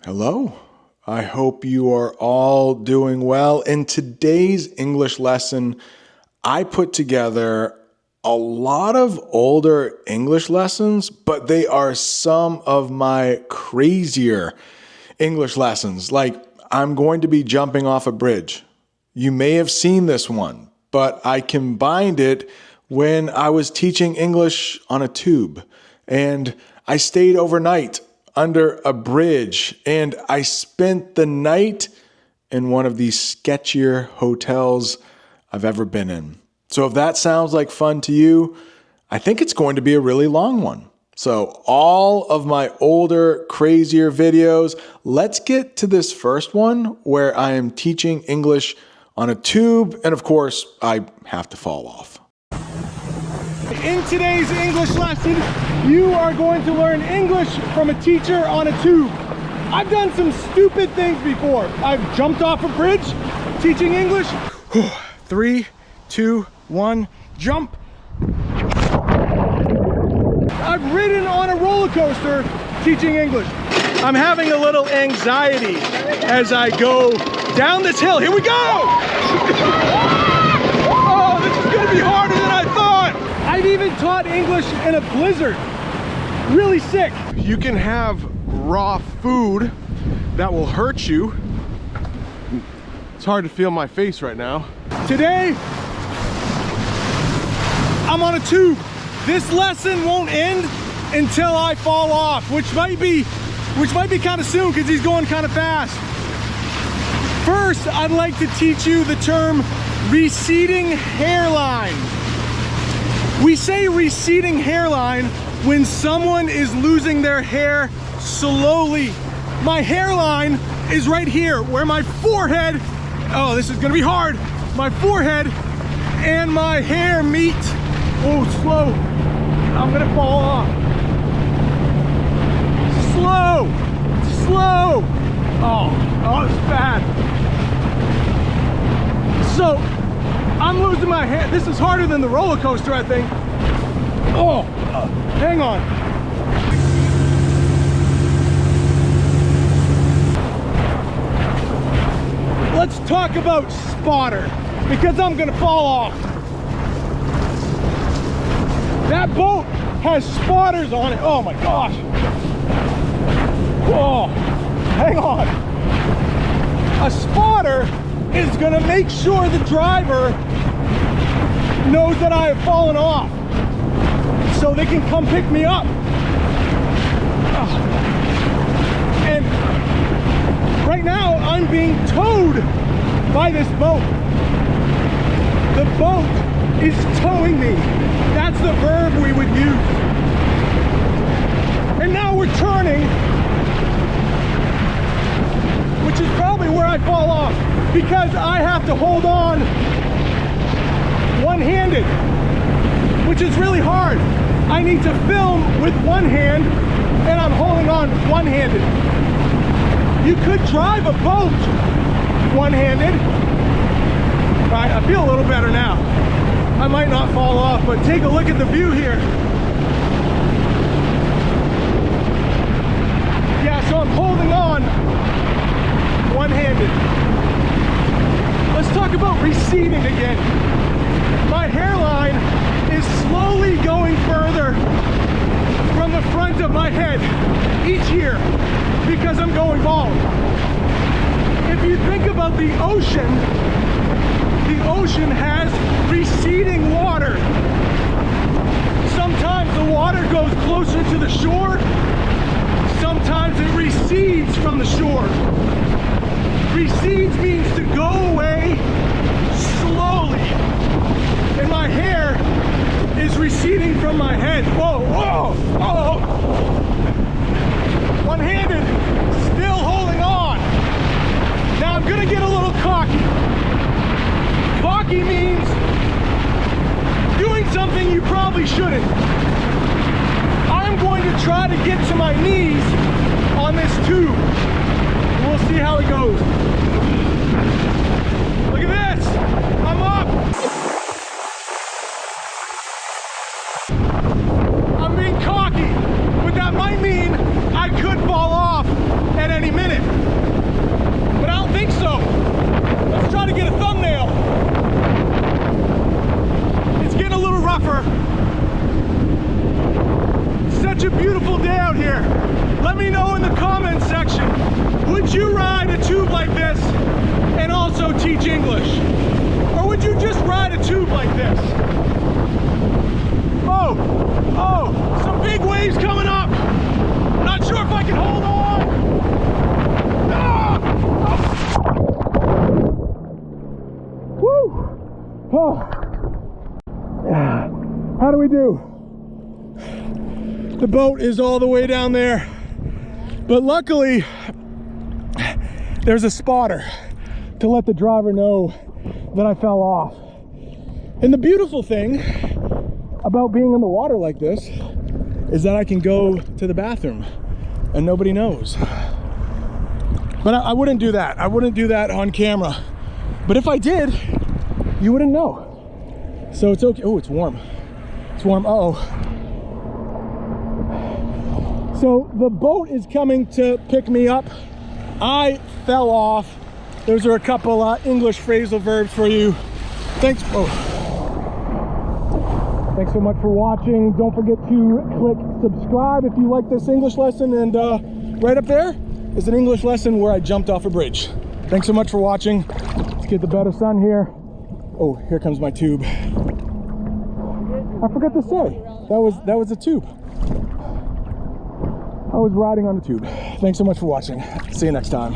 Hello. I hope you are all doing well. In today's English lesson, I put together a lot of older English lessons, but they are some of my crazier English lessons. Like, I'm going to be jumping off a bridge. You may have seen this one, but I combined it when I was teaching English on a tube, and I stayed overnight under a bridge, and I spent the night in one of the sketchier hotels I've ever been in. So if that sounds like fun to you, I think it's going to be a really long one. So all of my older, crazier videos, let's get to this first one where I am teaching English on a tube, and of course, I have to fall off. In today's English lesson, you are going to learn English from a teacher on a tube. I've done some stupid things before. I've jumped off a bridge teaching English. 3, 2, 1, jump. I've ridden on a roller coaster teaching English. I'm having a little anxiety as I go down this hill. Here we go! Oh, this is gonna be harder than I thought. I've even taught English in a blizzard. Really sick. You can have raw food that will hurt you. It's hard to feel my face right now. Today, I'm on a tube. This lesson won't end until I fall off, which might be kind of soon because he's going kind of fast. First, I'd like to teach you the term receding hairline. We say receding hairline when someone is losing their hair slowly. My hairline is right here where my forehead, oh, this is gonna be hard. My forehead and my hair meet. Oh, slow. I'm gonna fall off. Slow, slow. Oh, it's bad. So, I'm losing my hair. This is harder than the roller coaster, I think. Oh, hang on. Let's talk about spotter, because I'm gonna fall off. That boat has spotters on it. Oh my gosh. Whoa, hang on. A spotter is gonna make sure the driver knows that I have fallen off so they can come pick me up. And right now I'm being towed by this boat. The boat is towing me. That's the verb we would use. And now we're turning, which is probably where I fall off, because I have to hold on one-handed, which is really hard. I need to film with one hand, and I'm holding on one-handed. You could drive a boat one-handed. All right, I feel a little better now. I might not fall off, but take a look at the view here. Yeah, so I'm holding on one-handed. Let's talk about receding again. My hairline is slowly going further from the front of my head each year because I'm going bald. If you think about the ocean has receding water. Sometimes the water goes closer to the shore, sometimes it recedes from the shore. Recedes means to go away slowly. And my hair is receding from my head. Whoa, whoa, whoa. One-handed, still holding on. Now I'm gonna get a little cocky. Cocky means doing something you probably shouldn't. I'm going to try to get to my knees on this tube. We'll see how it goes. Look at this. I'm up. I'm being cocky, but that might mean I could fall off at any minute. tube like this. Oh, oh, some big waves coming up. Not sure if I can hold on. Ah! Oh. Woo! Oh. How do we do? The boat is all the way down there, but luckily there's a spotter to let the driver know that I fell off. And the beautiful thing about being in the water like this is that I can go to the bathroom and nobody knows. But I wouldn't do that. I wouldn't do that on camera. But if I did, you wouldn't know. So it's okay. Oh, it's warm. It's warm. Uh-oh. So the boat is coming to pick me up. I fell off. Those are a couple English phrasal verbs for you. Thanks. Oh. Thanks so much for watching. Don't forget to click subscribe if you like this English lesson. And right up there is an English lesson where I jumped off a bridge. Thanks so much for watching. Let's get the better sun here. Oh, here comes my tube. I forgot to say, that was a tube. I was riding on the tube. Thanks so much for watching. See you next time.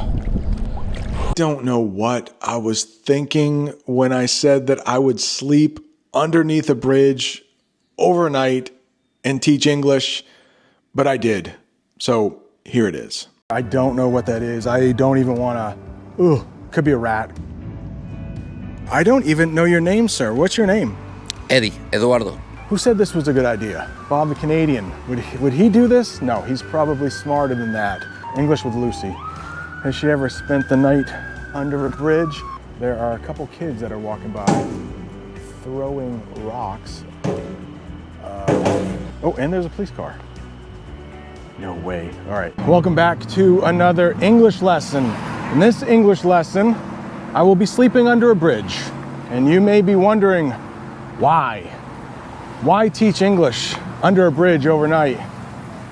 Don't know what I was thinking when I said that I would sleep underneath a bridge overnight and teach English, but I did. So here it is. I don't know what that is. I don't even want to. Ooh, could be a rat. I don't even know your name, sir. What's your name? Eddie, Eduardo. Who said this was a good idea? Bob the Canadian. Would he do this? No, he's probably smarter than that. English with Lucy. Has she ever spent the night under a bridge? There are a couple kids that are walking by throwing rocks. Oh, and there's a police car. No way. All right, welcome back to another English lesson. In this English lesson, I will be sleeping under a bridge. And you may be wondering, why? Why teach English under a bridge overnight?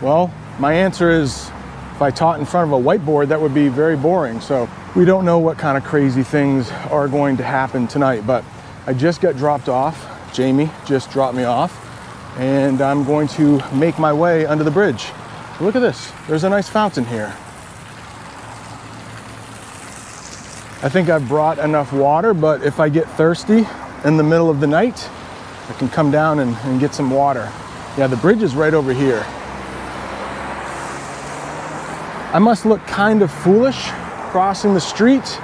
Well, my answer is, if I taught in front of a whiteboard, that would be very boring. So we don't know what kind of crazy things are going to happen tonight, but I just got dropped off. Jamie just dropped me off, and I'm going to make my way under the bridge. Look at this. There's a nice fountain here. I think I've brought enough water, but if I get thirsty in the middle of the night, I can come down and get some water. Yeah, the bridge is right over here. I must look kind of foolish crossing the street.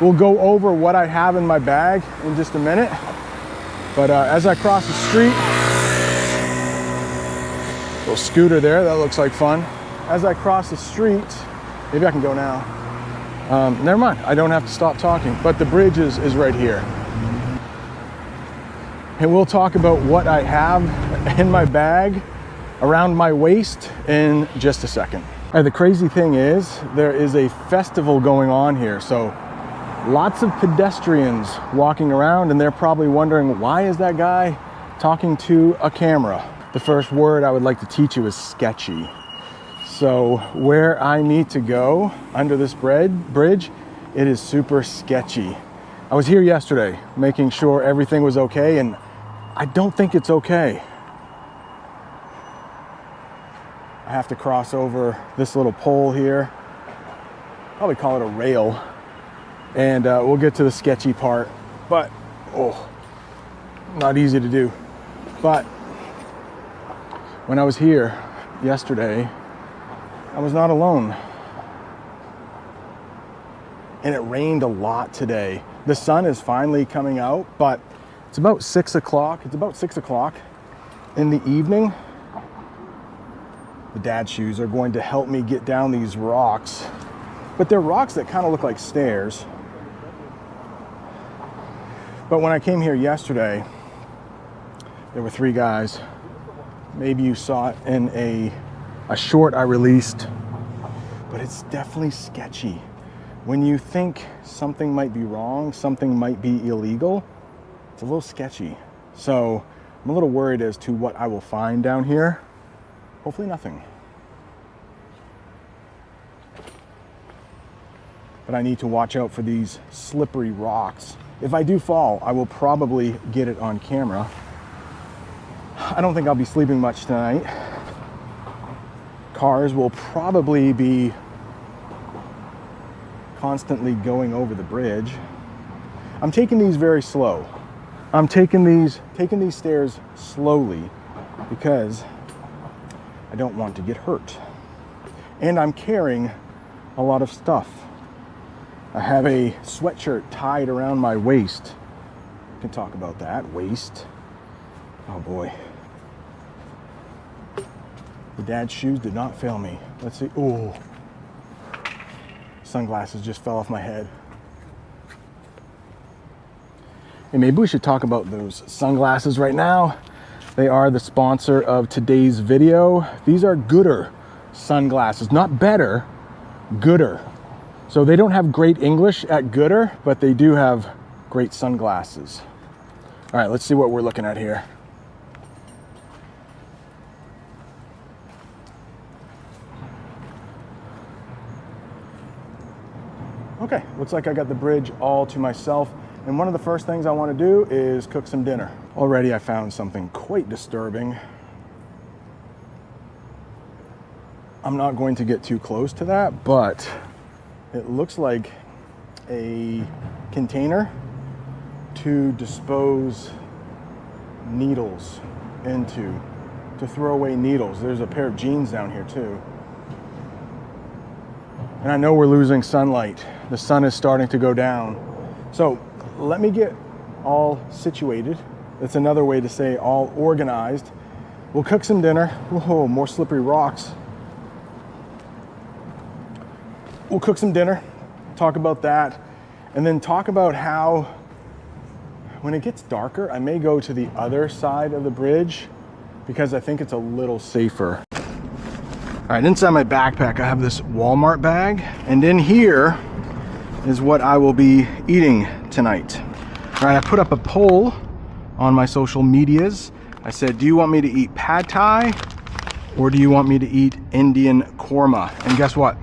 We'll go over what I have in my bag in just a minute. But as I cross the street, little scooter there, that looks like fun. As I cross the street, maybe I can go now. Never mind, I don't have to stop talking, but the bridge is right here. And we'll talk about what I have in my bag around my waist in just a second. And the crazy thing is, there is a festival going on here. So lots of pedestrians walking around, and they're probably wondering, why is that guy talking to a camera? The first word I would like to teach you is sketchy. So where I need to go under this bridge, it is super sketchy. I was here yesterday making sure everything was okay, and I don't think it's okay. I have to cross over this little pole here. Probably call it a rail. And we'll get to the sketchy part. But, oh, not easy to do. But when I was here yesterday, I was not alone. And it rained a lot today. The sun is finally coming out, but it's about 6 o'clock. It's about 6 o'clock in the evening. The dad shoes are going to help me get down these rocks, but they're rocks that kind of look like stairs. But when I came here yesterday, there were 3 guys. Maybe you saw it in a short I released, but it's definitely sketchy. When you think something might be wrong, something might be illegal, it's a little sketchy. So I'm a little worried as to what I will find down here. Hopefully nothing. But I need to watch out for these slippery rocks. If I do fall, I will probably get it on camera. I don't think I'll be sleeping much tonight. Cars will probably be constantly going over the bridge. I'm taking these very slow. I'm taking these stairs slowly because I don't want to get hurt. And I'm carrying a lot of stuff. I have a sweatshirt tied around my waist. We can talk about that, waist. Oh boy. The dad's shoes did not fail me. Let's see, oh. Sunglasses just fell off my head. Hey, maybe we should talk about those sunglasses right now. They are the sponsor of today's video. These are Gooder sunglasses, not better, Gooder. So they don't have great English at Gooder, but they do have great sunglasses. All right, let's see what we're looking at here. Okay, looks like I got the bridge all to myself. And one of the first things I want to do is cook some dinner. Already I found something quite disturbing. I'm not going to get too close to that, but it looks like a container to dispose needles into, to throw away needles. There's a pair of jeans down here too. And I know we're losing sunlight. The sun is starting to go down. So let me get all situated. That's another way to say all organized. We'll cook some dinner. Whoa, more slippery rocks. We'll cook some dinner, talk about that, and then talk about how when it gets darker, I may go to the other side of the bridge because I think it's a little safer. All right, inside my backpack, I have this Walmart bag, and in here is what I will be eating tonight. All right, I put up a poll on my social medias. I said, do you want me to eat pad thai or do you want me to eat Indian korma? And guess what?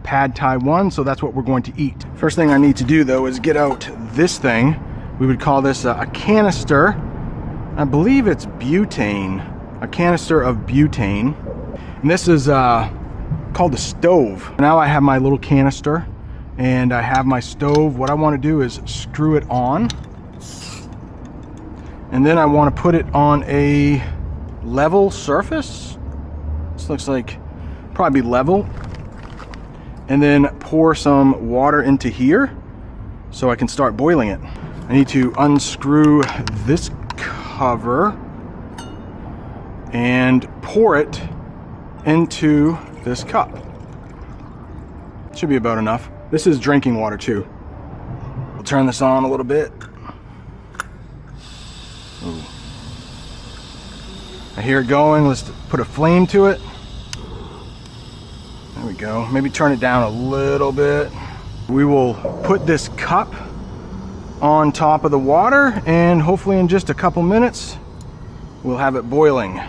Pad thai won, so that's what we're going to eat. First thing I need to do though is get out this thing. We would call this a canister. I believe it's butane, a canister of butane. And this is called a stove. Now I have my little canister and I have my stove. What I want to do is screw it on. And then I want to put it on a level surface. This looks like probably level. And then pour some water into here so I can start boiling it. I need to unscrew this cover and pour it into this cup. Should be about enough. This is drinking water too. We'll turn this on a little bit. Ooh. I hear it going. Let's put a flame to it. There we go. Maybe turn it down a little bit. We will put this cup on top of the water and hopefully in just a couple minutes we'll have it boiling.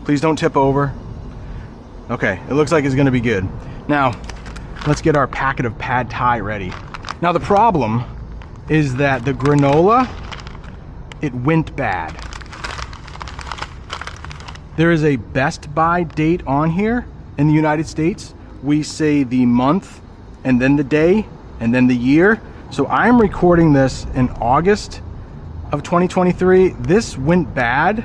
Please don't tip over. Okay, it looks like it's gonna be good. Now, let's get our packet of pad thai ready. Now the problem is that the granola, it went bad. There is a best by date on here in the United States. We say the month and then the day and then the year. So I'm recording this in August of 2023. This went bad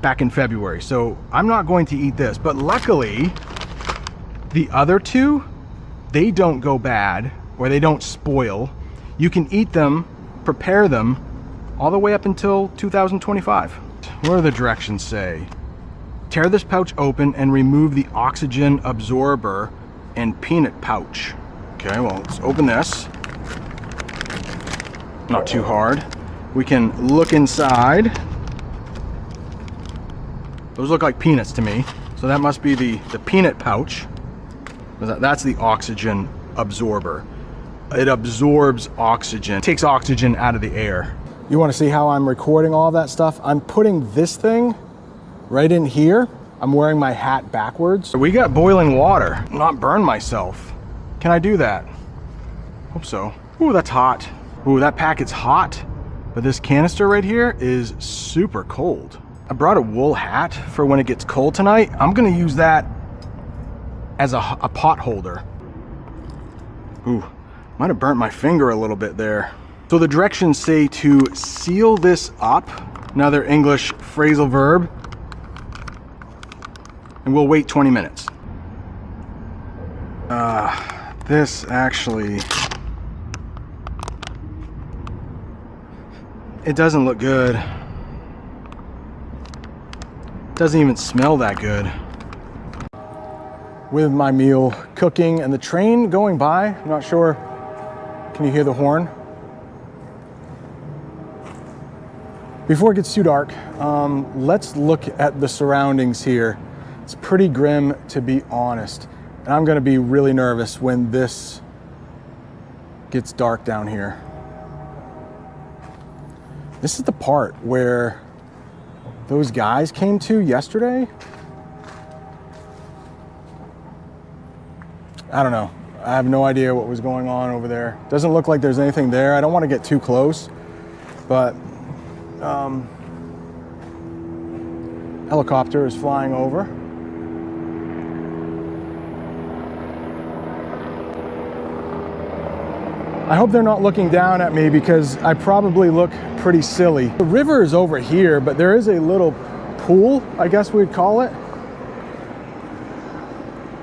back in February. So I'm not going to eat this, but luckily the other two, they don't go bad or they don't spoil. You can eat them, prepare them all the way up until 2025. What do the directions say? Tear this pouch open and remove the oxygen absorber and peanut pouch. Okay, well, let's open this. Not too hard. We can look inside. Those look like peanuts to me. So that must be the peanut pouch. That's the oxygen absorber. It absorbs oxygen, takes oxygen out of the air. You want to see how I'm recording all that stuff? I'm putting this thing right in here. I'm wearing my hat backwards. We got boiling water, not burn myself. Can I do that? Hope so. Ooh, that's hot. Ooh, that packet's hot. But this canister right here is super cold. I brought a wool hat for when it gets cold tonight. I'm gonna use that as a pot holder. Ooh, might have burnt my finger a little bit there. So the directions say to seal this up, another English phrasal verb, and we'll wait 20 minutes. This actually, it doesn't look good. Doesn't even smell that good. With my meal cooking and the train going by, I'm not sure, can you hear the horn? Before it gets too dark, let's look at the surroundings here. It's pretty grim, to be honest. And I'm gonna be really nervous when this gets dark down here. This is the part where those guys came to yesterday. I don't know. I have no idea what was going on over there. Doesn't look like there's anything there. I don't want to get too close, but helicopter is flying over. I hope they're not looking down at me because I probably look pretty silly. The river is over here, but there is a little pool, I guess we'd call it.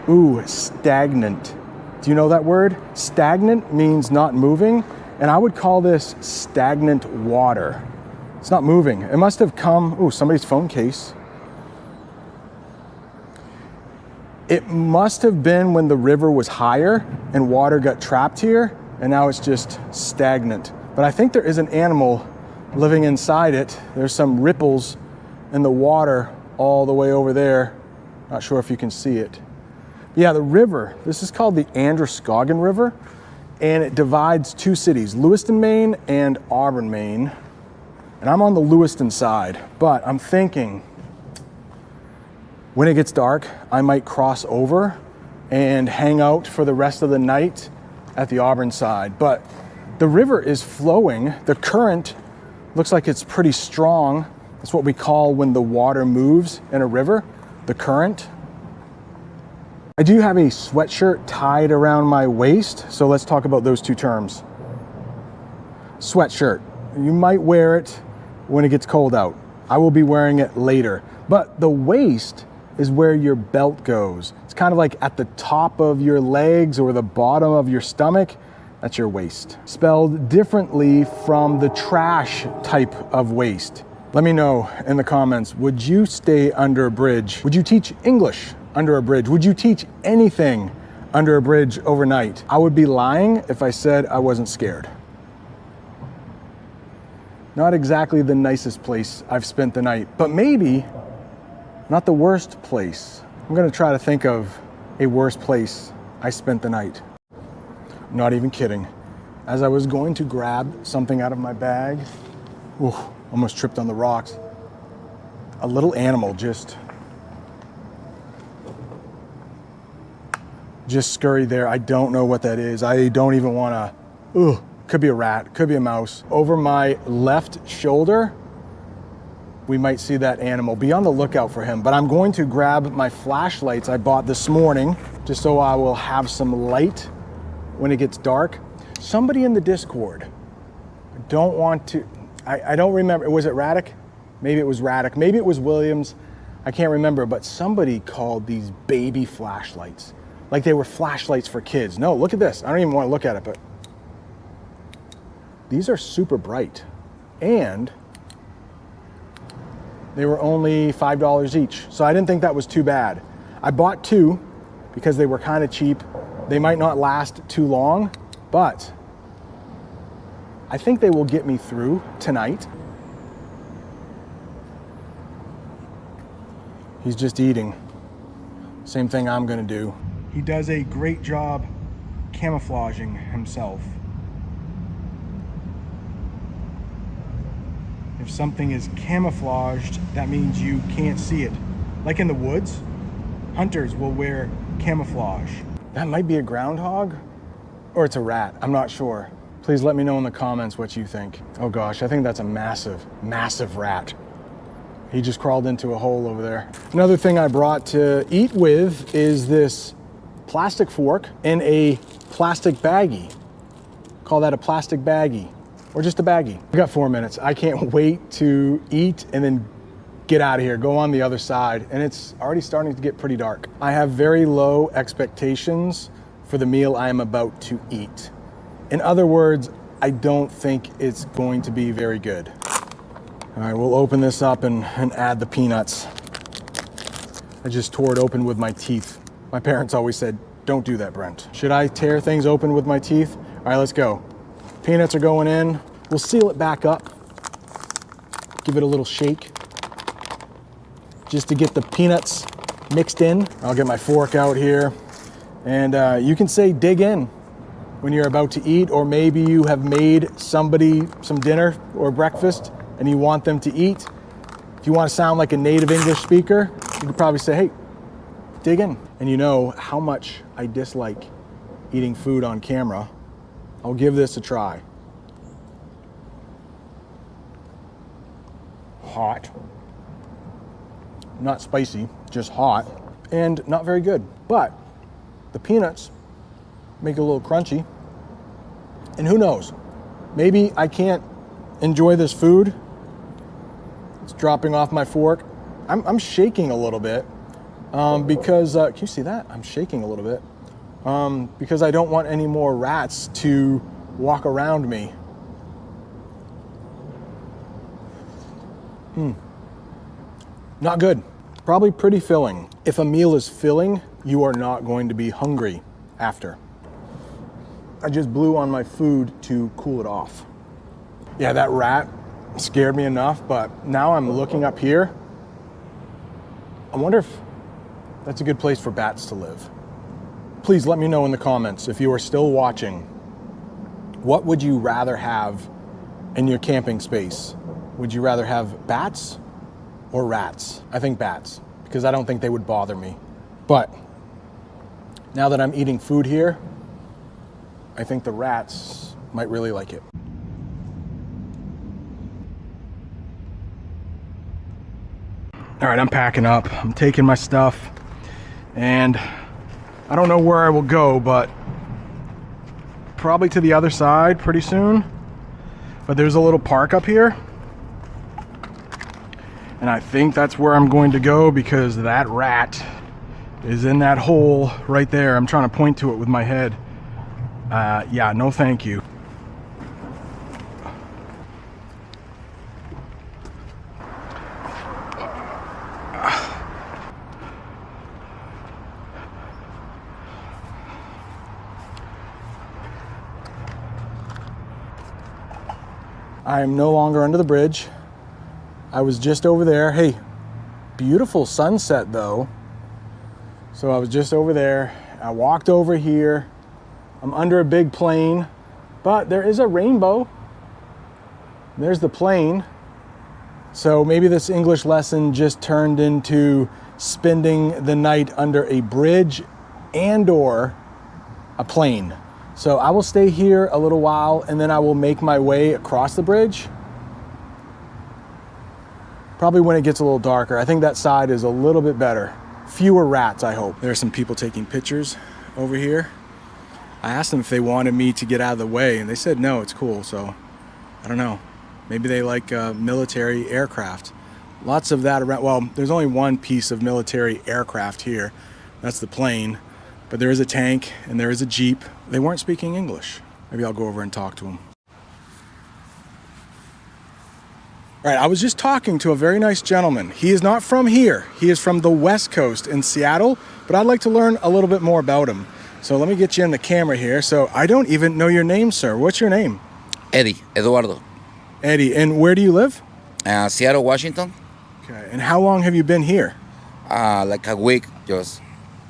Ooh, stagnant. Do you know that word? Stagnant means not moving, and I would call this stagnant water. It's not moving. It must have come, ooh, somebody's phone case. It must have been when the river was higher and water got trapped here, and now it's just stagnant. But I think there is an animal living inside it. There's some ripples in the water all the way over there. Not sure if you can see it. Yeah, the river, this is called the Androscoggin River, and it divides two cities, Lewiston, Maine and Auburn, Maine. And I'm on the Lewiston side, but I'm thinking when it gets dark, I might cross over and hang out for the rest of the night at the Auburn side. But the river is flowing. The current looks like it's pretty strong. That's what we call when the water moves in a river, the current. I do have a sweatshirt tied around my waist, so let's talk about those two terms. Sweatshirt, you might wear it when it gets cold out. I will be wearing it later, but the waist is where your belt goes. It's kind of like at the top of your legs or the bottom of your stomach. That's your waist. Spelled differently from the trash type of waist. Let me know in the comments, would you stay under a bridge? Would you teach English under a bridge? Would you teach anything under a bridge overnight? I would be lying if I said I wasn't scared. Not exactly the nicest place I've spent the night, but maybe not the worst place. I'm gonna try to think of a worse place I spent the night. Not even kidding. As I was going to grab something out of my bag, ooh, almost tripped on the rocks. A little animal just scurried there. I don't know what that is. I don't even wanna, could be a rat, could be a mouse. Over my left shoulder, we might see that animal. Be on the lookout for him. But I'm going to grab my flashlights I bought this morning, just so I will have some light when it gets dark. Somebody in the Discord, I don't want to, I don't remember, was it Raddick? Maybe it was Raddick, maybe it was Williams, I can't remember, but somebody called these baby flashlights like they were flashlights for kids. No, look at this. I don't even want to look at it, but these are super bright. And they were only $5 each. So I didn't think that was too bad. I bought two because they were kind of cheap. They might not last too long, but I think they will get me through tonight. He's just eating. Same thing I'm gonna do. He does a great job camouflaging himself. If something is camouflaged, that means you can't see it. Like in the woods, hunters will wear camouflage. That might be a groundhog, or it's a rat, I'm not sure. Please let me know in the comments what you think. Oh gosh, I think that's a massive, massive rat. He just crawled into a hole over there. Another thing I brought to eat with is this plastic fork in a plastic baggie. Call that a plastic baggie, or just a baggie. We got 4 minutes. I can't wait to eat and then get out of here, go on the other side, and it's already starting to get pretty dark. I have very low expectations for the meal I am about to eat. In other words, I don't think it's going to be very good. All right, we'll open this up and add the peanuts. I just tore it open with my teeth. My parents always said, don't do that, Brent. Should I tear things open with my teeth? All right, let's go. Peanuts are going in. We'll seal it back up. Give it a little shake just to get the peanuts mixed in. I'll get my fork out here. And you can say dig in when you're about to eat, or maybe you have made somebody some dinner or breakfast and you want them to eat. If you want to sound like a native English speaker, you could probably say, hey, dig in. And you know how much I dislike eating food on camera. I'll give this a try. Hot. Not spicy, just hot. And not very good. But the peanuts make it a little crunchy. And who knows? Maybe I can't enjoy this food. It's dropping off my fork. I'm shaking a little bit because, can you see that? I'm shaking a little bit because I don't want any more rats to walk around me. Not good. Probably pretty filling. If a meal is filling, you are not going to be hungry after. I just blew on my food to cool it off. Yeah, that rat scared me enough, but now I'm looking up here. I wonder if that's a good place for bats to live. Please let me know in the comments if you are still watching. What would you rather have in your camping space? Would you rather have bats or rats? I think bats, because I don't think they would bother me. But now that I'm eating food here, I think the rats might really like it. All right, I'm packing up. I'm taking my stuff, and I don't know where I will go, but probably to the other side pretty soon. But there's a little park up here, and I think that's where I'm going to go because that rat is in that hole right there. I'm trying to point to it with my head. Yeah, no thank you. I am no longer under the bridge. I was just over there. Hey, beautiful sunset though. So I was just over there. I walked over here. I'm under a big plane, but there is a rainbow. There's the plane. So maybe this English lesson just turned into spending the night under a bridge and or a plane. So I will stay here a little while and then I will make my way across the bridge. Probably when it gets a little darker. I think that side is a little bit better. Fewer rats, I hope. There are some people taking pictures over here. I asked them if they wanted me to get out of the way and they said no, it's cool. So I don't know. Maybe they like military aircraft. Lots of that around. Well, there's only one piece of military aircraft here. That's the plane. But there is a tank and there is a Jeep. They weren't speaking English. Maybe I'll go over and talk to them. All right, I was just talking to a very nice gentleman. He is not from here. He is from the West Coast in Seattle, but I'd like to learn a little bit more about him. So let me get you in the camera here. So I don't even know your name, sir. What's your name? Eddie, Eduardo. Eddie, and where do you live? Seattle, Washington. Okay, and how long have you been here? Like a week, just.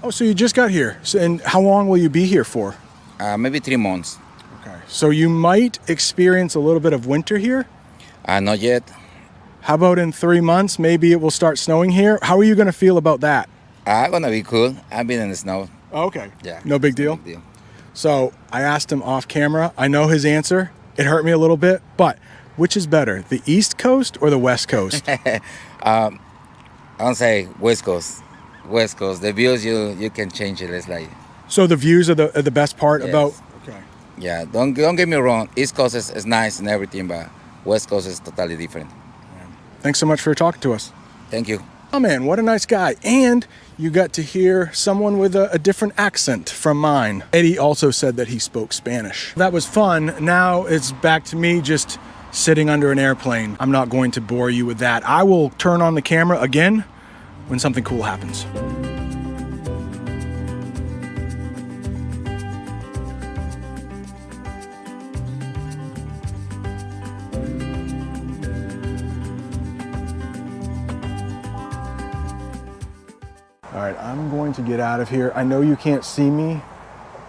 Oh, so you just got here. So, and how long will you be here for? Maybe 3 months. Okay, so you might experience a little bit of winter here? Not yet. How about in 3 months, maybe it will start snowing here? How are you going to feel about that? I'm gonna be cool. I've been in the snow. Oh, okay. Yeah. No big deal? Big deal. So I asked him off camera. I know his answer. It hurt me a little bit, but which is better, the East Coast or the West Coast? I don't say West Coast. West Coast. The views you can change it. It's like So the views are the best part Yes. about. Okay. yeah. Don't get me wrong. East Coast is nice and everything, but West Coast is totally different. Thanks so much for talking to us. Thank you. Oh man, what a nice guy. And you got to hear someone with a different accent from mine. Eddie also said that he spoke Spanish. That was fun. Now it's back to me just sitting under an airplane. I'm not going to bore you with that. I will turn on the camera again when something cool happens. All right, I'm going to get out of here. I know you can't see me,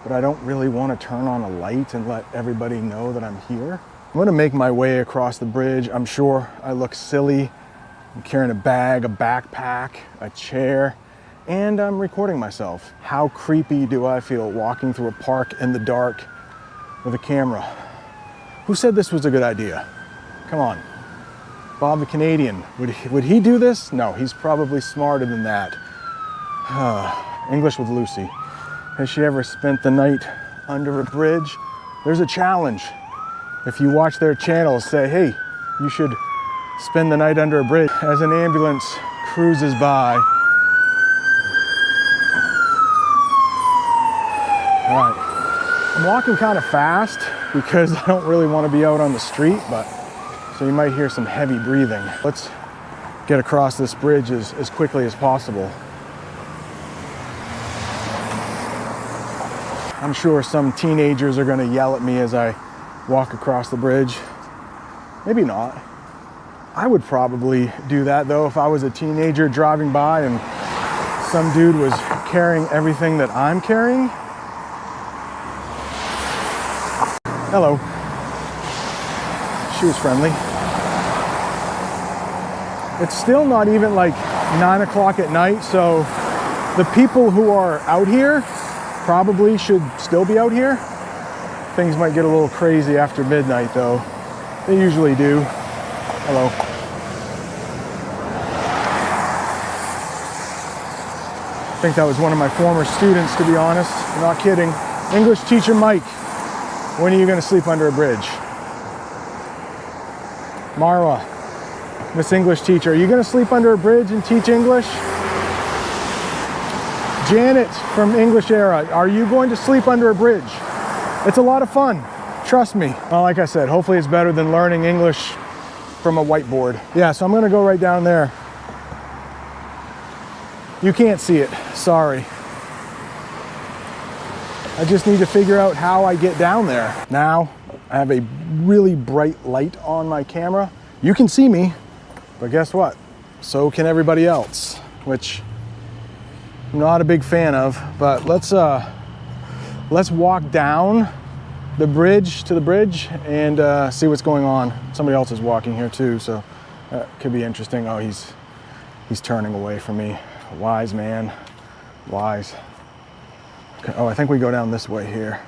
but I don't really want to turn on a light and let everybody know that I'm here. I'm gonna make my way across the bridge. I'm sure I look silly. I'm carrying a bag, a backpack, a chair, and I'm recording myself. How creepy do I feel walking through a park in the dark with a camera? Who said this was a good idea? Come on. Bob the Canadian, would he do this? No, he's probably smarter than that. English with Lucy. Has she ever spent the night under a bridge? There's a challenge. If you watch their channel, say, hey, you should spend the night under a bridge. As an ambulance cruises by. All right, I'm walking kind of fast because I don't really want to be out on the street, but so you might hear some heavy breathing. Let's get across this bridge as quickly as possible. I'm sure some teenagers are gonna yell at me as I walk across the bridge. Maybe not. I would probably do that though if I was a teenager driving by and some dude was carrying everything that I'm carrying. Hello. She was friendly. It's still not even like 9 o'clock at night, so the people who are out here probably should still be out here. Things might get a little crazy after midnight though. They usually do. Hello. I think that was one of my former students, to be honest. I'm not kidding. English teacher Mike, when are you gonna sleep under a bridge? Marwa, Miss English teacher, are you gonna sleep under a bridge and teach English? Janet from English Era, are you going to sleep under a bridge? It's a lot of fun, trust me. Well, like I said, hopefully it's better than learning English from a whiteboard. Yeah, so I'm gonna go right down there. You can't see it, sorry. I just need to figure out how I get down there. Now, I have a really bright light on my camera. You can see me, but guess what? So can everybody else, which I'm not a big fan of, but let's walk down the bridge to the bridge and see what's going on. Somebody else is walking here too, so that could be interesting. Oh, he's turning away from me. Wise man, wise. Okay. Oh, I think we go down this way here.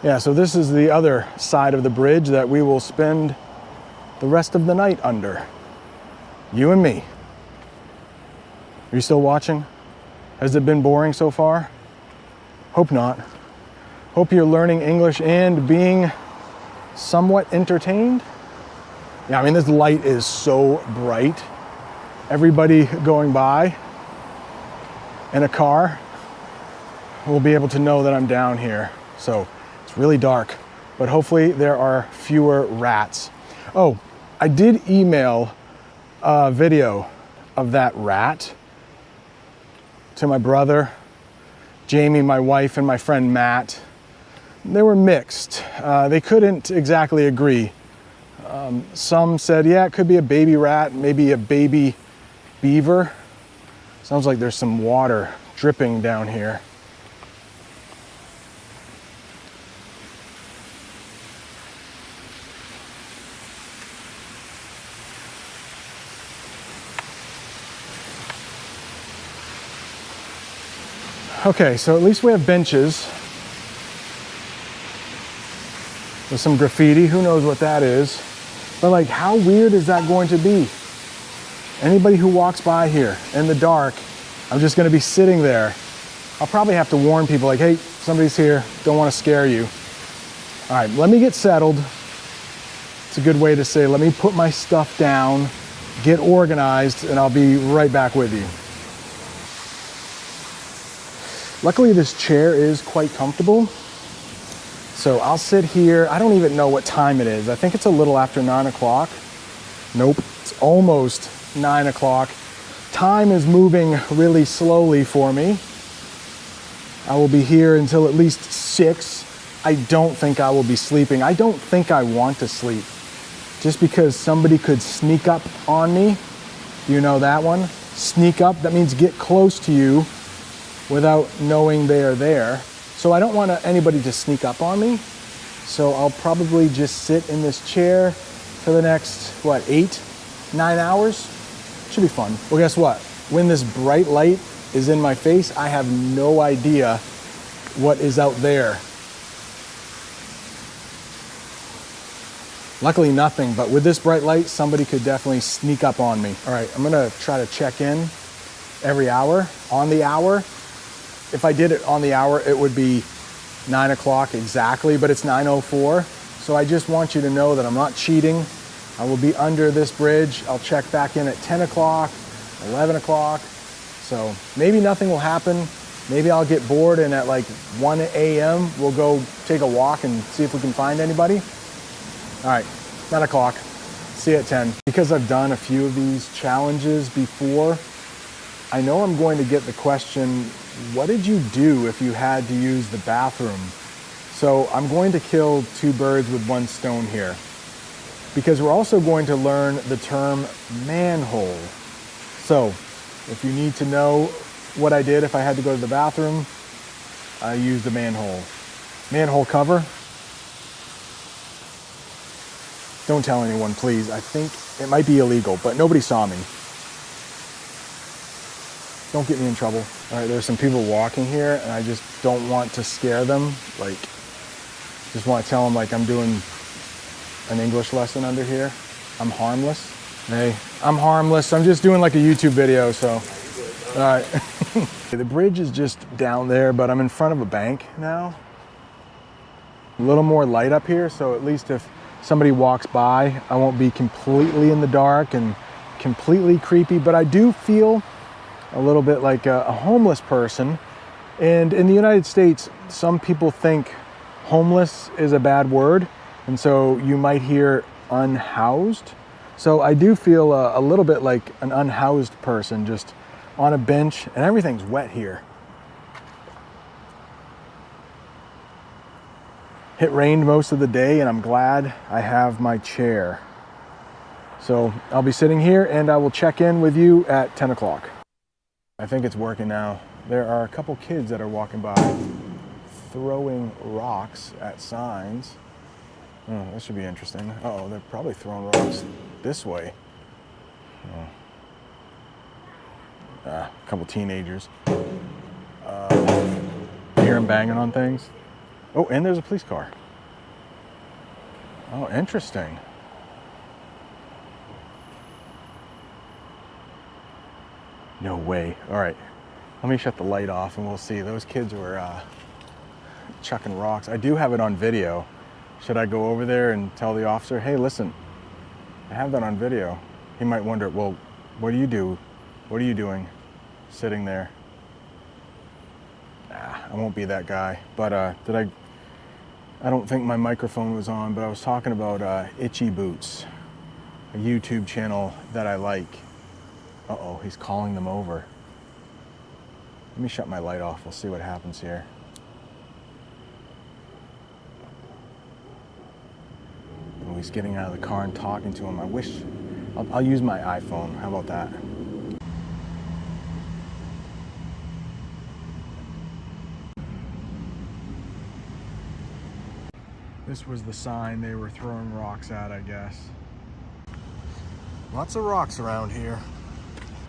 Yeah, so this is the other side of the bridge that we will spend the rest of the night under. You and me. Are you still watching? Has it been boring so far? Hope not. Hope you're learning English and being somewhat entertained. Yeah, I mean, this light is so bright. Everybody going by in a car will be able to know that I'm down here. So it's really dark, but hopefully there are fewer rats. Oh, I did email a video of that rat to my brother, Jamie, my wife, and my friend Matt. They were mixed. They couldn't exactly agree. Some said, yeah, it could be a baby rat, maybe a baby beaver. Sounds like there's some water dripping down here. Okay, so at least we have benches with some graffiti. Who knows what that is? But like, how weird is that going to be? Anybody who walks by here in the dark, I'm just gonna be sitting there. I'll probably have to warn people like, hey, somebody's here, don't wanna scare you. All right, let me get settled. It's a good way to say, let me put my stuff down, get organized, and I'll be right back with you. Luckily, this chair is quite comfortable. So I'll sit here. I don't even know what time it is. I think it's a little after 9 o'clock. Nope, it's almost 9 o'clock. Time is moving really slowly for me. I will be here until at least 6. I don't think I will be sleeping. I don't think I want to sleep. Just because somebody could sneak up on me. You know that one? Sneak up, that means get close to you without knowing they are there. So I don't want anybody to sneak up on me. So I'll probably just sit in this chair for the next, 8, 9 hours? Should be fun. Well, guess what? When this bright light is in my face, I have no idea what is out there. Luckily nothing, but with this bright light, somebody could definitely sneak up on me. All right, I'm gonna try to check in every hour, on the hour. If I did it on the hour, it would be 9 o'clock exactly, but it's 9:04. So I just want you to know that I'm not cheating. I will be under this bridge. I'll check back in at 10 o'clock, 11 o'clock. So maybe nothing will happen. Maybe I'll get bored and at like 1 a.m. we'll go take a walk and see if we can find anybody. All right, 9 o'clock, see you at 10. Because I've done a few of these challenges before, I know I'm going to get the question, what did you do if you had to use the bathroom? So I'm going to kill 2 birds with 1 stone here, because we're also going to learn the term manhole. So if you need to know what I did if I had to go to the bathroom, I used a manhole. Manhole cover. Don't tell anyone, please. I think it might be illegal, but nobody saw me. Don't get me in trouble. All right, there's some people walking here and I just don't want to scare them. Like, just want to tell them like I'm doing an English lesson under here. I'm harmless. Hey, I'm harmless. I'm just doing like a YouTube video, so. All right. The bridge is just down there, but I'm in front of a bank now. A little more light up here, so at least if somebody walks by, I won't be completely in the dark and completely creepy, but I do feel a little bit like a homeless person. And in the United States, some people think homeless is a bad word, and so you might hear unhoused. So I do feel a little bit like an unhoused person, just on a bench, and everything's wet here. It rained most of the day, and I'm glad I have my chair. So I'll be sitting here and I will check in with you at 10 o'clock. I think it's working now. There are a couple kids that are walking by throwing rocks at signs. Oh, that should be interesting. Uh-oh, they're probably throwing rocks this way. Oh. A couple teenagers. Hear them banging on things. Oh, and there's a police car. Oh, interesting. No way. All right, let me shut the light off and we'll see. Those kids were chucking rocks. I do have it on video. Should I go over there and tell the officer, hey, listen, I have that on video? He might wonder, well, what do you do? What are you doing sitting there? I won't be that guy. But I don't think my microphone was on, but I was talking about Itchy Boots, a YouTube channel that I like. Uh-oh, he's calling them over. Let me shut my light off. We'll see what happens here. Oh, he's getting out of the car and talking to him. I wish, I'll use my iPhone. How about that? This was the sign they were throwing rocks at, I guess. Lots of rocks around here.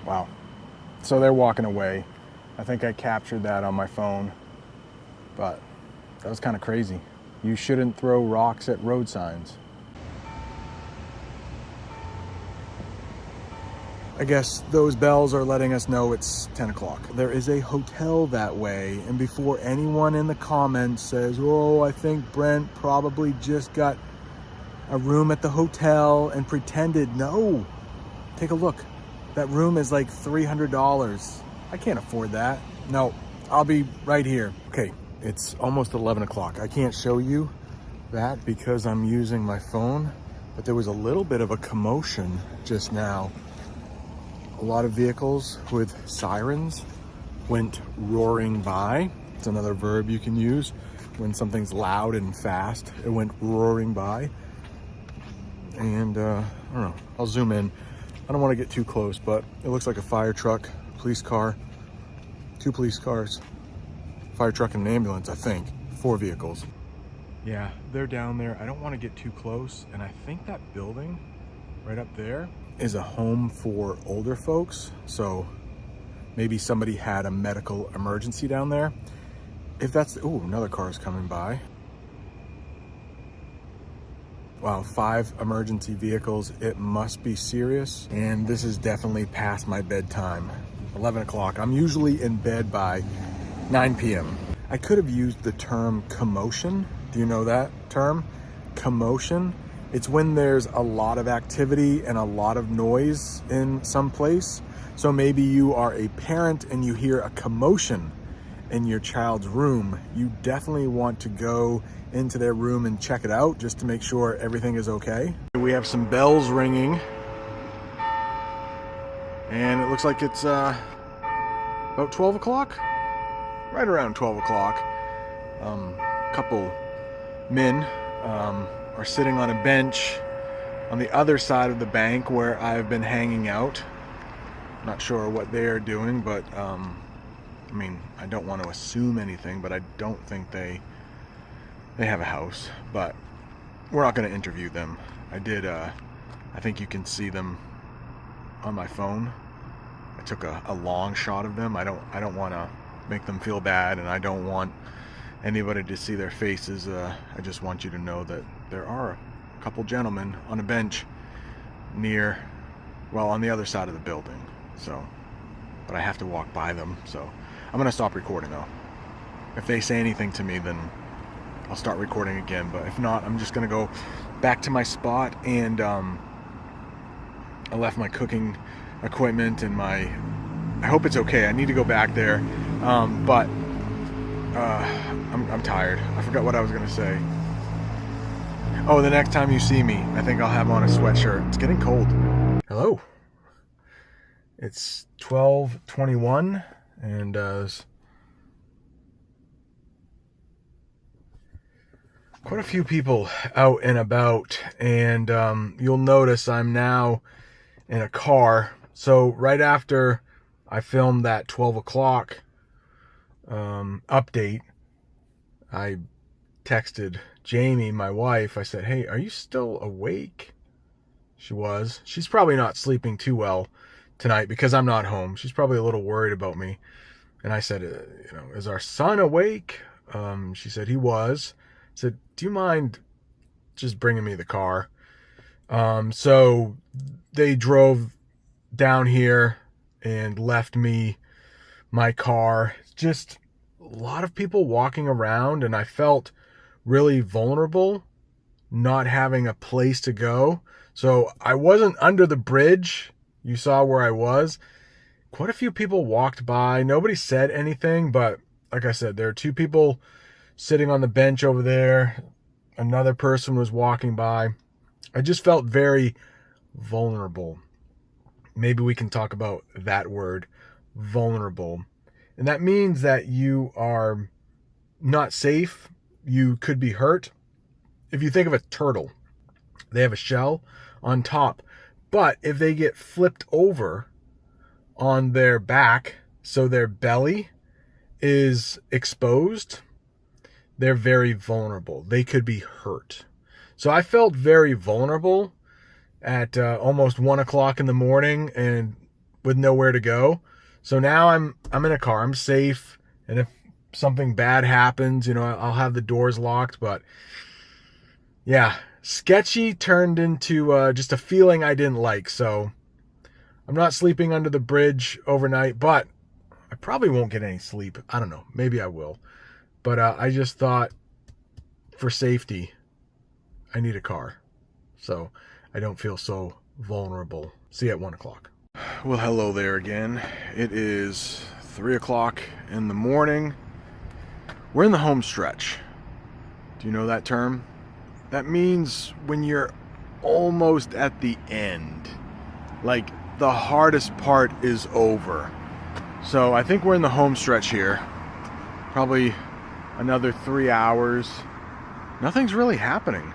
Wow. So they're walking away. I think I captured that on my phone, but that was kind of crazy. You shouldn't throw rocks at road signs. I guess those bells are letting us know it's 10 o'clock. There is a hotel that way, and before anyone in the comments says, oh, I think Brent probably just got a room at the hotel and pretended, no, take a look. That room is like $300. I can't afford that. No, I'll be right here. Okay, it's almost 11 o'clock. I can't show you that because I'm using my phone, but there was a little bit of a commotion just now. A lot of vehicles with sirens went roaring by. It's another verb you can use when something's loud and fast. It went roaring by. And I don't know, I'll zoom in. I don't want to get too close, but it looks like a fire truck, police car, 2 police cars, fire truck and an ambulance, I think, 4 vehicles. Yeah, they're down there. I don't want to get too close. And I think that building right up there is a home for older folks. So maybe somebody had a medical emergency down there. If that's, oh, another car is coming by. Wow, 5 emergency vehicles. It must be serious. And this is definitely past my bedtime. 11 o'clock. I'm usually in bed by 9 p.m. I could have used the term commotion. Do you know that term? Commotion. It's when there's a lot of activity and a lot of noise in some place. So maybe you are a parent and you hear a commotion in your child's room. You definitely want to go into their room and check it out just to make sure everything is okay. We have some bells ringing. And it looks like it's about 12 o'clock? Right around 12 o'clock. A couple men are sitting on a bench on the other side of the bank where I've been hanging out. Not sure what they are doing, but I mean, I don't want to assume anything, but I don't think they have a house, but we're not going to interview them. I think you can see them on my phone. I took a long shot of them. I don't want to make them feel bad, and I don't want anybody to see their faces. I just want you to know that there are a couple gentlemen on a bench near, well, on the other side of the building. So, but I have to walk by them, so I'm gonna stop recording though. If they say anything to me, then I'll start recording again, but if not, I'm just gonna go back to my spot. And I left my cooking equipment and I hope it's okay. I need to go back there, but I'm tired. I forgot what I was gonna say. Oh, the next time you see me, I think I'll have on a sweatshirt. It's getting cold. Hello. It's 12:21 and quite a few people out and about, and you'll notice I'm now in a car. So right after I filmed that 12 o'clock update, I texted Jamie, my wife. I said, hey, are you still awake? She was. She's probably not sleeping too well tonight because I'm not home. She's probably a little worried about me. And I said, is our son awake? She said he was. I said, do you mind just bringing me the car? So they drove down here and left me my car. Just a lot of people walking around, and I felt really vulnerable not having a place to go. So I wasn't under the bridge. You saw where I was. Quite a few people walked by. Nobody said anything, but like I said, there are 2 people sitting on the bench over there. Another person was walking by. I just felt very vulnerable. Maybe we can talk about that word, vulnerable. And that means that you are not safe. You could be hurt. If you think of a turtle, they have a shell on top. But if they get flipped over on their back, so their belly is exposed, they're very vulnerable. They could be hurt. So I felt very vulnerable at almost 1 o'clock in the morning and with nowhere to go. So now I'm in a car, I'm safe, and if something bad happens, you know, I'll have the doors locked. But yeah, sketchy turned into just a feeling I didn't like. So I'm not sleeping under the bridge overnight, but I probably won't get any sleep. I don't know, maybe I will. But I just thought, for safety, I need a car, so I don't feel so vulnerable. See you at 1 o'clock. Well, hello there again. It is 3 o'clock in the morning. We're in the home stretch. Do you know that term? That means when you're almost at the end. Like, the hardest part is over. So I think we're in the home stretch here. Probably another 3 hours. Nothing's really happening.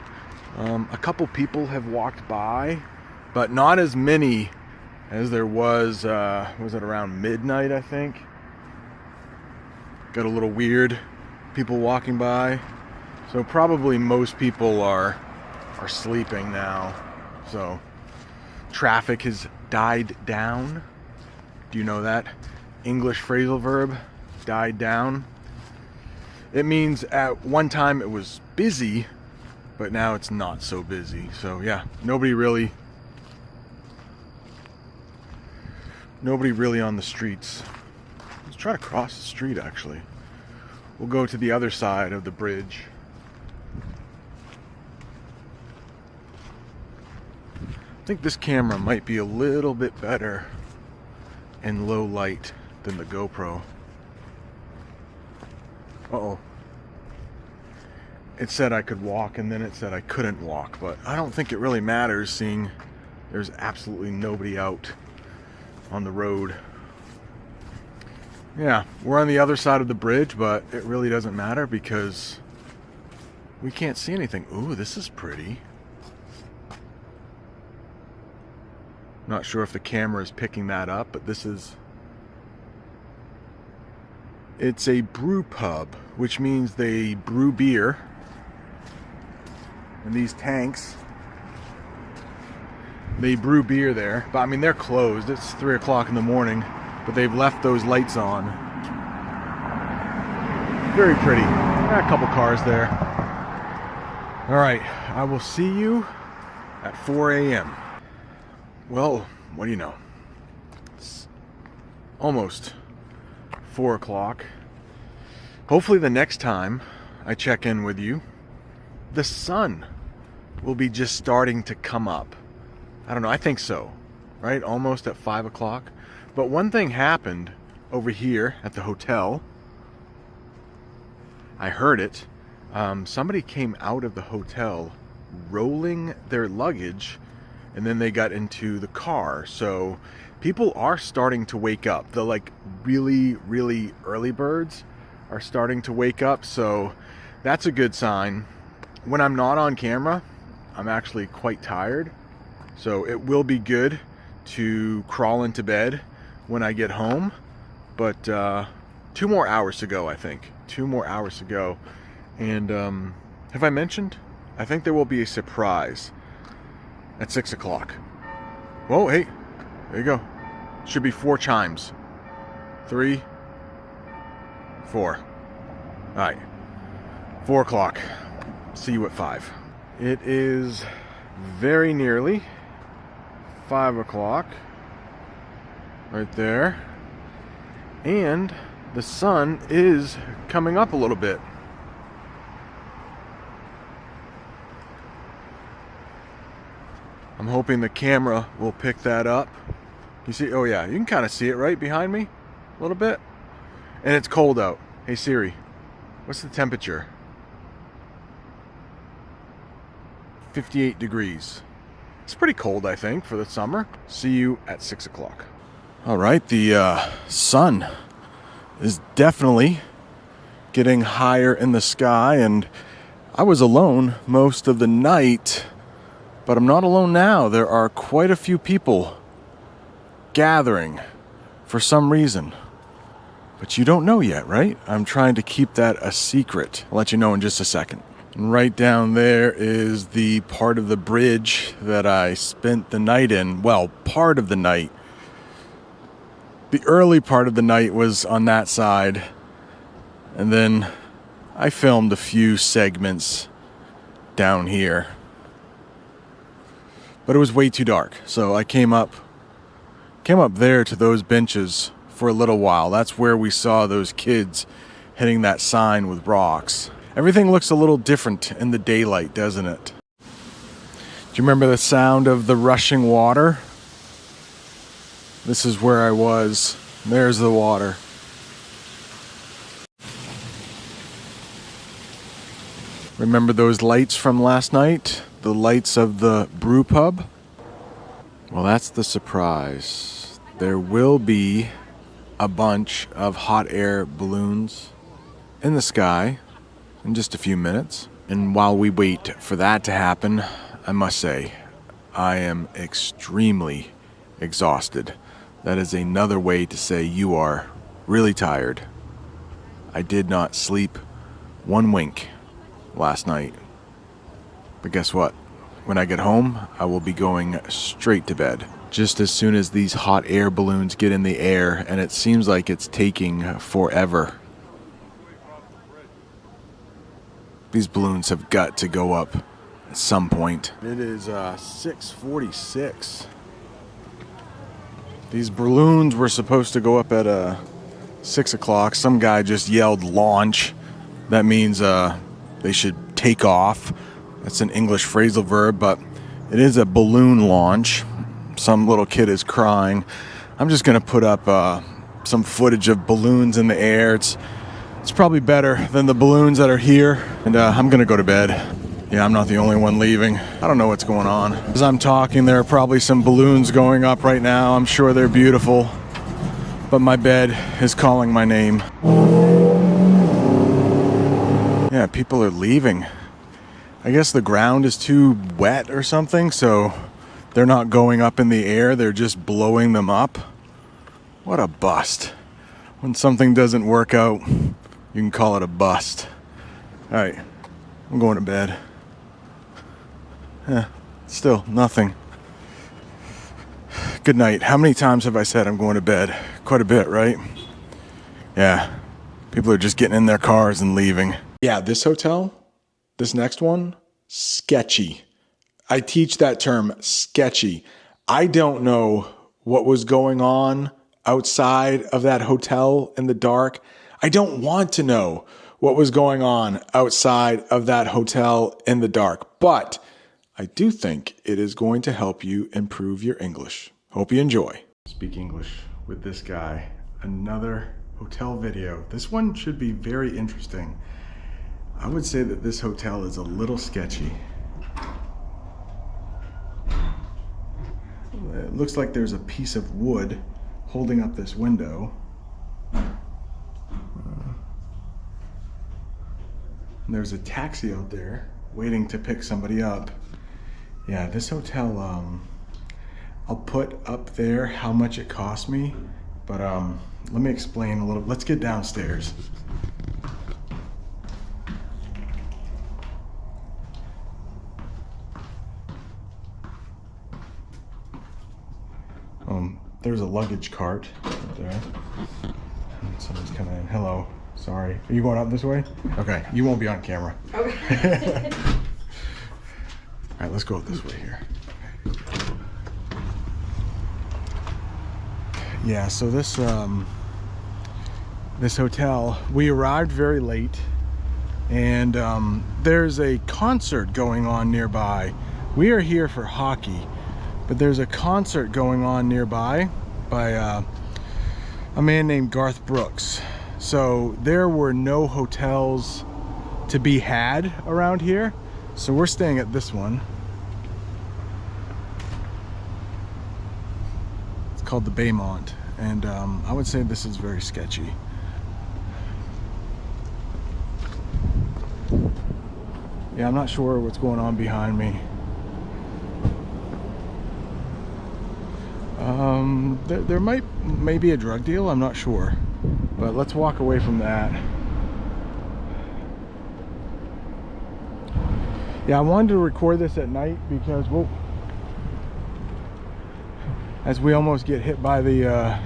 A couple people have walked by, but not as many as there was it around midnight, I think? Got a little weird, people walking by. So probably most people are sleeping now. So traffic has died down. Do you know that? English phrasal verb, died down. It means at one time it was busy, but now it's not so busy. So yeah, nobody really on the streets. Let's try to cross the street, actually. We'll go to the other side of the bridge. I think this camera might be a little bit better in low light than the GoPro. Uh-oh. It said I could walk, and then it said I couldn't walk, but I don't think it really matters, seeing there's absolutely nobody out on the road. Yeah, we're on the other side of the bridge, but it really doesn't matter because we can't see anything. Ooh, this is pretty. Not sure if the camera is picking that up, but it's a brew pub, which means they brew beer in these tanks. They brew beer there, but I mean, they're closed. It's 3 o'clock in the morning, but they've left those lights on. Very pretty. Got a couple cars there. All right, I will see you at 4 a.m. Well, what do you know? It's almost 4 o'clock. Hopefully the next time I check in with you, the sun will be just starting to come up. I don't know, I think so, right? Almost at 5 o'clock. But one thing happened over here at the hotel. I heard it. Somebody came out of the hotel rolling their luggage, and then they got into the car. So people are starting to wake up. The like really, really early birds are starting to wake up. So that's a good sign. When I'm not on camera, I'm actually quite tired. So it will be good to crawl into bed when I get home. But 2 more hours to go, I think. 2 more hours to go. And have I mentioned? I think there will be a surprise at 6 o'clock. Whoa, hey, there you go. Should be 4 chimes. 3, 4. All right, 4 o'clock. See you at 5. It is very nearly 5 o'clock. Right there. And the sun is coming up a little bit. I'm hoping the camera will pick that up. You see, oh yeah, you can kind of see it right behind me a little bit. And it's cold out. Hey Siri, what's the temperature? 58 degrees. It's pretty cold, I think, for the summer. See you at 6 o'clock. All right, the sun is definitely getting higher in the sky, and I was alone most of the night, but I'm not alone now. There are quite a few people gathering for some reason, but you don't know yet, right? I'm trying to keep that a secret. I'll let you know in just a second. And right down there is the part of the bridge that I spent the night in. Well, part of the night. The early part of the night was on that side, and then I filmed a few segments down here. But it was way too dark, so I came up there to those benches for a little while. That's where we saw those kids hitting that sign with rocks. Everything looks a little different in the daylight, doesn't it? Do you remember the sound of the rushing water? This is where I was. There's the water. Remember those lights from last night? The lights of the brew pub? Well, that's the surprise. There will be a bunch of hot air balloons in the sky in just a few minutes. And while we wait for that to happen, I must say, I am extremely exhausted. That is another way to say you are really tired. I did not sleep one wink last night. But guess what? When I get home, I will be going straight to bed. Just as soon as these hot air balloons get in the air, and it seems like it's taking forever. These balloons have got to go up at some point. It is 6:46. These balloons were supposed to go up at 6 o'clock. Some guy just yelled launch. That means they should take off. That's an English phrasal verb, but it is a balloon launch. Some little kid is crying. I'm just gonna put up some footage of balloons in the air. It's probably better than the balloons that are here. And I'm gonna go to bed. Yeah, I'm not the only one leaving. I don't know what's going on. As I'm talking, there are probably some balloons going up right now. I'm sure they're beautiful, but my bed is calling my name. Yeah, people are leaving. I guess the ground is too wet or something, so they're not going up in the air, they're just blowing them up. What a bust. When something doesn't work out, you can call it a bust. All right, I'm going to bed. Still nothing. Good night. How many times have I said I'm going to bed? Quite a bit, right? Yeah, people are just getting in their cars and leaving. Yeah, this hotel, this next one, sketchy. I teach that term, sketchy. I don't know what was going on outside of that hotel in the dark. I don't want to know what was going on outside of that hotel in the dark, but I do think it is going to help you improve your English. Hope you enjoy. Speak English with this guy. Another hotel video. This one should be very interesting. I would say that this hotel is a little sketchy. It looks like there's a piece of wood holding up this window. And there's a taxi out there waiting to pick somebody up. Yeah, this hotel, I'll put up there how much it cost me, but let me explain a little. Let's get downstairs. There's a luggage cart right there. And someone's coming in. Hello. Sorry. Are you going up this way? Okay. You won't be on camera. Okay. All right, let's go this way here. Yeah, so this hotel, we arrived very late, and there's a concert going on nearby. We are here for hockey, but there's a concert going on nearby by a man named Garth Brooks. So there were no hotels to be had around here, so we're staying at this one. It's called the Baymont, and I would say this is very sketchy. Yeah, I'm not sure what's going on behind me. There might be a drug deal, I'm not sure, but let's walk away from that. Yeah, I wanted to record this at night because, whoa, as we almost get hit by the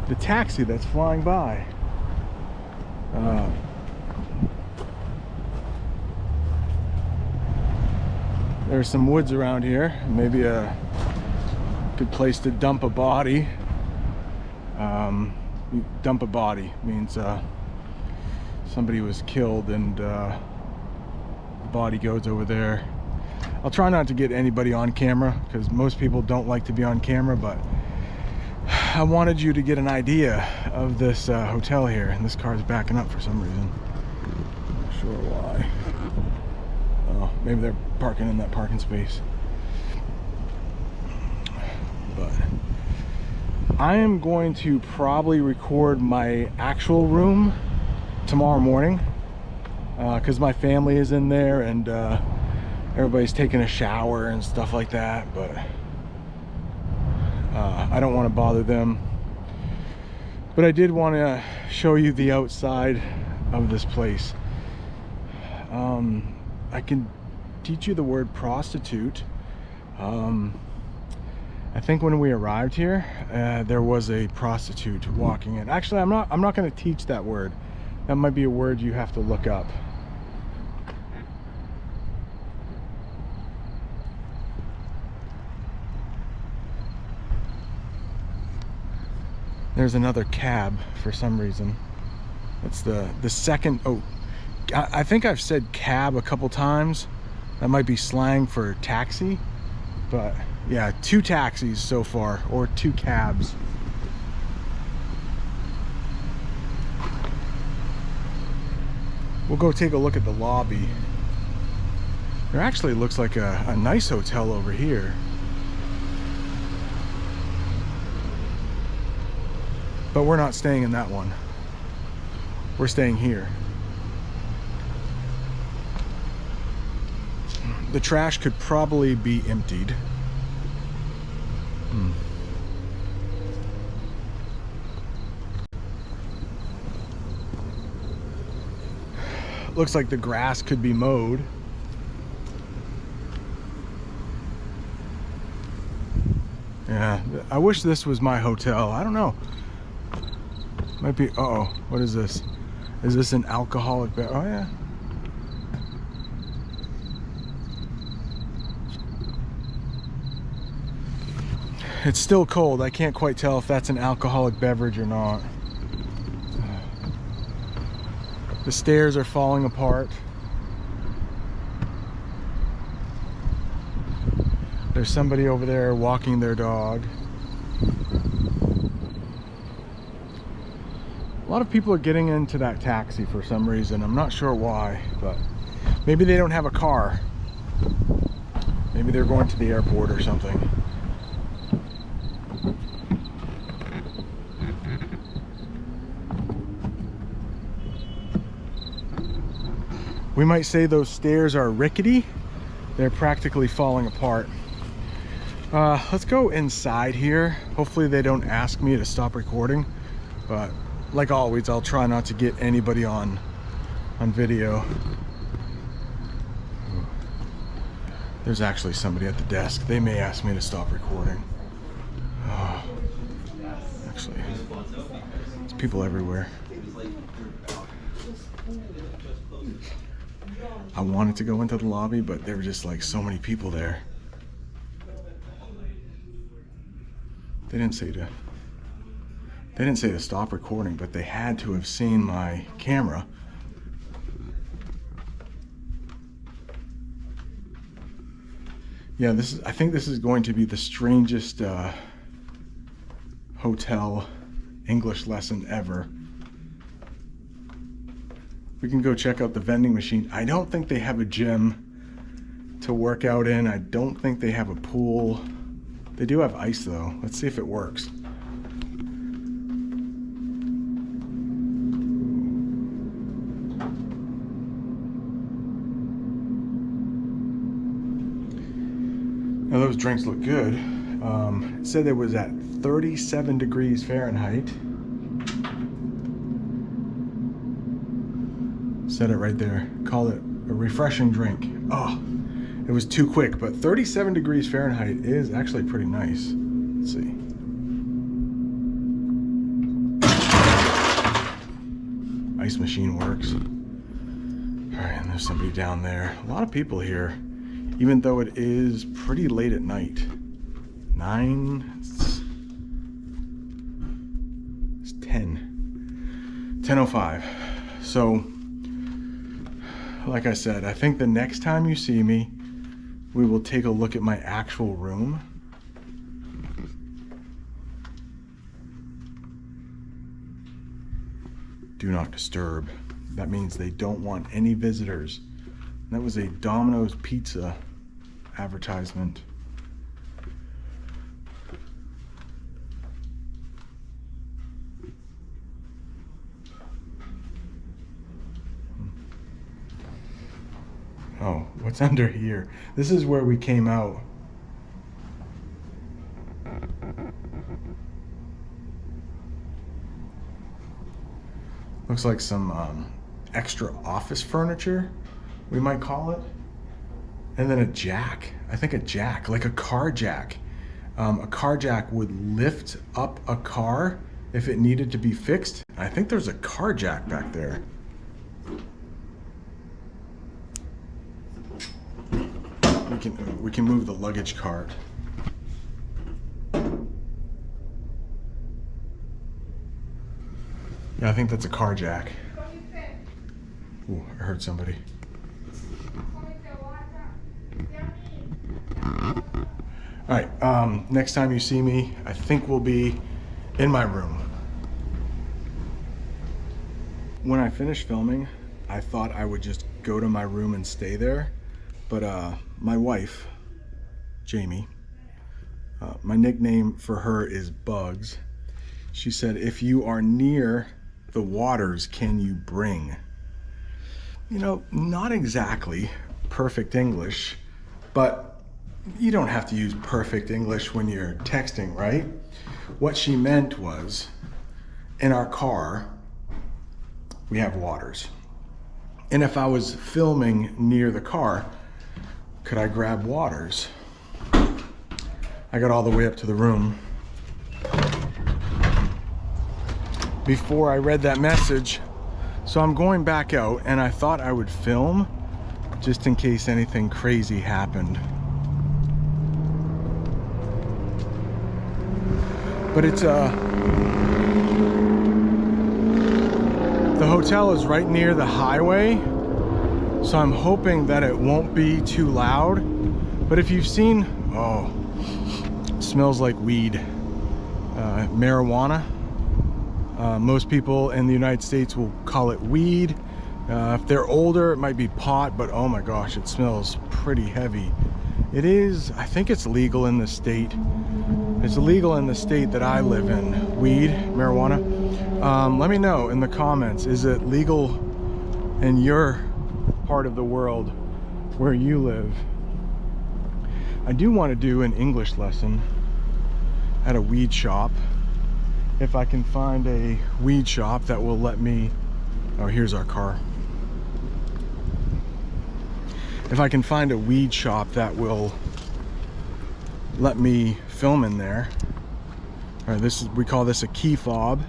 the taxi that's flying by. There's some woods around here. Maybe a good place to dump a body. Dump a body means somebody was killed and the body goes over there. I'll try not to get anybody on camera because most people don't like to be on camera, but I wanted you to get an idea of this hotel here. And this car's backing up for some reason. Not sure why. Oh, maybe they're parking in that parking space. But I am going to probably record my actual room tomorrow morning because my family is in there and everybody's taking a shower and stuff like that, but I don't want to bother them. But I did want to show you the outside of this place. I can teach you the word prostitute. I think when we arrived here, there was a prostitute walking in. Actually, I'm not going to teach that word. That might be a word you have to look up. There's another cab for some reason. That's the second. Oh, I think I've said cab a couple times. That might be slang for taxi, but yeah, 2 taxis so far, or 2 cabs. We'll go take a look at the lobby. There actually looks like a nice hotel over here. But we're not staying in that one. We're staying here. The trash could probably be emptied. Looks like the grass could be mowed. Yeah, I wish this was my hotel. I don't know. Might be. Uh-oh, what is this? Is this an alcoholic beverage? Oh yeah. It's still cold. I can't quite tell if that's an alcoholic beverage or not. The stairs are falling apart. There's somebody over there walking their dog. A lot of people are getting into that taxi for some reason. I'm not sure why, but maybe they don't have a car. Maybe they're going to the airport or something. We might say those stairs are rickety. They're practically falling apart. Let's go inside here. Hopefully they don't ask me to stop recording, but like always, I'll try not to get anybody on video. There's actually somebody at the desk. They may ask me to stop recording. Oh, actually, there's people everywhere. I wanted to go into the lobby, but there were just like so many people there. They didn't say to stop recording, but they had to have seen my camera. Yeah, I think this is going to be the strangest hotel English lesson ever. We can go check out the vending machine. I don't think they have a gym to work out in. I don't think they have a pool. They do have ice though. Let's see if it works. Now those drinks look good. It said it was at 37 degrees Fahrenheit. Said it right there. Called it a refreshing drink. Oh, it was too quick, but 37 degrees Fahrenheit is actually pretty nice. Let's see. ice machine works. All right, and there's somebody down there. A lot of people here, even though it is pretty late at night. 10:05. So, like I said, I think the next time you see me, we will take a look at my actual room. Do not disturb. That means they don't want any visitors. That was a Domino's Pizza advertisement. Oh, what's under here? This is where we came out. Looks like some extra office furniture, we might call it. And then a jack. I think a jack, like a car jack. A car jack would lift up a car if it needed to be fixed. I think there's a car jack back there. We can move the luggage cart. Yeah, I think that's a car jack. Ooh, I heard somebody. All right, next time you see me, I think we'll be in my room. When I finished filming, I thought I would just go to my room and stay there. But my wife, Jamie, my nickname for her is Bugs. She said, if you are near the waters, can you bring? You know, not exactly perfect English, but you don't have to use perfect English when you're texting, right? What she meant was, in our car, we have waters. And if I was filming near the car, could I grab waters? I got all the way up to the room. Before I read that message, so I'm going back out, and I thought I would film just in case anything crazy happened. But it's the hotel is right near the highway, so I'm hoping that it won't be too loud. But if you've seen, oh, it smells like weed, marijuana. Most people in the United States will call it weed. If they're older, it might be pot, but oh my gosh, it smells pretty heavy. It is, I think it's legal in the state. It's illegal in the state that I live in, weed, marijuana. Let me know in the comments, is it legal in your part of the world where you live? I do want to do an English lesson at a weed shop. If I can find a weed shop that will let me, oh, here's our car. If I can find a weed shop that will let me film in there. All right, this is, we call this a key fob.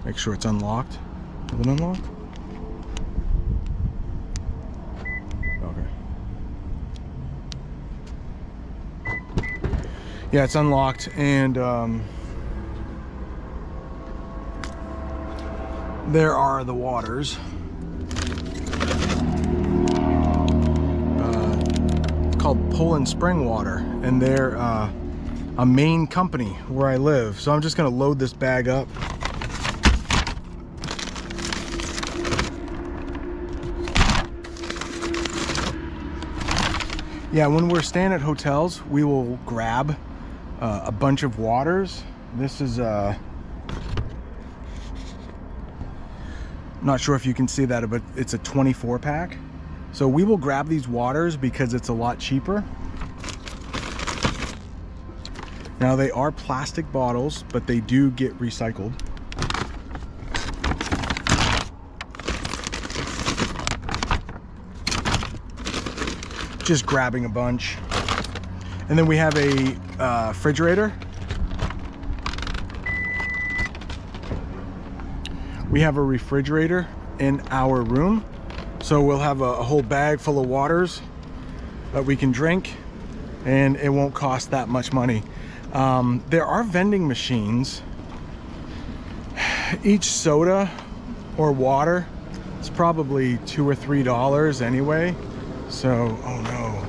Make sure it's unlocked. Is it unlocked? Okay. Yeah, it's unlocked, and there are the waters. It's called Poland Spring Water, and they're a main company where I live. So I'm just gonna load this bag up. Yeah, when we're staying at hotels, we will grab a bunch of waters. This is not sure if you can see that, but it's a 24 pack. So we will grab these waters because it's a lot cheaper. Now they are plastic bottles, but they do get recycled. Just grabbing a bunch. And then we have a refrigerator. We have a refrigerator in our room, so we'll have a whole bag full of waters that we can drink, and it won't cost that much money. There are vending machines. Each soda or water is probably $2 or $3 anyway. So, oh no,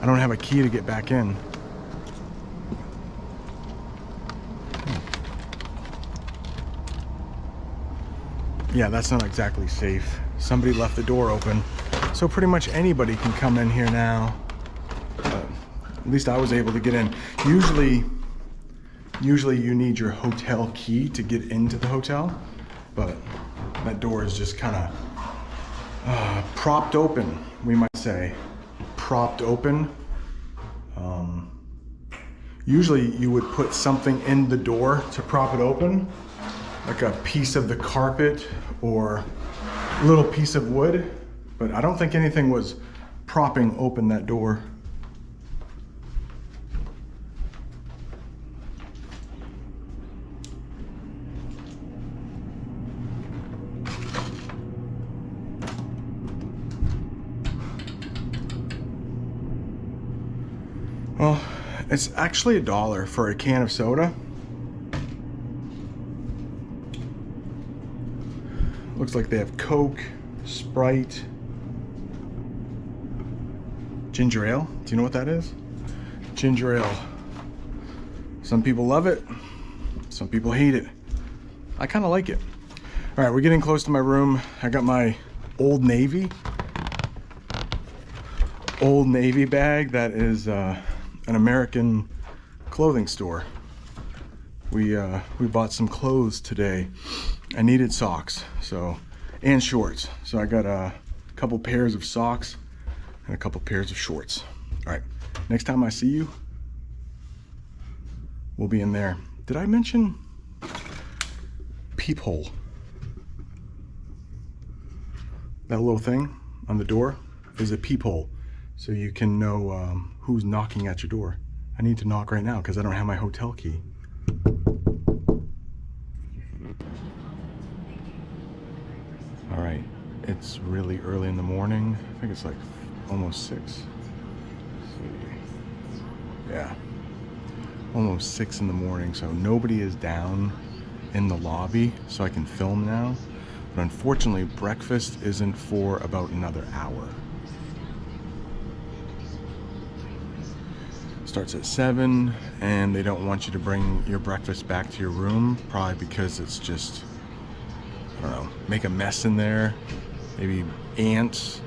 I don't have a key to get back in. Yeah, that's not exactly safe. Somebody left the door open, so pretty much anybody can come in here now. At least I was able to get in. Usually you need your hotel key to get into the hotel, but that door is just kind of propped open, we might say. Propped open. Usually you would put something in the door to prop it open, like a piece of the carpet or a little piece of wood, but I don't think anything was propping open that door. Well, it's actually $1 for a can of soda. Looks like they have Coke, Sprite, ginger ale. Do you know what that is? Ginger ale. Some people love it, some people hate it. I kind of like it. All right, we're getting close to my room. I got my Old Navy bag that is an American clothing store. We bought some clothes today. I needed socks, and shorts. So I got a couple pairs of socks and a couple pairs of shorts. All right, next time I see you, we'll be in there. Did I mention peephole? That little thing on the door is a peephole, so you can know who's knocking at your door. I need to knock right now because I don't have my hotel key. All right, it's really early in the morning. I think it's like almost 6. Let's see. Yeah, almost 6 in the morning, so nobody is down in the lobby, so I can film now. But unfortunately, breakfast isn't for about another hour. Starts at 7, and they don't want you to bring your breakfast back to your room, probably because it's just, I don't know, make a mess in there. Maybe ants,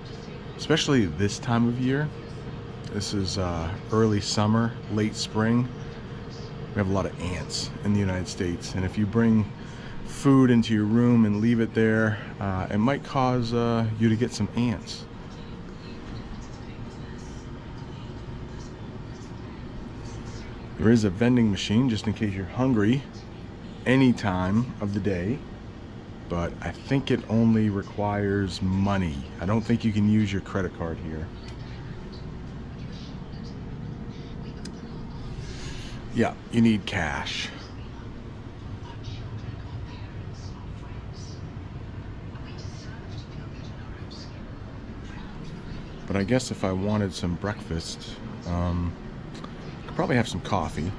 especially this time of year. This is early summer, late spring. We have a lot of ants in the United States, and if you bring food into your room and leave it there, it might cause you to get some ants. There is a vending machine just in case you're hungry any time of the day, but I think it only requires money. I don't think you can use your credit card here. Yeah, you need cash. But I guess if I wanted some breakfast, could probably have some coffee.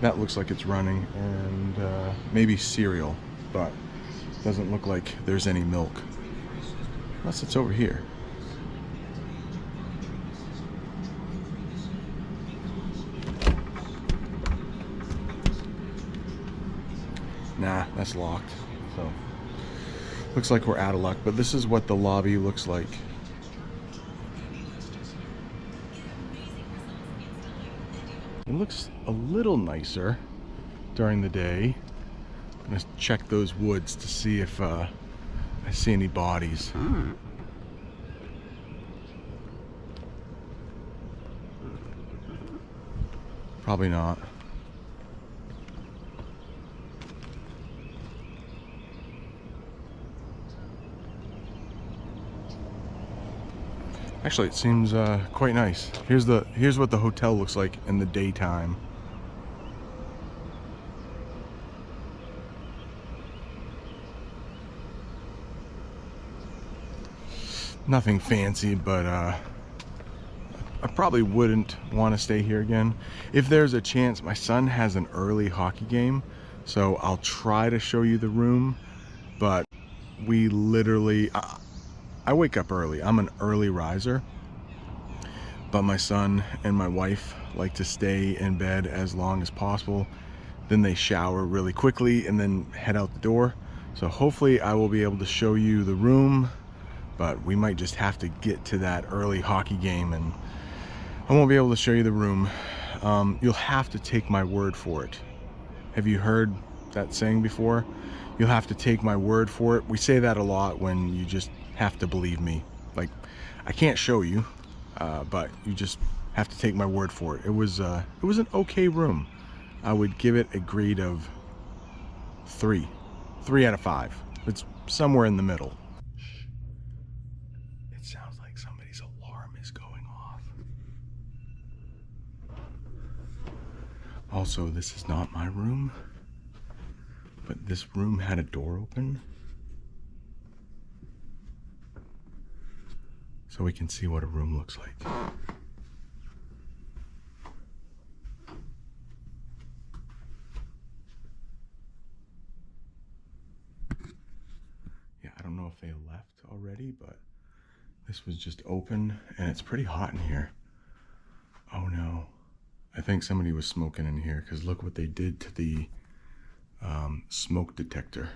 That looks like it's running, and maybe cereal, but doesn't look like there's any milk. Unless it's over here. Nah, that's locked. So looks like we're out of luck, but this is what the lobby looks like. It looks a little nicer during the day. I'm gonna check those woods to see if I see any bodies. Probably not. Actually, it seems quite nice. Here's what the hotel looks like in the daytime. Nothing fancy, but I probably wouldn't want to stay here again. If there's a chance, my son has an early hockey game, so I'll try to show you the room, but we literally, I wake up early. I'm an early riser, but my son and my wife like to stay in bed as long as possible. Then they shower really quickly and then head out the door. So hopefully I will be able to show you the room, but we might just have to get to that early hockey game and I won't be able to show you the room. You'll have to take my word for it. Have you heard that saying before? You'll have to take my word for it. We say that a lot when you just have to believe me. Like, I can't show you, but you just have to take my word for it. It was an okay room. I would give it a grade of 3 out of 5. It's somewhere in the middle. It sounds like somebody's alarm is going off. Also, this is not my room, but this room had a door open, so we can see what a room looks like. Yeah, I don't know if they left already, but this was just open and it's pretty hot in here. Oh no, I think somebody was smoking in here because look what they did to the smoke detector.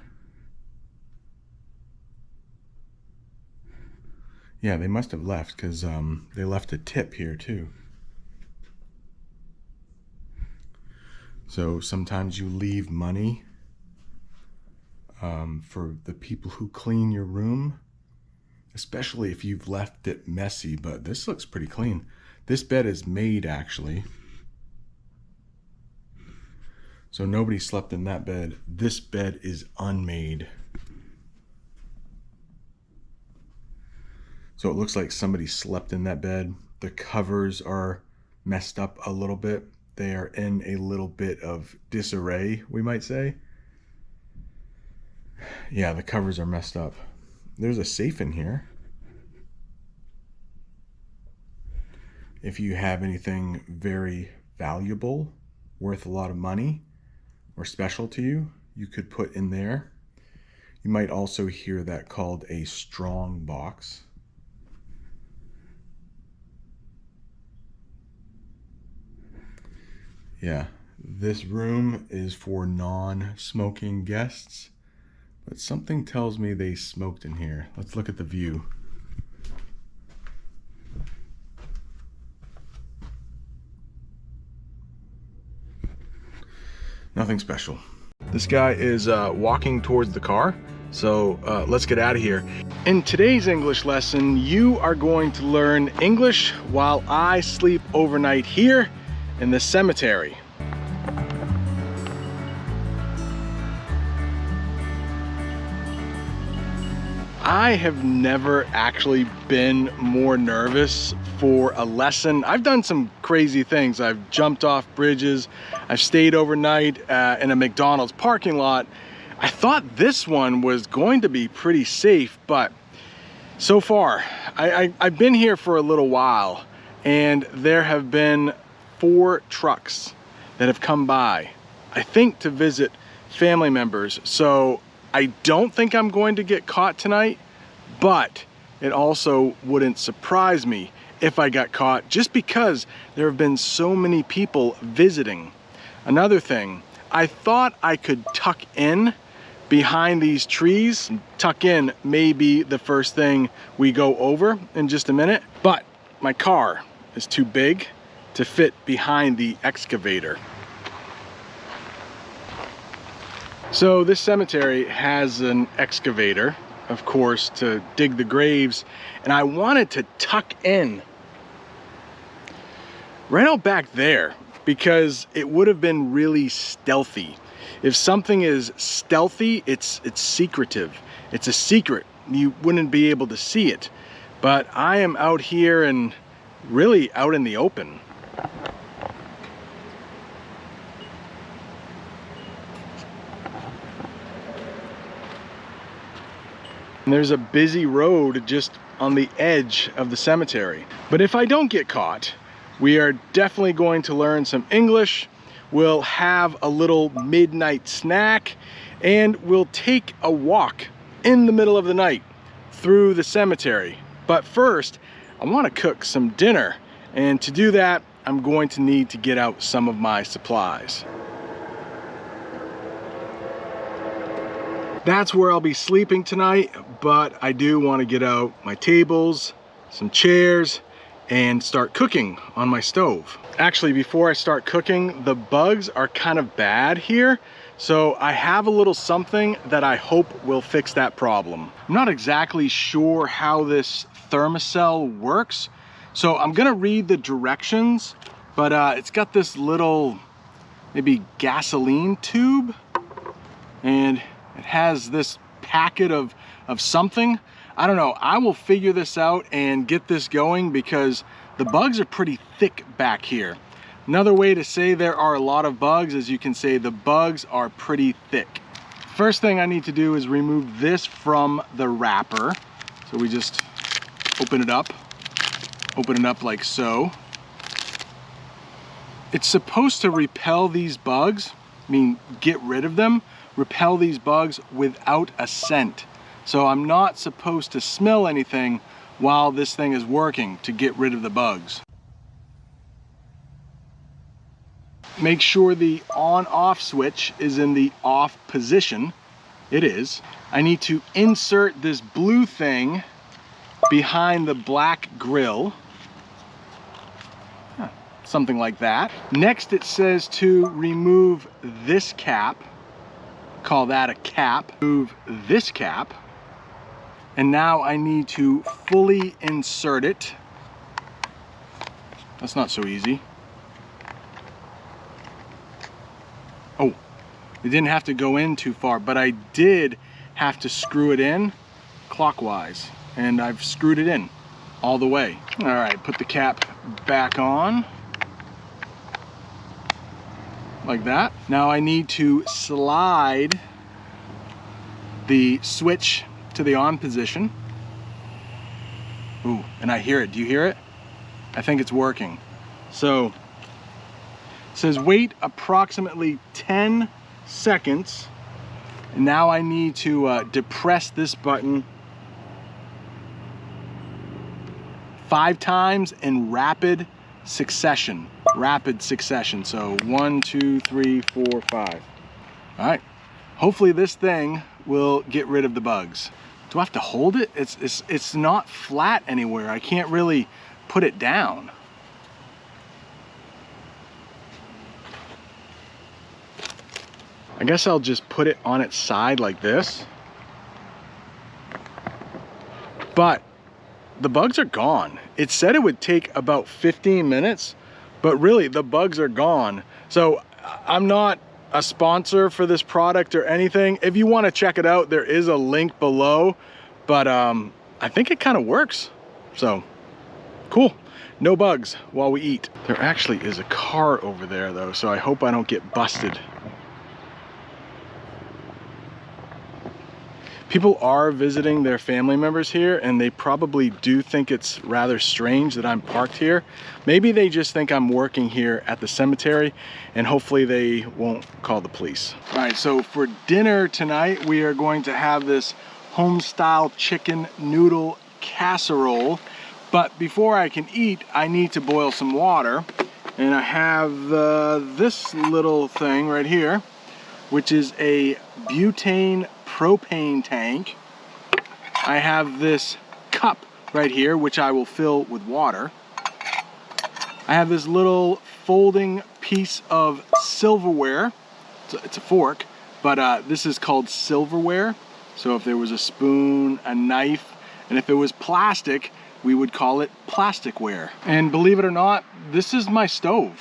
Yeah, they must have left because they left a tip here too. So sometimes you leave money for the people who clean your room, especially if you've left it messy, but this looks pretty clean. This bed is made actually. So nobody slept in that bed. This bed is unmade. So it looks like somebody slept in that bed. The covers are messed up a little bit. They are in a little bit of disarray, we might say. Yeah, the covers are messed up. There's a safe in here. If you have anything very valuable, worth a lot of money, or special to you, you could put in there. You might also hear that called a strong box. Yeah, this room is for non-smoking guests, but something tells me they smoked in here. Let's look at the view. Nothing special. This guy is walking towards the car, so let's get out of here. In today's English lesson, you are going to learn English while I sleep overnight here in the cemetery. I have never actually been more nervous for a lesson. I've done some crazy things. I've jumped off bridges. I've stayed overnight in a McDonald's parking lot. I thought this one was going to be pretty safe, but so far, I've been here for a little while and there have been 4 trucks that have come by, I think to visit family members. So I don't think I'm going to get caught tonight, but it also wouldn't surprise me if I got caught just because there have been so many people visiting. Another thing, I thought I could tuck in behind these trees. Tuck in may be the first thing we go over in just a minute, but my car is too big to fit behind the excavator. So this cemetery has an excavator, of course, to dig the graves, and I wanted to tuck in right out back there because it would have been really stealthy. If something is stealthy, it's secretive. It's a secret. You wouldn't be able to see it. But I am out here and really out in the open. And there's a busy road just on the edge of the cemetery. But if I don't get caught, we are definitely going to learn some English. We'll have a little midnight snack, and we'll take a walk in the middle of the night through the cemetery. But first, I want to cook some dinner, and to do that, I'm going to need to get out some of my supplies. That's where I'll be sleeping tonight, but I do want to get out my tables, some chairs, and start cooking on my stove. Actually, before I start cooking, the bugs are kind of bad here, so I have a little something that I hope will fix that problem. I'm not exactly sure how this thermocell works, so I'm gonna read the directions, but it's got this little, maybe gasoline tube, and it has this packet of something. I don't know, I will figure this out and get this going because the bugs are pretty thick back here. Another way to say there are a lot of bugs is you can say the bugs are pretty thick. First thing I need to do is remove this from the wrapper. So we just open it up like so. It's supposed to repel these bugs, I mean get rid of them, repel these bugs without a scent. So I'm not supposed to smell anything while this thing is working to get rid of the bugs. Make sure the on-off switch is in the off position. It is. I need to insert this blue thing behind the black grill. Something like that. Next it says to remove this cap. Call that a cap. Remove this cap. And now I need to fully insert it. That's not so easy. Oh, it didn't have to go in too far, but I did have to screw it in clockwise, and I've screwed it in all the way. All right, put the cap back on like that. Now I need to slide the switch to the on position. Ooh, and I hear it. Do you hear it? I think it's working. So it says wait approximately 10 seconds. And now I need to depress this button 5 times in rapid succession. Rapid succession. So 1, 2, 3, 4, 5. All right. Hopefully this thing will get rid of the bugs. Do I have to hold it? It's not flat anywhere. I can't really put it down. I guess I'll just put it on its side like this. But the bugs are gone. It said it would take about 15 minutes, but really the bugs are gone. So I'm not a sponsor for this product or anything. If you want to check it out, there is a link below, but I think it kind of works. So cool. No bugs while we eat. There actually is a car over there though, so I hope I don't get busted. People are visiting their family members here, and they probably do think it's rather strange that I'm parked here. Maybe they just think I'm working here at the cemetery, and hopefully they won't call the police. All right, so for dinner tonight, we are going to have this home-style chicken noodle casserole. But before I can eat, I need to boil some water. And I have this little thing right here, which is a butane propane tank. I have this cup right here, which I will fill with water. I have this little folding piece of silverware. It's a fork, but this is called silverware. So if there was a spoon, a knife, and if it was plastic, we would call it plasticware. And believe it or not, this is my stove.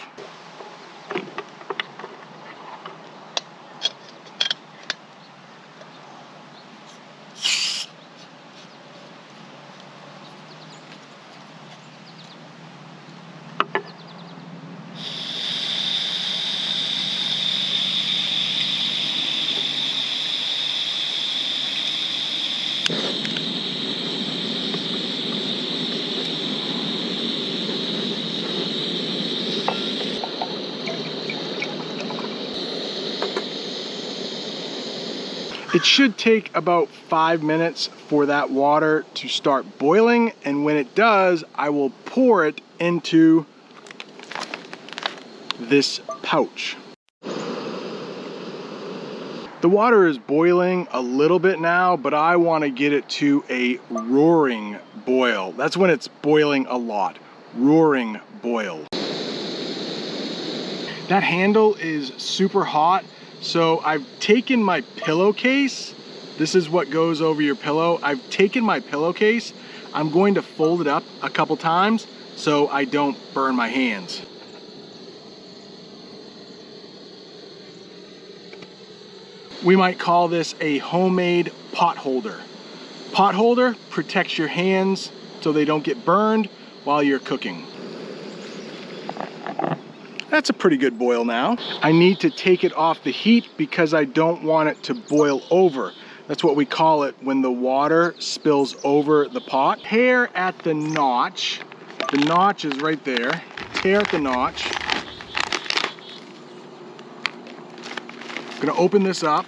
It should take about 5 minutes for that water to start boiling, and when it does, I will pour it into this pouch. The water is boiling a little bit now, but I want to get it to a roaring boil. That's when it's boiling a lot. Roaring boil. That handle is super hot, so I've taken my pillowcase. This is what goes over your pillow. I've taken my pillowcase. I'm going to fold it up a couple times so I don't burn my hands. We might call this a homemade pot holder. Pot holder protects your hands so they don't get burned while you're cooking. That's a pretty good boil now. I need to take it off the heat because I don't want it to boil over. That's what we call it when the water spills over the pot. Tear at the notch. The notch is right there. Tear at the notch. I'm gonna open this up.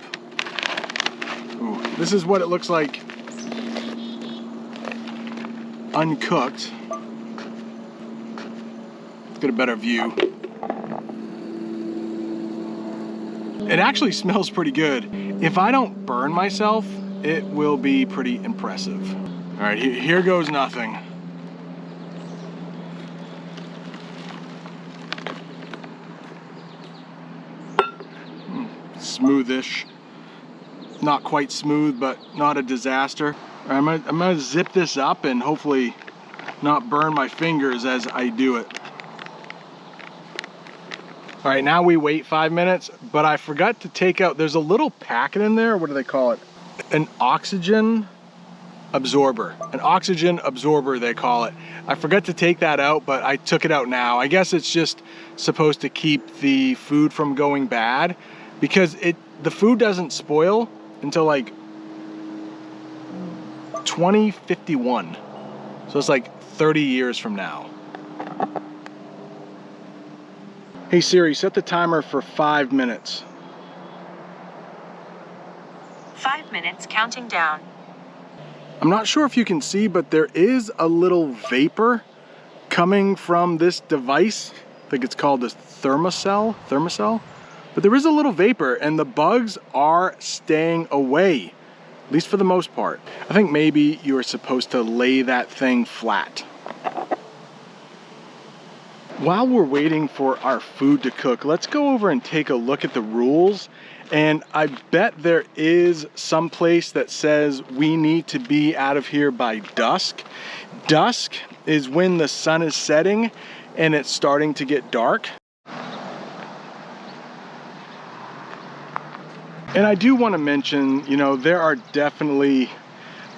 Ooh, this is what it looks like uncooked. Let's get a better view. It actually smells pretty good. If I don't burn myself, it will be pretty impressive. All right, here goes nothing. Smoothish. Not quite smooth, but not a disaster. All right, I'm gonna zip this up and hopefully not burn my fingers as I do it. All right, now we wait 5 minutes, but I forgot to take out, there's a little packet in there. What do they call it? An oxygen absorber. An oxygen absorber, they call it. I forgot to take that out, but I took it out now. I guess it's just supposed to keep the food from going bad because the food doesn't spoil until like 2051. So it's like 30 years from now. Hey Siri, set the timer for 5 minutes. 5 minutes counting down. I'm not sure if you can see, but there is a little vapor coming from this device. I think it's called this thermocell. But there is a little vapor and the bugs are staying away, at least for the most part. I think maybe you are supposed to lay that thing flat. While we're waiting for our food to cook, let's go over and take a look at the rules. And I bet there is some place that says we need to be out of here by dusk. Dusk is when the sun is setting and it's starting to get dark. And I do want to mention, you know, there are definitely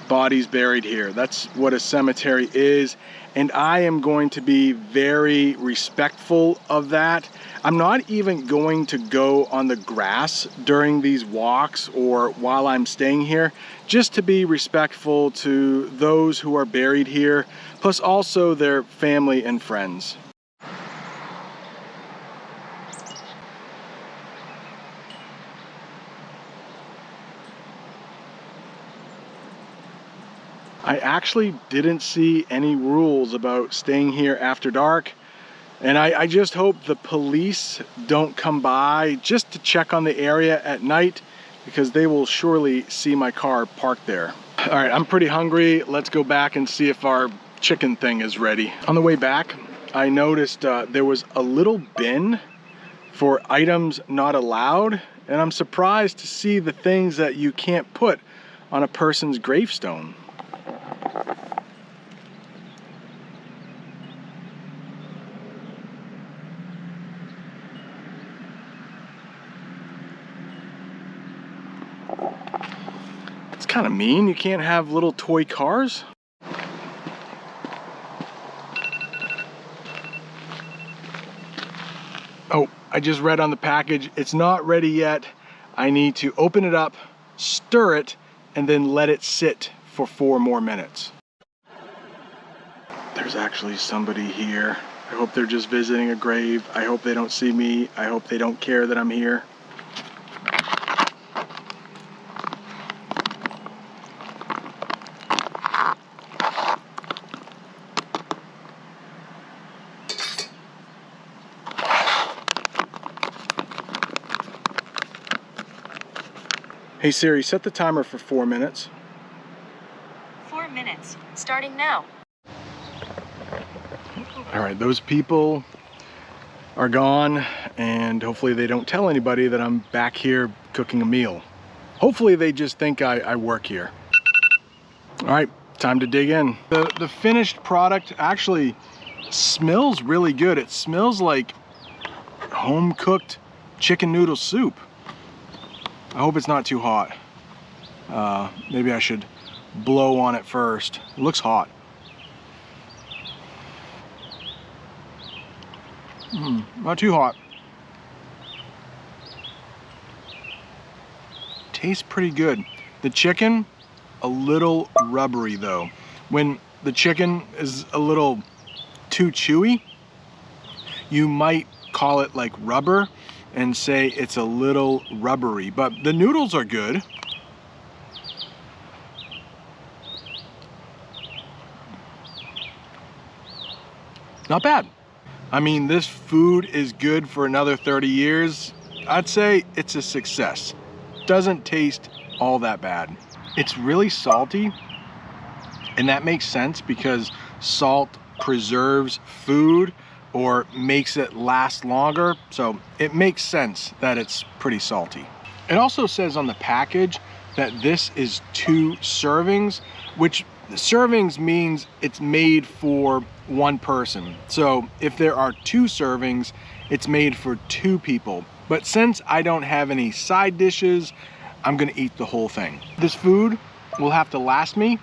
bodies buried here. That's what a cemetery is. And I am going to be very respectful of that. I'm not even going to go on the grass during these walks or while I'm staying here, just to be respectful to those who are buried here, plus also their family and friends. I actually didn't see any rules about staying here after dark, and I just hope the police don't come by just to check on the area at night, because they will surely see my car parked there. All right, I'm pretty hungry. Let's go back and see if our chicken thing is ready. On the way back, I noticed there was a little bin for items not allowed, and I'm surprised to see the things that you can't put on a person's gravestone. It's kind of mean. You can't have little toy cars. Oh, I just read on the package, it's not ready yet. I need to open it up, stir it, and then let it sit for 4 more minutes. There's actually somebody here. I hope they're just visiting a grave. I hope they don't see me. I hope they don't care that I'm here. Hey Siri, set the timer for 4 minutes. 4 minutes, starting now. All right, those people are gone, and hopefully they don't tell anybody that I'm back here cooking a meal. Hopefully they just think I work here. All right, time to dig in. The finished product actually smells really good. It smells like home-cooked chicken noodle soup. I hope it's not too hot. Maybe I should blow on it first. It looks hot. Not too hot. Tastes pretty good. The chicken, a little rubbery though. When the chicken is a little too chewy, you might call it like rubber and say it's a little rubbery, but the noodles are good. Not bad. I mean, this food is good for another 30 years. I'd say it's a success. Doesn't taste all that bad. It's really salty, and that makes sense because salt preserves food or makes it last longer, so it makes sense that it's pretty salty. It also says on the package that this is 2 servings, which servings means it's made for 1 person. So if there are 2 servings, it's made for 2 people. But since I don't have any side dishes, I'm gonna eat the whole thing. This food will have to last me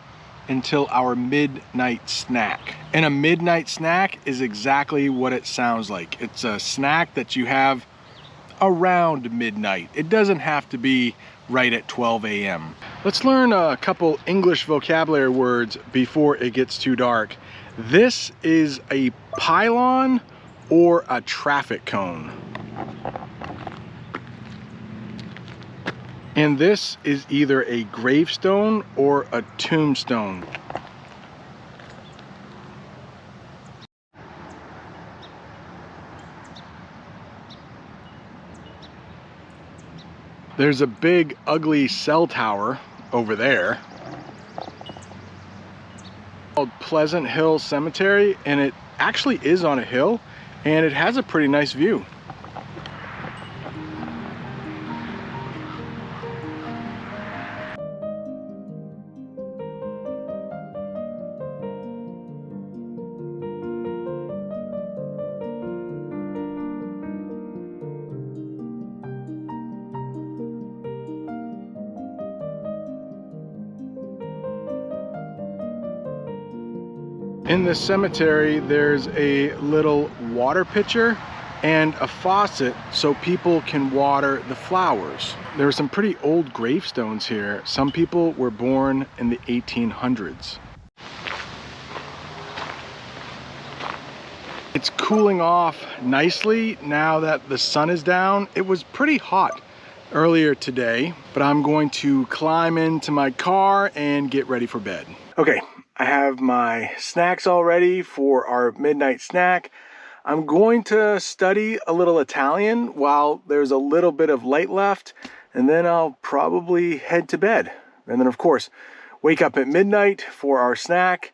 until our midnight snack. And a midnight snack is exactly what it sounds like. It's a snack that you have around midnight. It doesn't have to be right at 12 a.m. Let's learn a couple English vocabulary words before it gets too dark. This is a pylon or a traffic cone. And this is either a gravestone or a tombstone. There's a big, ugly cell tower over there called Pleasant Hill Cemetery, and it actually is on a hill, and it has a pretty nice view. In this cemetery, there's a little water pitcher and a faucet so people can water the flowers. There are some pretty old gravestones here. Some people were born in the 1800s. It's cooling off nicely now that the sun is down. It was pretty hot earlier today, but I'm going to climb into my car and get ready for bed. Okay. I have my snacks all ready for our midnight snack. I'm going to study a little Italian while there's a little bit of light left, and then I'll probably head to bed. And then of course, wake up at midnight for our snack,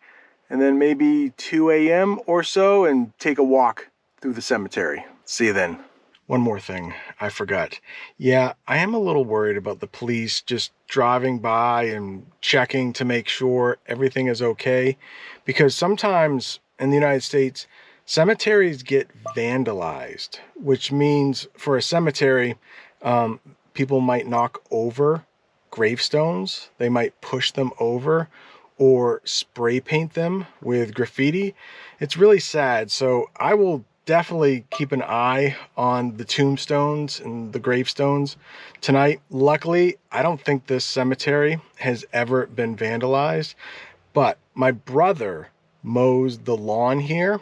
and then maybe 2 a.m. or so and take a walk through the cemetery. See you then. One more thing I forgot. Yeah, I am a little worried about the police just driving by and checking to make sure everything is okay, because sometimes in the United States, cemeteries get vandalized, which means for a cemetery, people might knock over gravestones, they might push them over or spray paint them with graffiti. It's really sad, so I will definitely keep an eye on the tombstones and the gravestones tonight. Luckily, I don't think this cemetery has ever been vandalized, but my brother mows the lawn here,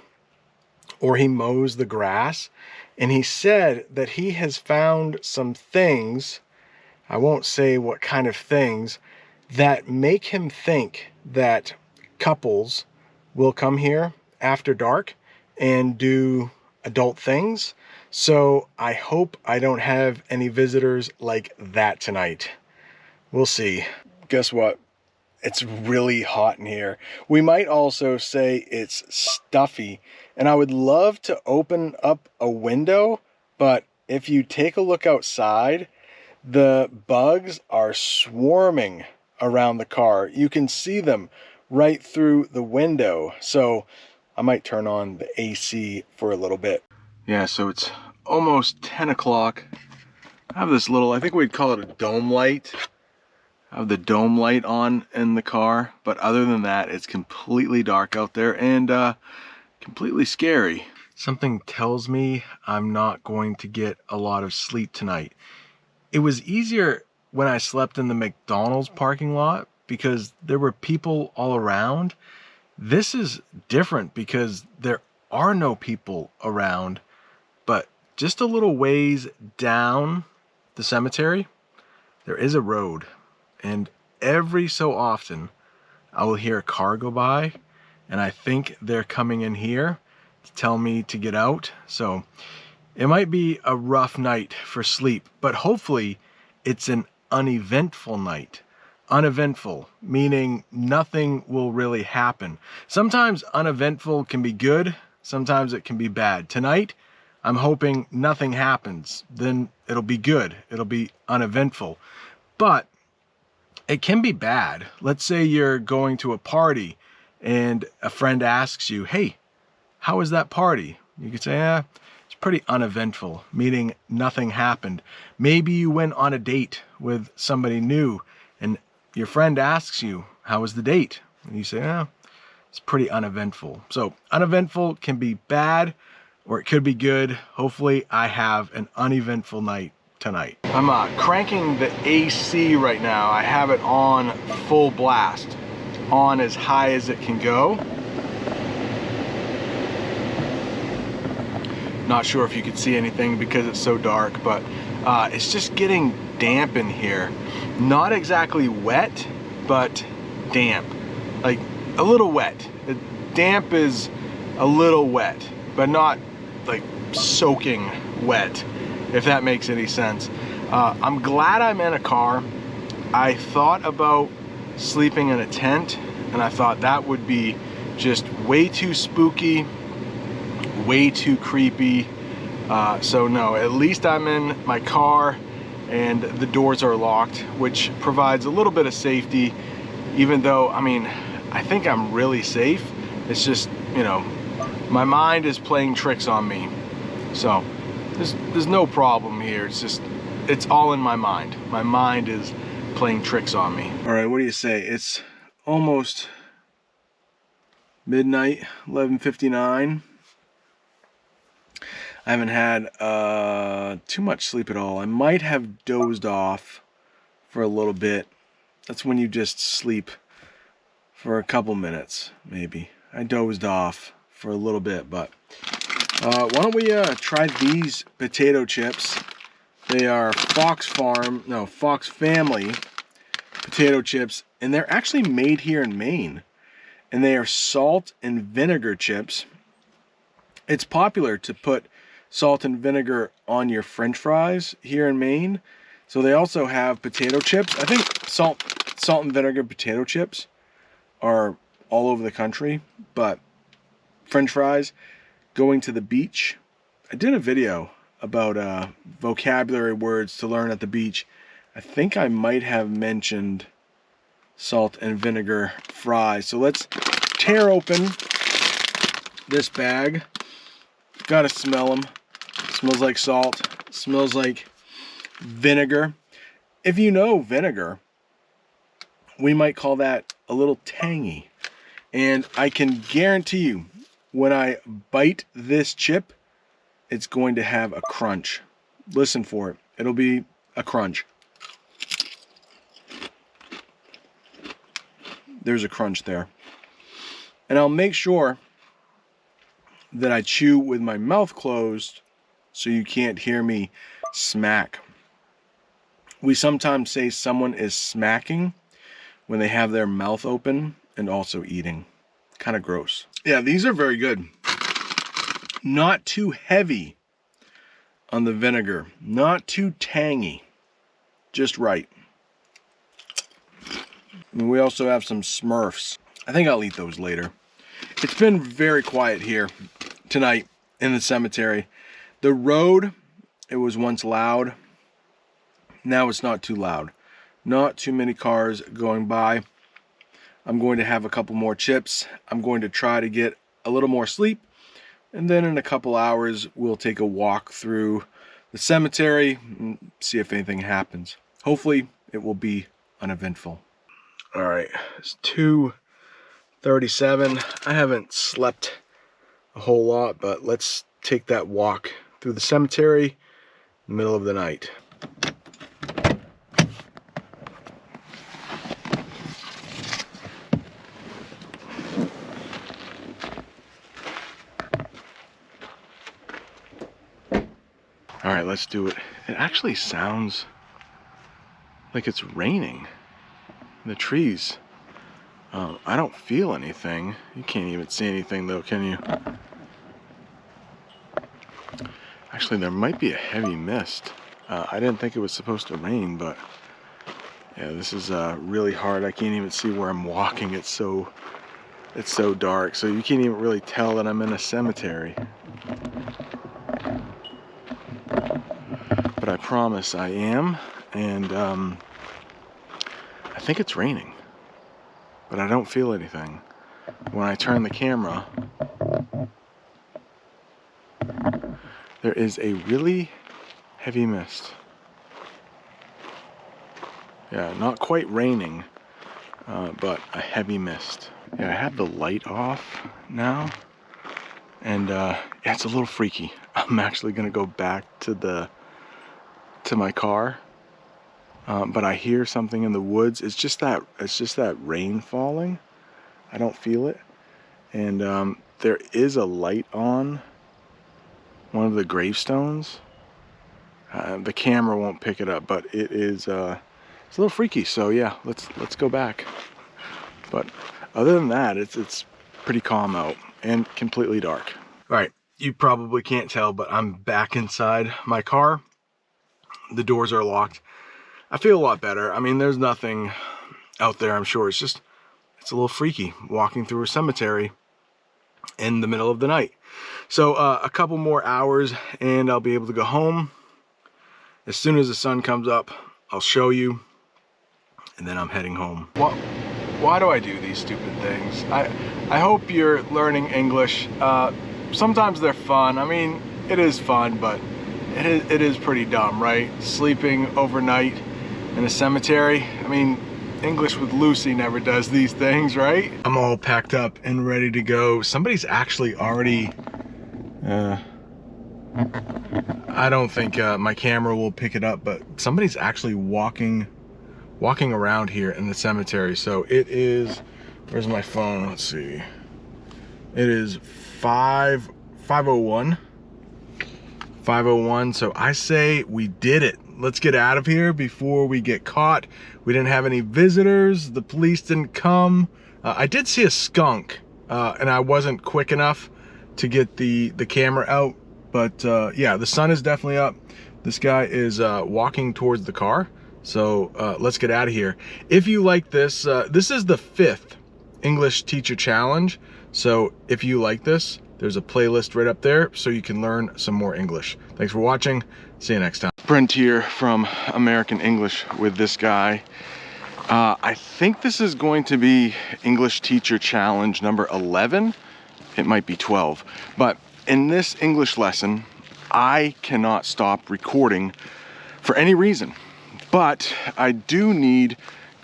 or he mows the grass, and he said that he has found some things, I won't say what kind of things, that make him think that couples will come here after dark and do adult things. So I hope I don't have any visitors like that tonight. We'll see. Guess what? It's really hot in here. We might also say it's stuffy. And I would love to open up a window, but if you take a look outside, the bugs are swarming around the car. You can see them right through the window. So I might turn on the AC for a little bit. Yeah, so it's almost 10 o'clock. I have this little, I think we'd call it a dome light. I have the dome light on in the car, but other than that, it's completely dark out there and completely scary. Something tells me I'm not going to get a lot of sleep tonight. It was easier when I slept in the McDonald's parking lot because there were people all around. This is different because there are no people around, but just a little ways down the cemetery, there is a road. And every so often, I will hear a car go by, and I think they're coming in here to tell me to get out. So it might be a rough night for sleep, but hopefully it's an uneventful night. Uneventful, meaning nothing will really happen. Sometimes uneventful can be good, sometimes it can be bad. Tonight, I'm hoping nothing happens. Then it'll be good. It'll be uneventful. But it can be bad. Let's say you're going to a party and a friend asks you, hey, how was that party? You could say, it's pretty uneventful, meaning nothing happened. Maybe you went on a date with somebody new and your friend asks you, how was the date? And you say, it's pretty uneventful. So uneventful can be bad or it could be good. Hopefully I have an uneventful night tonight. I'm cranking the AC right now. I have it on full blast, on as high as it can go. Not sure if you could see anything because it's so dark, but it's just getting damp in here. Not exactly wet, but damp. Like a little wet. Damp is a little wet, but not like soaking wet, if that makes any sense. I'm glad I'm in a car. I thought about sleeping in a tent, and I thought that would be just way too spooky, way too creepy. So no, at least I'm in my car and the doors are locked, which provides a little bit of safety, even though, I mean, I think I'm really safe. It's just, you know, my mind is playing tricks on me. So there's no problem here. It's just, it's all in my mind. My mind is playing tricks on me. All right, what do you say? It's almost midnight, 11:59. I haven't had too much sleep at all. I might have dozed off for a little bit. That's when you just sleep for a couple minutes, maybe. I dozed off for a little bit, but why don't we try these potato chips? They are Fox Family potato chips, and they're actually made here in Maine. And they are salt and vinegar chips. It's popular to put salt and vinegar on your French fries here in Maine. So they also have potato chips. I think salt and vinegar potato chips are all over the country, but French fries, going to the beach. I did a video about vocabulary words to learn at the beach. I think I might have mentioned salt and vinegar fries. So let's tear open this bag. Gotta smell them. Smells like salt. Smells like vinegar. If you know vinegar, we might call that a little tangy. And I can guarantee you, when I bite this chip, it's going to have a crunch. Listen for it. It'll be a crunch. There's a crunch there. And I'll make sure that I chew with my mouth closed so you can't hear me smack. We sometimes say someone is smacking when they have their mouth open and also eating. Kind of gross. Yeah, these are very good. Not too heavy on the vinegar. Not too tangy. Just right. And we also have some Smurfs. I think I'll eat those later. It's been very quiet here tonight in the cemetery. The road, it was once loud. Now it's not too loud. Not too many cars going by. I'm going to have a couple more chips. I'm going to try to get a little more sleep. And then in a couple hours, we'll take a walk through the cemetery and see if anything happens. Hopefully, it will be uneventful. All right, it's 2:37. I haven't slept a whole lot, but let's take that walk through the cemetery in the middle of the night. All right, let's do it. It actually sounds like it's raining. The trees. I don't feel anything. You can't even see anything though, can you? Actually, there might be a heavy mist. I didn't think it was supposed to rain, but yeah, this is really hard. I can't even see where I'm walking. It's so dark, so you can't even really tell that I'm in a cemetery. But I promise I am, and I think it's raining, but I don't feel anything. When I turn the camera, there is a really heavy mist. Yeah, not quite raining, but a heavy mist. Yeah, I have the light off now, and yeah, it's a little freaky. I'm actually gonna go back to my car, but I hear something in the woods. It's just that rain falling. I don't feel it, and there is a light on one of the gravestones. The camera won't pick it up, but it is it's a little freaky. So yeah, let's go back. But other than that, it's pretty calm out and completely dark. All right, you probably can't tell, but I'm back inside my car. The doors are locked. I feel a lot better. I mean, there's nothing out there, I'm sure. It's a little freaky walking through a cemetery in the middle of the night. So a couple more hours and I'll be able to go home. As soon as the sun comes up, I'll show you, and then I'm heading home. Why do I do these stupid things? I hope you're learning English. Sometimes they're fun. I mean, it is fun, but it is pretty dumb, right? Sleeping overnight in a cemetery. I mean, English with Lucy never does these things, right? I'm all packed up and ready to go. Somebody's actually already, I don't think my camera will pick it up, but somebody's actually walking around here in the cemetery. So it is, where's my phone? Let's see. It is 5:01. 5:01, so I say we did it. Let's get out of here before we get caught. We didn't have any visitors. The police didn't come. I did see a skunk, and I wasn't quick enough to get the camera out. But yeah, the sun is definitely up. This guy is walking towards the car. So let's get out of here. If you like this, this is the 5th English Teacher Challenge. So if you like this, there's a playlist right up there so you can learn some more English. Thanks for watching. See you next time. Brent here from American English with this guy. I think this is going to be English Teacher Challenge number 11. It might be 12. But in this English lesson, I cannot stop recording for any reason. But I do need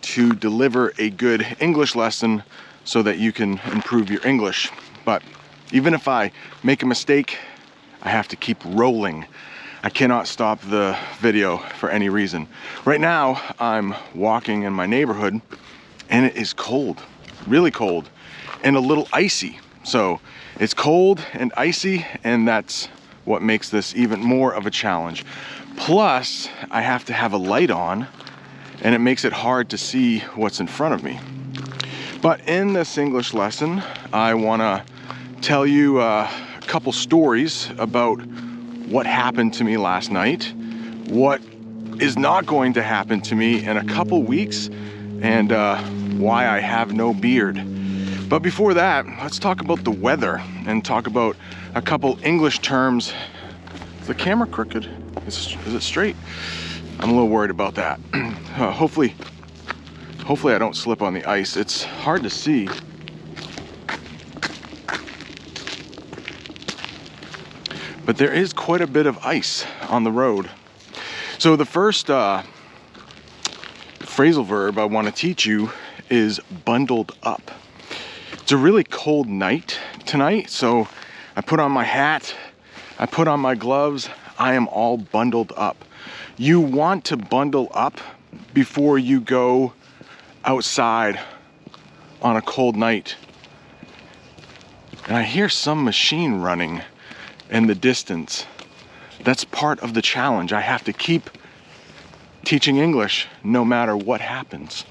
to deliver a good English lesson so that you can improve your English. But even if I make a mistake, I have to keep rolling. I cannot stop the video for any reason. Right now, I'm walking in my neighborhood and it is cold, really cold, and a little icy. So it's cold and icy, and that's what makes this even more of a challenge. Plus, I have to have a light on, and it makes it hard to see what's in front of me. But in this English lesson, I want to tell you a couple stories about what happened to me last night, what is not going to happen to me in a couple weeks, and why I have no beard. But before that, let's talk about the weather and talk about a couple English terms. Is the camera crooked? Is it straight? I'm a little worried about that. Hopefully I don't slip on the ice. It's hard to see. But there is quite a bit of ice on the road. So the first phrasal verb I want to teach you is bundled up. It's a really cold night tonight, so I put on my hat, I put on my gloves, I am all bundled up. You want to bundle up before you go outside on a cold night. And I hear some machine running in the distance. That's part of the challenge. I have to keep teaching English no matter what happens.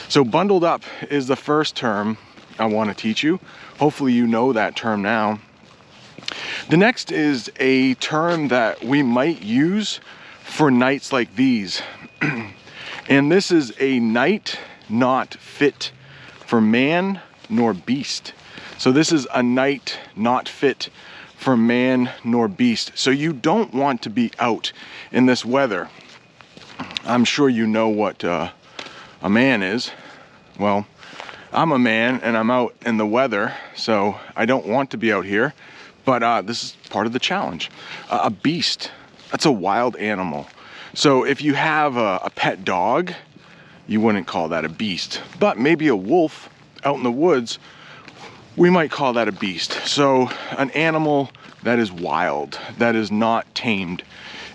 So bundled up is the first term I want to teach you. Hopefully you know that term now. The next is a term that we might use for nights like these. And this is a night not fit for man nor beast. So this is a night not fit for man nor beast. So you don't want to be out in this weather. I'm sure you know what a man is. Well, I'm a man and I'm out in the weather, so I don't want to be out here, but this is part of the challenge. A beast, that's a wild animal. So if you have a pet dog, you wouldn't call that a beast, but maybe a wolf out in the woods, we might call that a beast. So an animal that is wild, that is not tamed.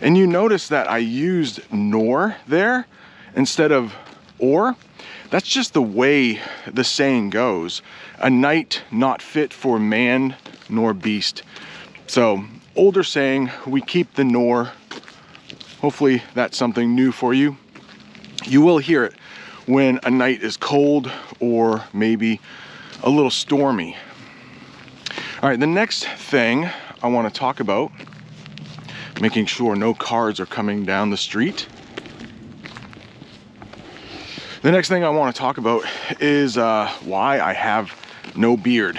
And you notice that I used nor there instead of or. That's just the way the saying goes. A night not fit for man nor beast. So older saying, we keep the nor. Hopefully that's something new for you. You will hear it when a night is cold or maybe a little stormy. All right, the next thing I want to talk about, making sure no cars are coming down the street. The next thing I want to talk about is why I have no beard.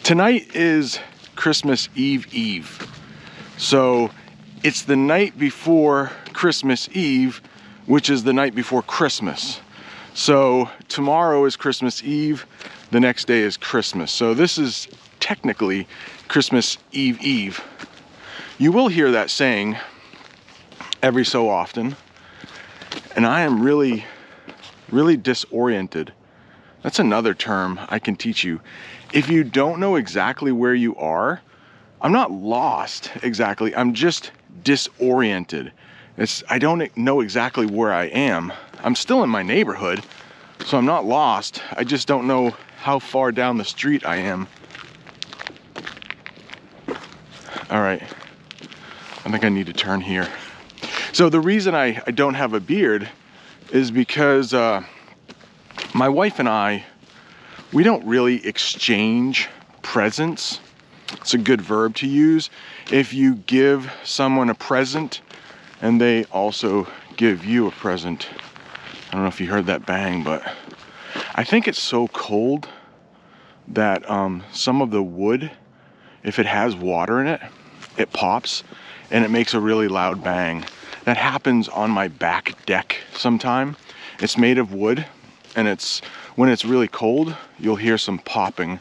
Tonight is Christmas Eve. So it's the night before Christmas Eve, which is the night before Christmas. So tomorrow is Christmas Eve, the next day is Christmas. So this is technically Christmas Eve. You will hear that saying every so often, and I am really disoriented. That's another term I can teach you. If you don't know exactly where you are, I'm not lost exactly, I'm just disoriented. I don't know exactly where I am. I'm still in my neighborhood, so I'm not lost. I just don't know how far down the street I am. All right, I think I need to turn here. So the reason I don't have a beard is because my wife and I, we don't really exchange presents. It's a good verb to use. If you give someone a present and they also give you a present. I don't know if you heard that bang, but I think it's so cold that some of the wood, if it has water in it, it pops and it makes a really loud bang. That happens on my back deck sometime. It's made of wood, and when it's really cold, you'll hear some popping.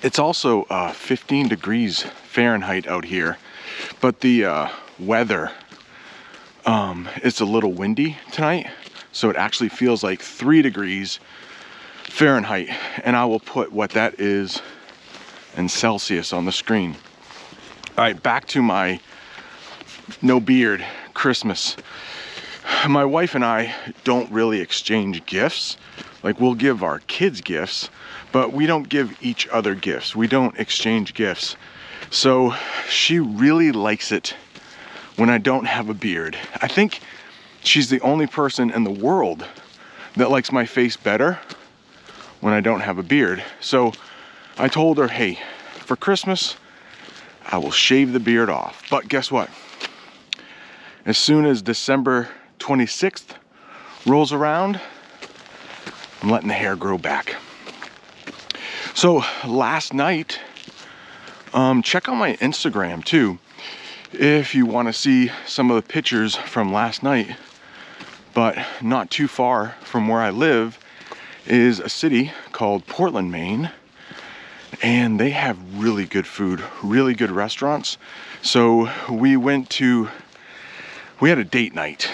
It's also 15 degrees Fahrenheit out here, but the weather, it's a little windy tonight, so it actually feels like 3 degrees Fahrenheit, and I will put what that is in Celsius on the screen. All right, back to my no beard Christmas. My wife and I don't really exchange gifts. Like, we'll give our kids gifts, but we don't give each other gifts. We don't exchange gifts. So she really likes it when I don't have a beard. I think she's the only person in the world that likes my face better when I don't have a beard. So I told her, hey, for Christmas, I will shave the beard off. But guess what? As soon as December 26th rolls around, I'm letting the hair grow back. So last night, check out my Instagram too, if you want to see some of the pictures from last night. But not too far from where I live is a city called Portland, Maine. And they have really good food, really good restaurants. So we had a date night,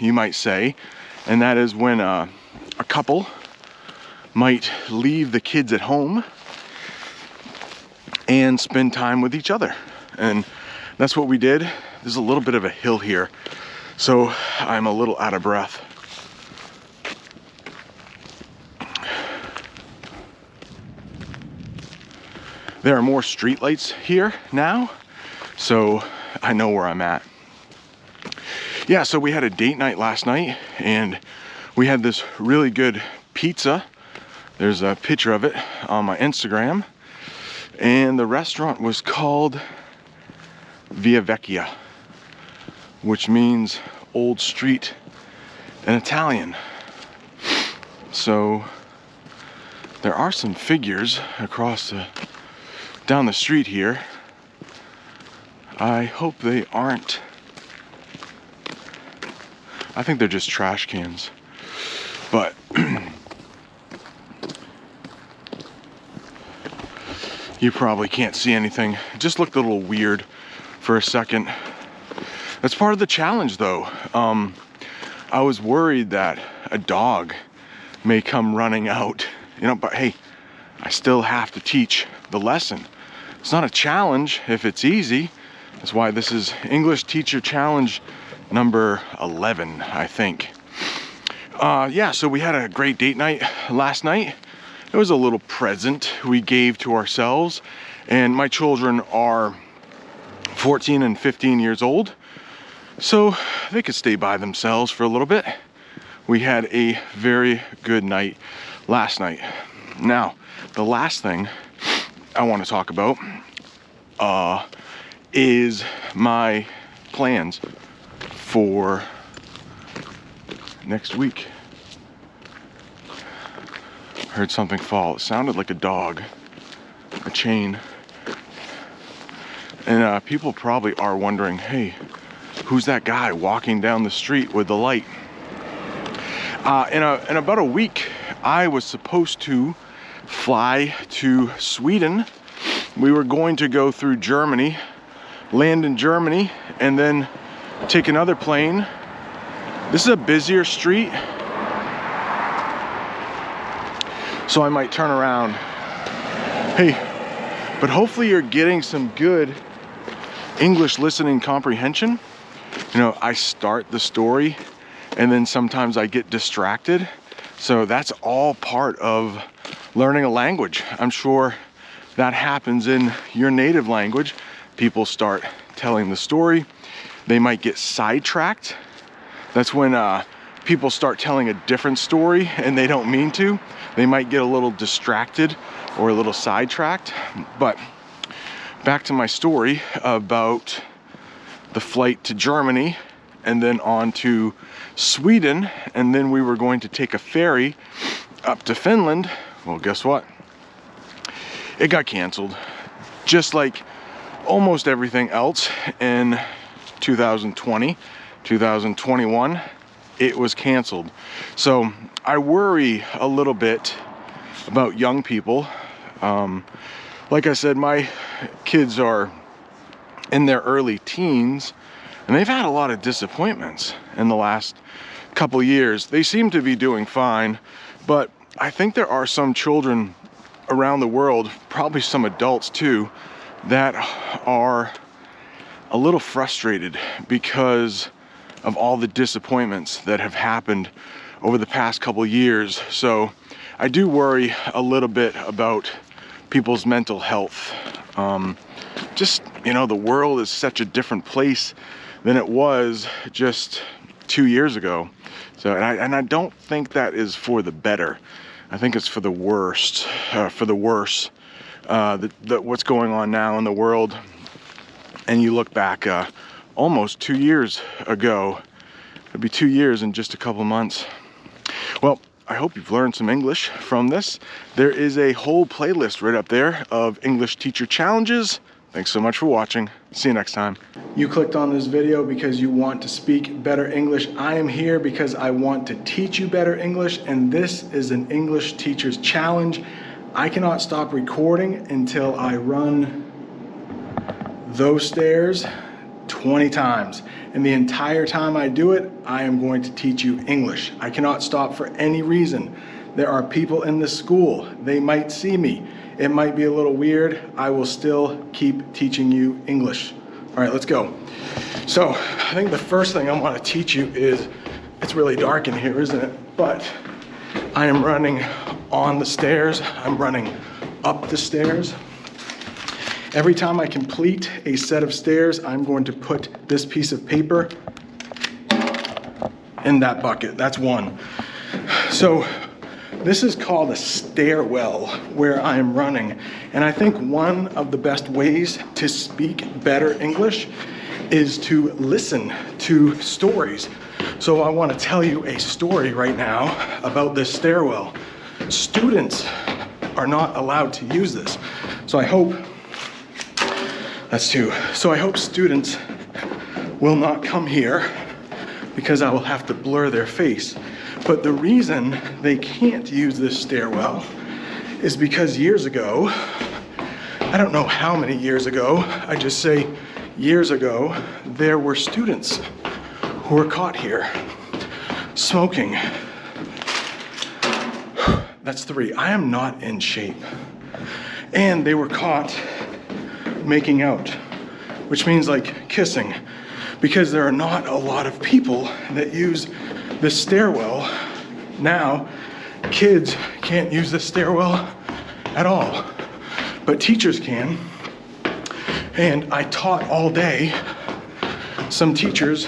you might say. And that is when a couple might leave the kids at home and spend time with each other. And that's what we did. There's a little bit of a hill here, so I'm a little out of breath. There are more streetlights here now, so I know where I'm at. Yeah, so we had a date night last night, and we had this really good pizza. There's a picture of it on my Instagram. And the restaurant was called Via Vecchia, which means old street in Italian. So there are some figures down the street here. I hope they aren't. I think they're just trash cans. But you probably can't see anything. It just looked a little weird for a second. That's part of the challenge though. I was worried that a dog may come running out, but hey, I still have to teach the lesson. It's not a challenge if it's easy. That's why this is English Teacher Challenge number 11, I think. Yeah, so we had a great date night last night. It was a little present we gave to ourselves, and my children are 14 and 15 years old, so they could stay by themselves for a little bit. We had a very good night last night. Now, the last thing I want to talk about is my plans for next week. Heard something fall. It sounded like a dog, a chain. And people probably are wondering, hey, who's that guy walking down the street with the light? In about a week, I was supposed to fly to Sweden. We were going to go through Germany, land in Germany, and then take another plane. This is a busier street, so I might turn around. Hey, but hopefully you're getting some good English listening comprehension. I start the story and then sometimes I get distracted. So that's all part of learning a language. I'm sure that happens in your native language. People start telling the story. They might get sidetracked. That's when people start telling a different story and they don't mean to. They might get a little distracted or a little sidetracked. But back to my story about the flight to Germany and then on to Sweden, and then we were going to take a ferry up to Finland. Well, guess what? It got canceled, just like almost everything else in 2020, 2021, it was canceled. So I worry a little bit about young people. Like I said, my kids are in their early teens, and they've had a lot of disappointments in the last couple years. They seem to be doing fine, but I think there are some children around the world, probably some adults too, that are a little frustrated because of all the disappointments that have happened over the past couple years. So I do worry a little bit about people's mental health. The world is such a different place than it was just 2 years ago. So, and I don't think that is for the better. I think it's for the worst, for the worse. What's going on now in the world. And you look back almost 2 years ago, It'll be 2 years in just a couple months. Well, I hope you've learned some English from this. There is a whole playlist right up there of English teacher challenges. Thanks so much for watching. See you next time. You clicked on this video because you want to speak better English. I am here because I want to teach you better English, and this is an English teacher's challenge. I cannot stop recording until I run those stairs 20 times. And the entire time I do it, I am going to teach you English. I cannot stop for any reason. There are people in this school. They might see me. It might be a little weird. I will still keep teaching you English. All right, let's go. So I think the first thing I want to teach you is, it's really dark in here, isn't it? But I am running on the stairs. I'm running up the stairs. Every time I complete a set of stairs, I'm going to put this piece of paper in that bucket. That's one. So this is called a stairwell where I am running. And I think one of the best ways to speak better English is to listen to stories. So I want to tell you a story right now about this stairwell. Students are not allowed to use this. So I hope, that's two. So I hope students will not come here because I will have to blur their face. But the reason they can't use this stairwell is because years ago, I don't know how many years ago, I just say years ago, there were students who were caught here smoking. That's three. I am not in shape. And they were caught making out, which means like kissing, because there are not a lot of people that use this stairwell. Now, kids can't use this stairwell at all, but teachers can. And I taught all day. Some teachers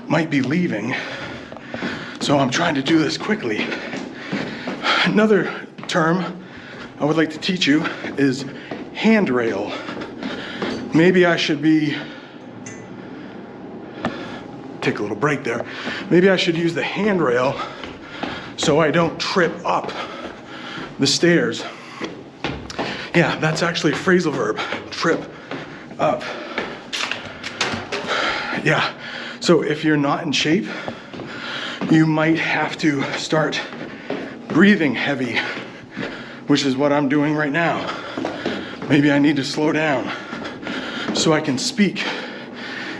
might be leaving, so I'm trying to do this quickly. Another term I would like to teach you is handrail. Maybe I should take a little break there. Maybe I should use the handrail so I don't trip up the stairs. Yeah, that's actually a phrasal verb, trip up. Yeah, so if you're not in shape, you might have to start breathing heavy, which is what I'm doing right now. Maybe I need to slow down so I can speak.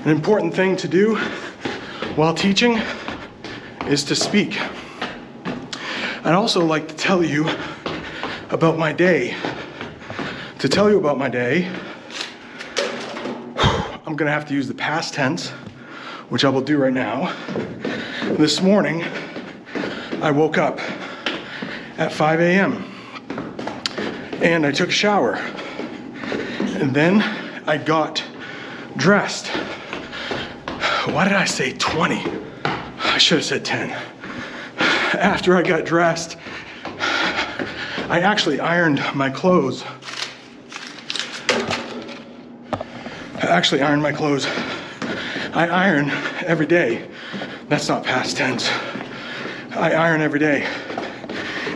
An important thing to do while teaching is to speak. I'd also like to tell you about my day. To tell you about my day, I'm gonna have to use the past tense, which I will do right now. This morning, I woke up at 5 a.m. and I took a shower. And then I got dressed. Why did I say 20? I should have said 10. After I got dressed, I actually ironed my clothes. I iron every day. That's not past tense. I iron every day.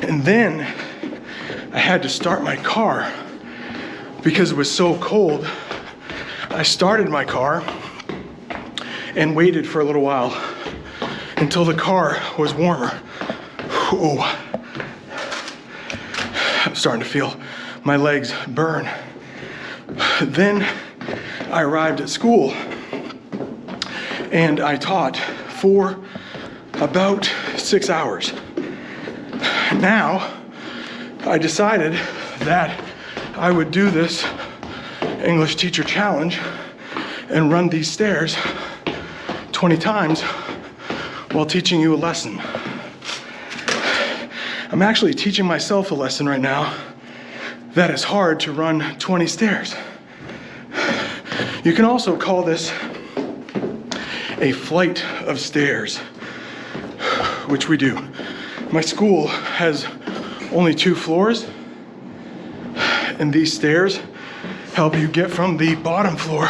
And then I had to start my car because it was so cold. I started my car and waited for a little while until the car was warmer. Oh, I'm starting to feel my legs burn. Then I arrived at school and I taught for about 6 hours. Now, I decided that I would do this English teacher challenge and run these stairs 20 times while teaching you a lesson. I'm actually teaching myself a lesson right now that it's hard to run 20 stairs. You can also call this a flight of stairs, which we do. My school has only 2 floors, and these stairs help you get from the bottom floor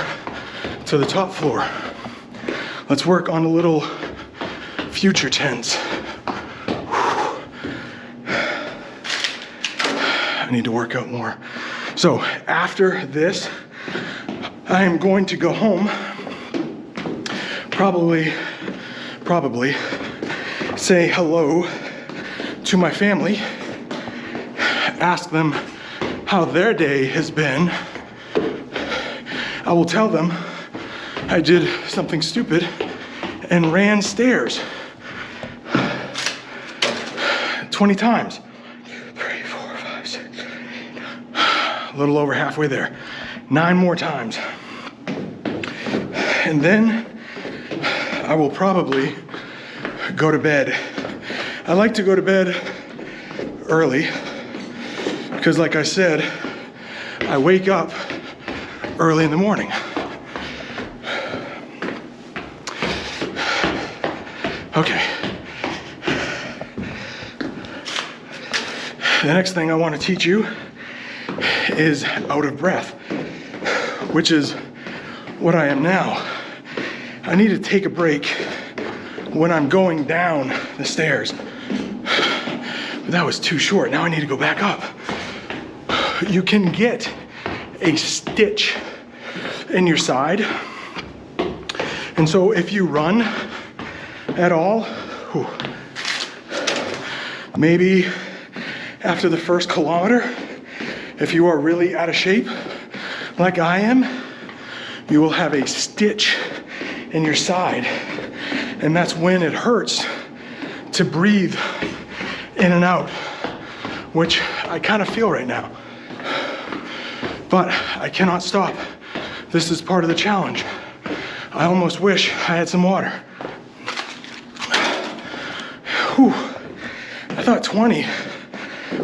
to the top floor. Let's work on a little future tense. I need to work out more. So after this, I am going to go home, probably say hello to my family, ask them how their day has been. I will tell them I did something stupid and ran stairs 20 times. 3, 4, 5, 6, 7, 8. A little over halfway there. 9 more times. And then I will probably go to bed. I like to go to bed early because, like I said, I wake up early in the morning. Okay. The next thing I want to teach you is out of breath, which is what I am now. I need to take a break when I'm going down the stairs. But that was too short. Now I need to go back up. You can get a stitch in your side. And so if you run at all, maybe after the first kilometer, if you are really out of shape, like I am, you will have a stitch in your side. And that's when it hurts to breathe in and out, which I kind of feel right now. But I cannot stop. This is part of the challenge. I almost wish I had some water. Whew. I thought 20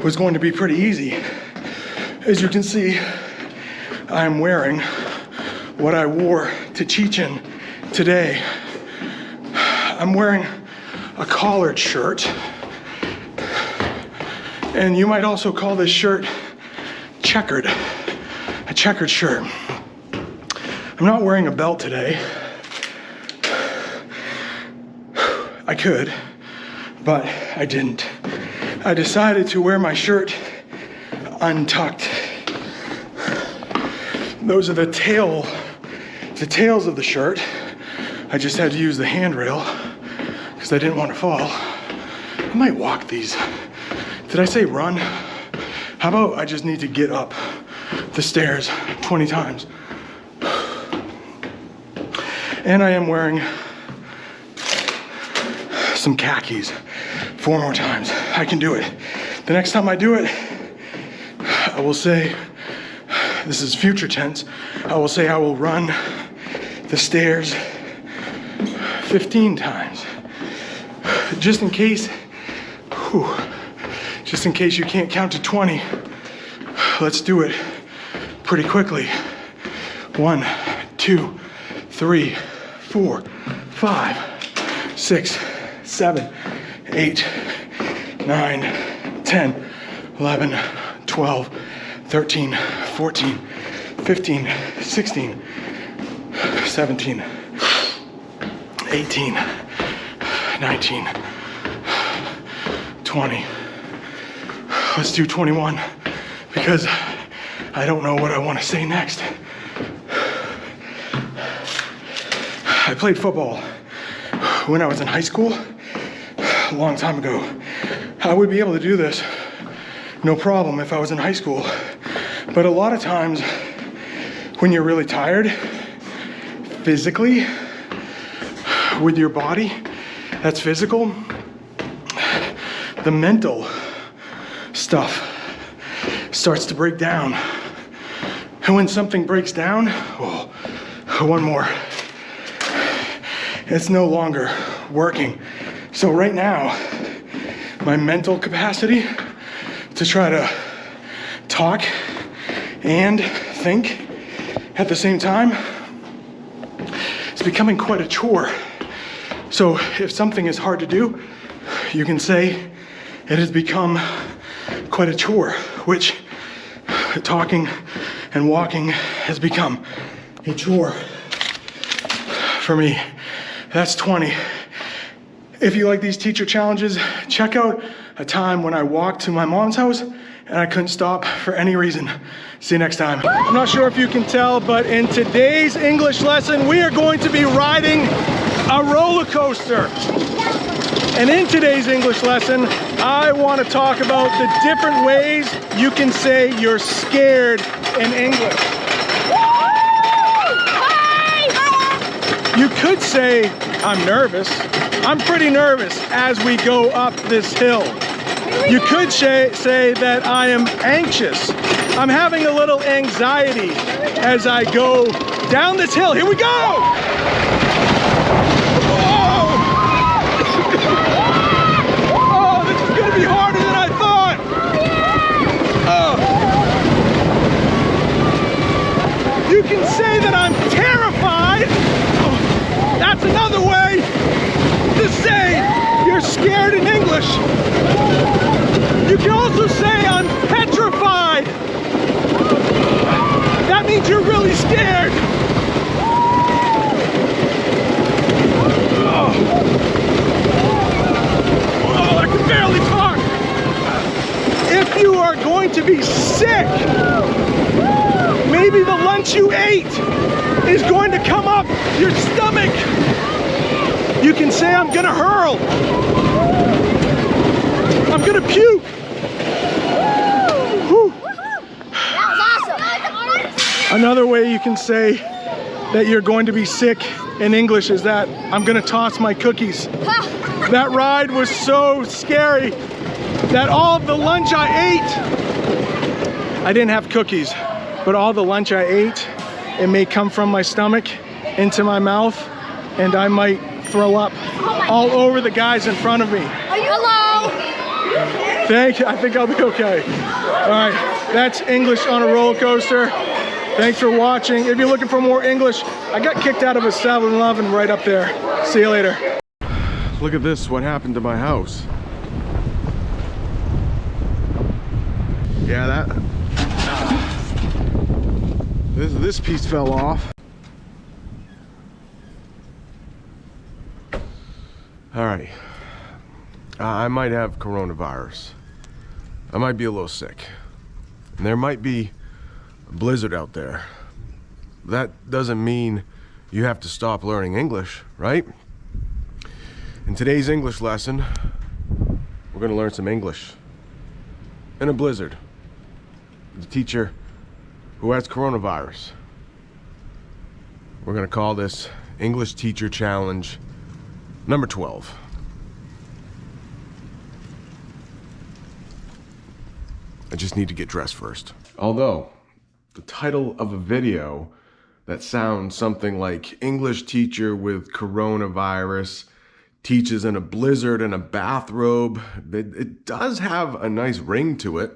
was going to be pretty easy. As you can see, I'm wearing what I wore to Chechen today. I'm wearing a collared shirt. And you might also call this shirt checkered, a checkered shirt. I'm not wearing a belt today. I could, but I didn't. I decided to wear my shirt untucked. Those are the tails of the shirt. I just had to use the handrail because I didn't want to fall. I might walk these. Did I say run? How about I just need to get up the stairs 20 times? And I am wearing some khakis 4 more times. I can do it. The next time I do it, I will say, this is future tense, I will say I will run the stairs 15 times. Just in case, just in case you can't count to 20, let's do it pretty quickly. 1, 2, 3, 4, 5, 6, 7, 8, 9, 10, 11, 12, 13, 14, 15, 16, 17, 18, 19, 20. Let's do 21 because I don't know what I want to say next. I played football when I was in high school a long time ago. I would be able to do this no problem if I was in high school. But a lot of times when you're really tired physically with your body, that's physical, the mental stuff starts to break down. And when something breaks down, one more, it's no longer working. So right now, my mental capacity to try to talk and think at the same time is becoming quite a chore. So if something is hard to do, you can say it has become quite a chore, which talking and walking has become a chore for me. That's 20. If you like these teacher challenges, check out a time when I walked to my mom's house and I couldn't stop for any reason. See you next time. I'm not sure if you can tell, but in today's English lesson, we are going to be riding a roller coaster. And in today's English lesson, I want to talk about the different ways you can say you're scared in English. You could say, I'm nervous. I'm pretty nervous as we go up this hill. You could say that I am anxious. I'm having a little anxiety as I go down this hill. Here we go! Oh, this is gonna be harder than I thought! Oh. You can say that I'm terrified. That's another way to say you're scared in English. You can also say I'm petrified. That means you're really scared. Oh, I can barely talk. If you are going to be sick, maybe the lunch you ate is going to come up your stomach. You can say I'm gonna hurl. I'm gonna puke. Whew. That was awesome. Another way you can say that you're going to be sick in English is that I'm gonna toss my cookies. That ride was so scary that all of the lunch I ate, I didn't have cookies, but all the lunch I ate, it may come from my stomach into my mouth, and I might throw up all over the guys in front of me. Hello. Thank you. I think I'll be okay. All right, that's English on a roller coaster. Thanks for watching. If you're looking for more English, I got kicked out of a 7-Eleven right up there. See you later. Look at this, what happened to my house. Yeah, this piece fell off. All right, I might have coronavirus. I might be a little sick. And there might be a blizzard out there. That doesn't mean you have to stop learning English, right? In today's English lesson, we're gonna learn some English in a blizzard. The teacher who has coronavirus. We're gonna call this English Teacher Challenge number 12. I just need to get dressed first. Although, the title of a video that sounds something like English teacher with coronavirus teaches in a blizzard in a bathrobe, it does have a nice ring to it.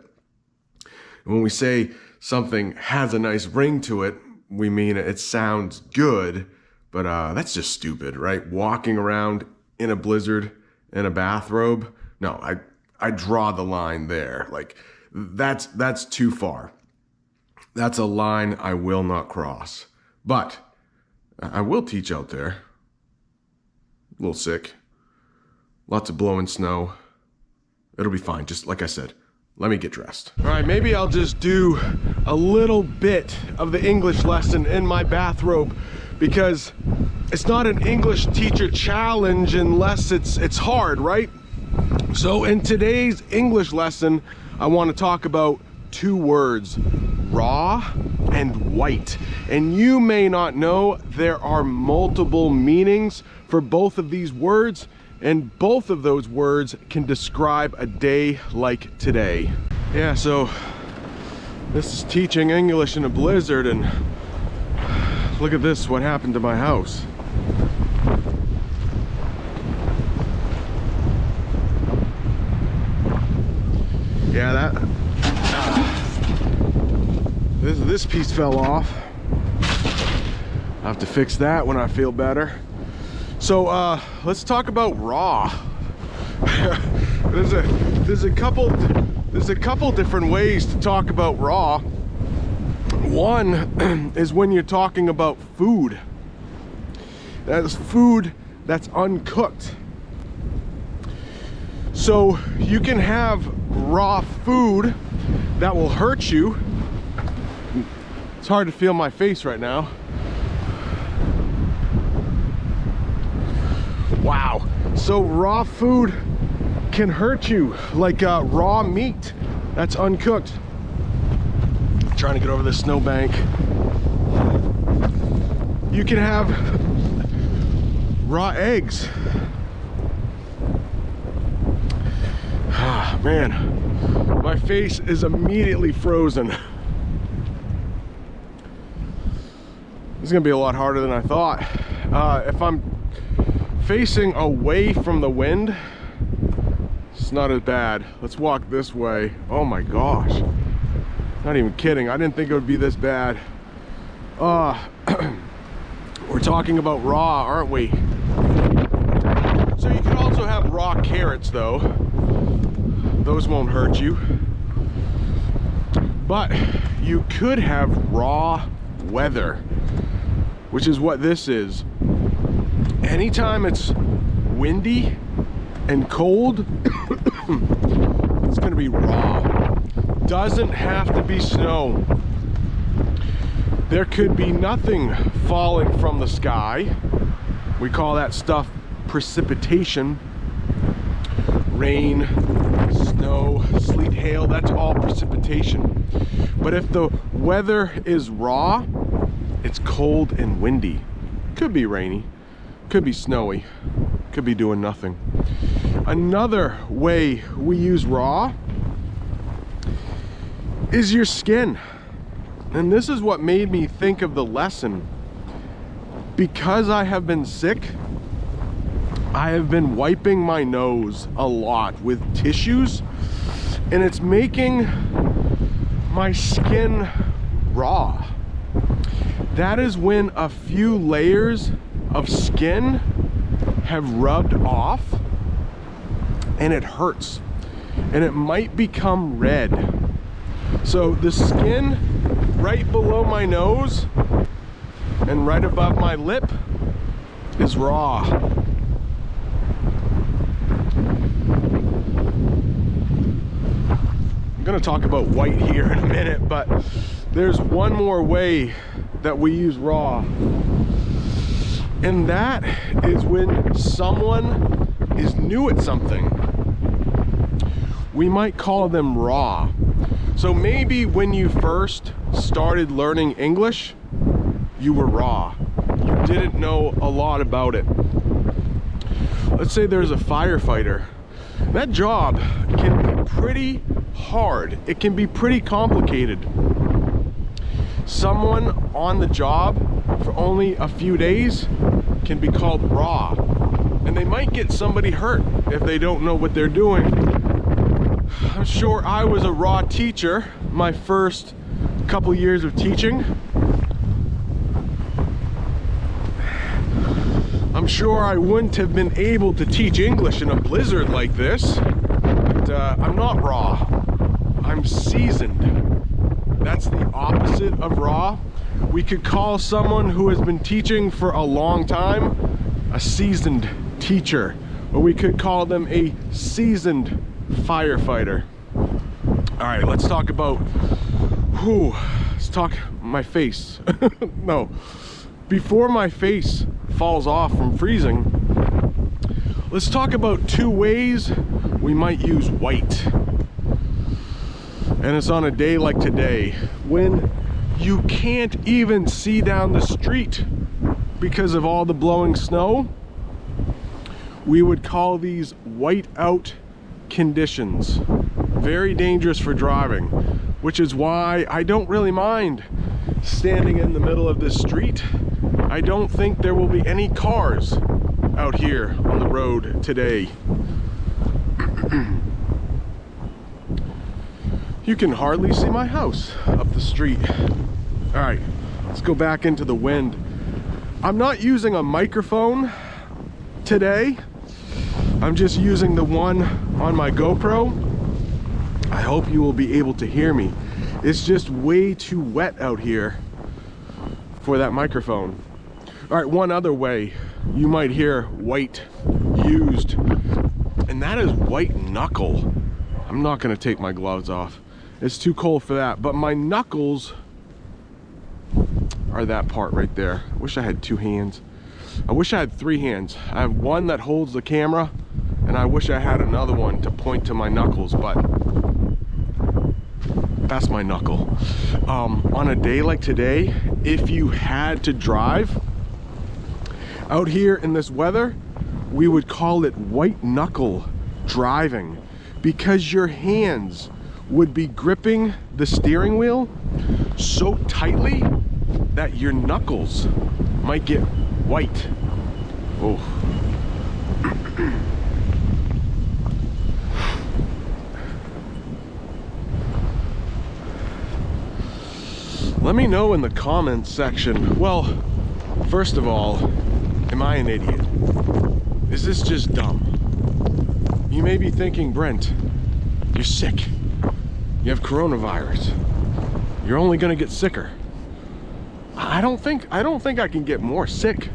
And when we say something has a nice ring to it, we mean it sounds good, but that's just stupid, right? Walking around in a blizzard in a bathrobe. No, I draw the line there. Like, that's too far. That's a line I will not cross. But I will teach out there. A little sick. Lots of blowing snow. It'll be fine, just like I said. Let me get dressed. All right, maybe I'll just do a little bit of the English lesson in my bathrobe, because it's not an English teacher challenge unless it's hard, right? So in today's English lesson, I want to talk about two words, raw and white. And you may not know there are multiple meanings for both of these words, and both of those words can describe a day like today. Yeah, so this is teaching English in a blizzard, and look at this, what happened to my house. Yeah, this piece fell off. I'll have to fix that when I feel better. So let's talk about raw. There's a couple different ways to talk about raw. One is when you're talking about food. That's food that's uncooked. So you can have raw food that will hurt you. It's hard to feel my face right now. Wow. So raw food can hurt you, like raw meat that's uncooked. I'm trying to get over this snowbank. You can have raw eggs. Ah, man, my face is immediately frozen. This is gonna be a lot harder than I thought. If I'm facing away from the wind, it's not as bad. Let's walk this way. Oh my gosh. Not even kidding. I didn't think it would be this bad. We're talking about raw, aren't we? So you can also have raw carrots though. Those won't hurt you. But you could have raw weather, which is what this is. Anytime it's windy and cold, it's gonna be raw. Doesn't have to be snow. There could be nothing falling from the sky. We call that stuff precipitation. Rain, snow, sleet, hail, that's all precipitation. But if the weather is raw, it's cold and windy. Could be rainy, could be snowy, could be doing nothing. Another way we use raw is your skin. And this is what made me think of the lesson. Because I have been sick, I have been wiping my nose a lot with tissues, and it's making my skin raw. That is when a few layers of skin have rubbed off and it hurts, and it might become red. So the skin right below my nose and right above my lip is raw. I'm gonna talk about white here in a minute, but there's one more way that we use raw, and that is when someone is new at something. We might call them raw. So maybe when you first started learning English, you were raw. You didn't know a lot about it. Let's say there's a firefighter. That job can be pretty hard. It can be pretty complicated. Someone on the job for only a few days can be called raw. And they might get somebody hurt if they don't know what they're doing. I'm sure I was a raw teacher my first couple years of teaching. I'm sure I wouldn't have been able to teach English in a blizzard like this, but I'm not raw. I'm seasoned. That's the opposite of raw. We could call someone who has been teaching for a long time a seasoned teacher, or we could call them a seasoned firefighter. All right, let's talk about, let's talk my face. No, before my face falls off from freezing, let's talk about two ways we might use white. And it's on a day like today when you can't even see down the street because of all the blowing snow. We would call these whiteout conditions. Very dangerous for driving, which is why I don't really mind standing in the middle of this street. I don't think there will be any cars out here on the road today. You can hardly see my house up the street. All right, let's go back into the wind. I'm not using a microphone today. I'm just using the one on my GoPro. I hope you will be able to hear me. It's just way too wet out here for that microphone. All right, one other way you might hear white used, and that is white knuckle. I'm not gonna take my gloves off. It's too cold for that, but my knuckles are that part right there. I wish I had 2 hands. I wish I had 3 hands. I have one that holds the camera, and I wish I had another one to point to my knuckles, but that's my knuckle. On a day like today, if you had to drive out here in this weather, we would call it white knuckle driving, because your hands would be gripping the steering wheel so tightly that your knuckles might get white. Oh. Let me know in the comments section. Well, first of all, am I an idiot? Is this just dumb? You may be thinking, Brent, you're sick. You have coronavirus. You're only gonna get sicker. I don't think I can get more sick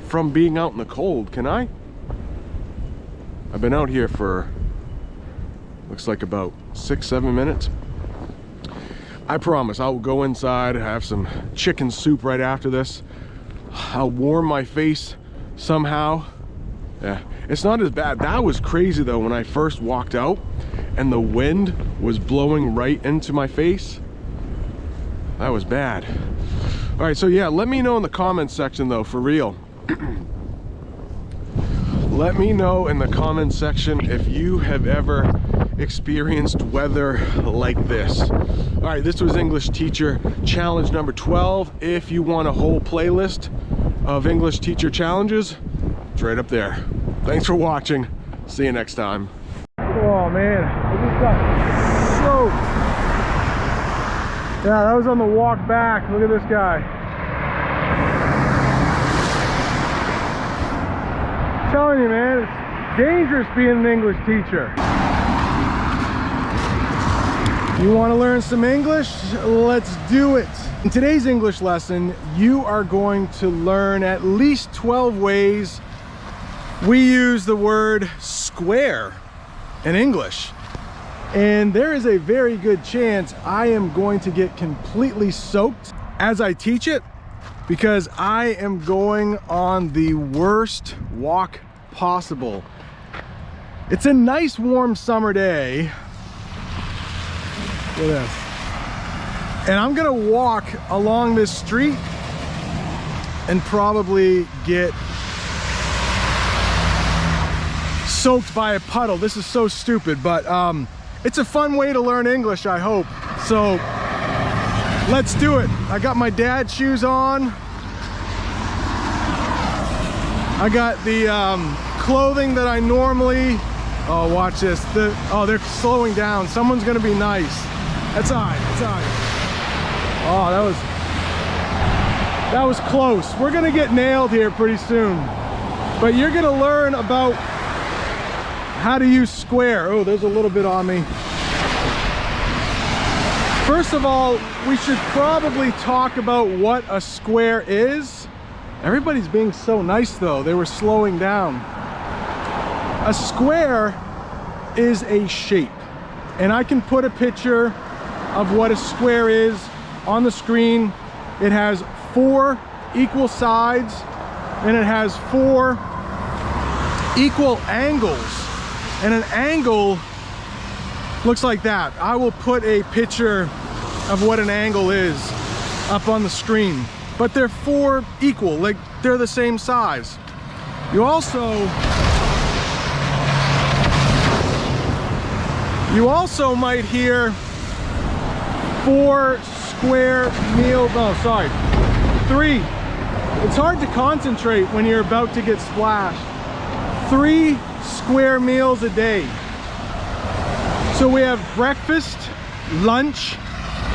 from being out in the cold, can I? I've been out here for, looks like about 6-7 minutes. I promise I'll go inside, have some chicken soup right after this. I'll warm my face somehow. Yeah, it's not as bad. That was crazy though, when I first walked out and the wind was blowing right into my face. That was bad. All right, so yeah, let me know in the comments section though, for real. Let me know in the comments section if you have ever experienced weather like this. All right, this was English Teacher Challenge number 12. If you want a whole playlist of English Teacher Challenges, it's right up there. Thanks for watching. See you next time. Oh man, I just got soaked. Yeah, that was on the walk back. Look at this guy. I'm telling you, man, it's dangerous being an English teacher. You want to learn some English? Let's do it. In today's English lesson, you are going to learn at least 12 ways we use the word square in English. And there is a very good chance I am going to get completely soaked as I teach it, because I am going on the worst walk possible. It's a nice warm summer day. Look at this. And I'm gonna walk along this street and probably get soaked by a puddle. This is so stupid, but it's a fun way to learn English, I hope. So let's do it. I got my dad shoes on. I got the clothing that I normally, oh, watch this. Oh, they're slowing down. Someone's gonna be nice. That's all right, that's all right. Oh, that was close. We're gonna get nailed here pretty soon. But you're gonna learn about how to use square. Oh, there's a little bit on me. First of all, we should probably talk about what a square is. Everybody's being so nice though. They were slowing down. A square is a shape. And I can put a picture of what a square is on the screen. It has 4 equal sides and it has 4 equal angles. And an angle looks like that. I will put a picture of what an angle is up on the screen. But they're 4 equal, like they're the same size. You also might hear 4 square meals. Oh, sorry, 3. It's hard to concentrate when you're about to get splashed. 3 square meals a day. So we have breakfast, lunch,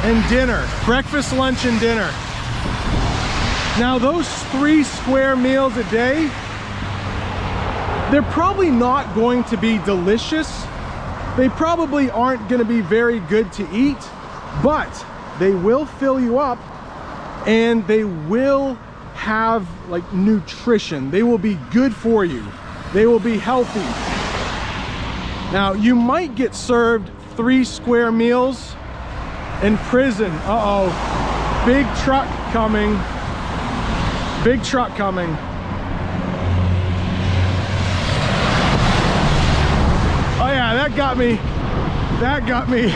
and dinner. Breakfast, lunch, and dinner. Now those 3 square meals a day, they're probably not going to be delicious. They probably aren't going to be very good to eat, but they will fill you up and they will have like nutrition. They will be good for you. They will be healthy. Now, you might get served 3 square meals in prison. Uh-oh, big truck coming. Big truck coming. Oh yeah, that got me. That got me.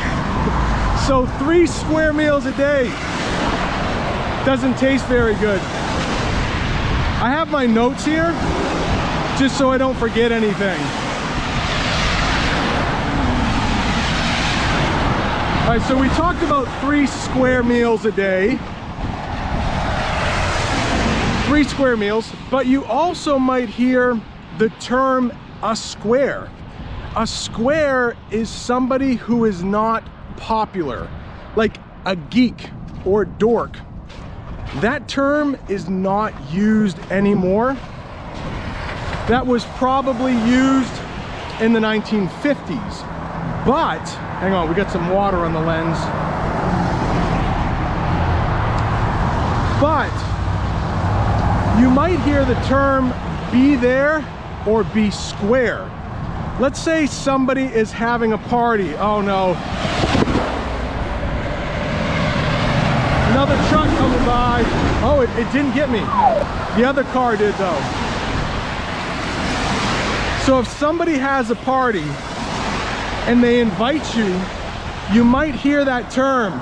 So 3 square meals a day. Doesn't taste very good. I have my notes here, just so I don't forget anything. All right, so we talked about 3 square meals a day. 3 square meals, but you also might hear the term a square. A square is somebody who is not popular, like a geek or dork. That term is not used anymore. That was probably used in the 1950s. But, hang on, we got some water on the lens. But, you might hear the term be there or be square. Let's say somebody is having a party. Oh no. Another truck coming by. Oh, it didn't get me. The other car did though. So if somebody has a party and they invite you, you might hear that term,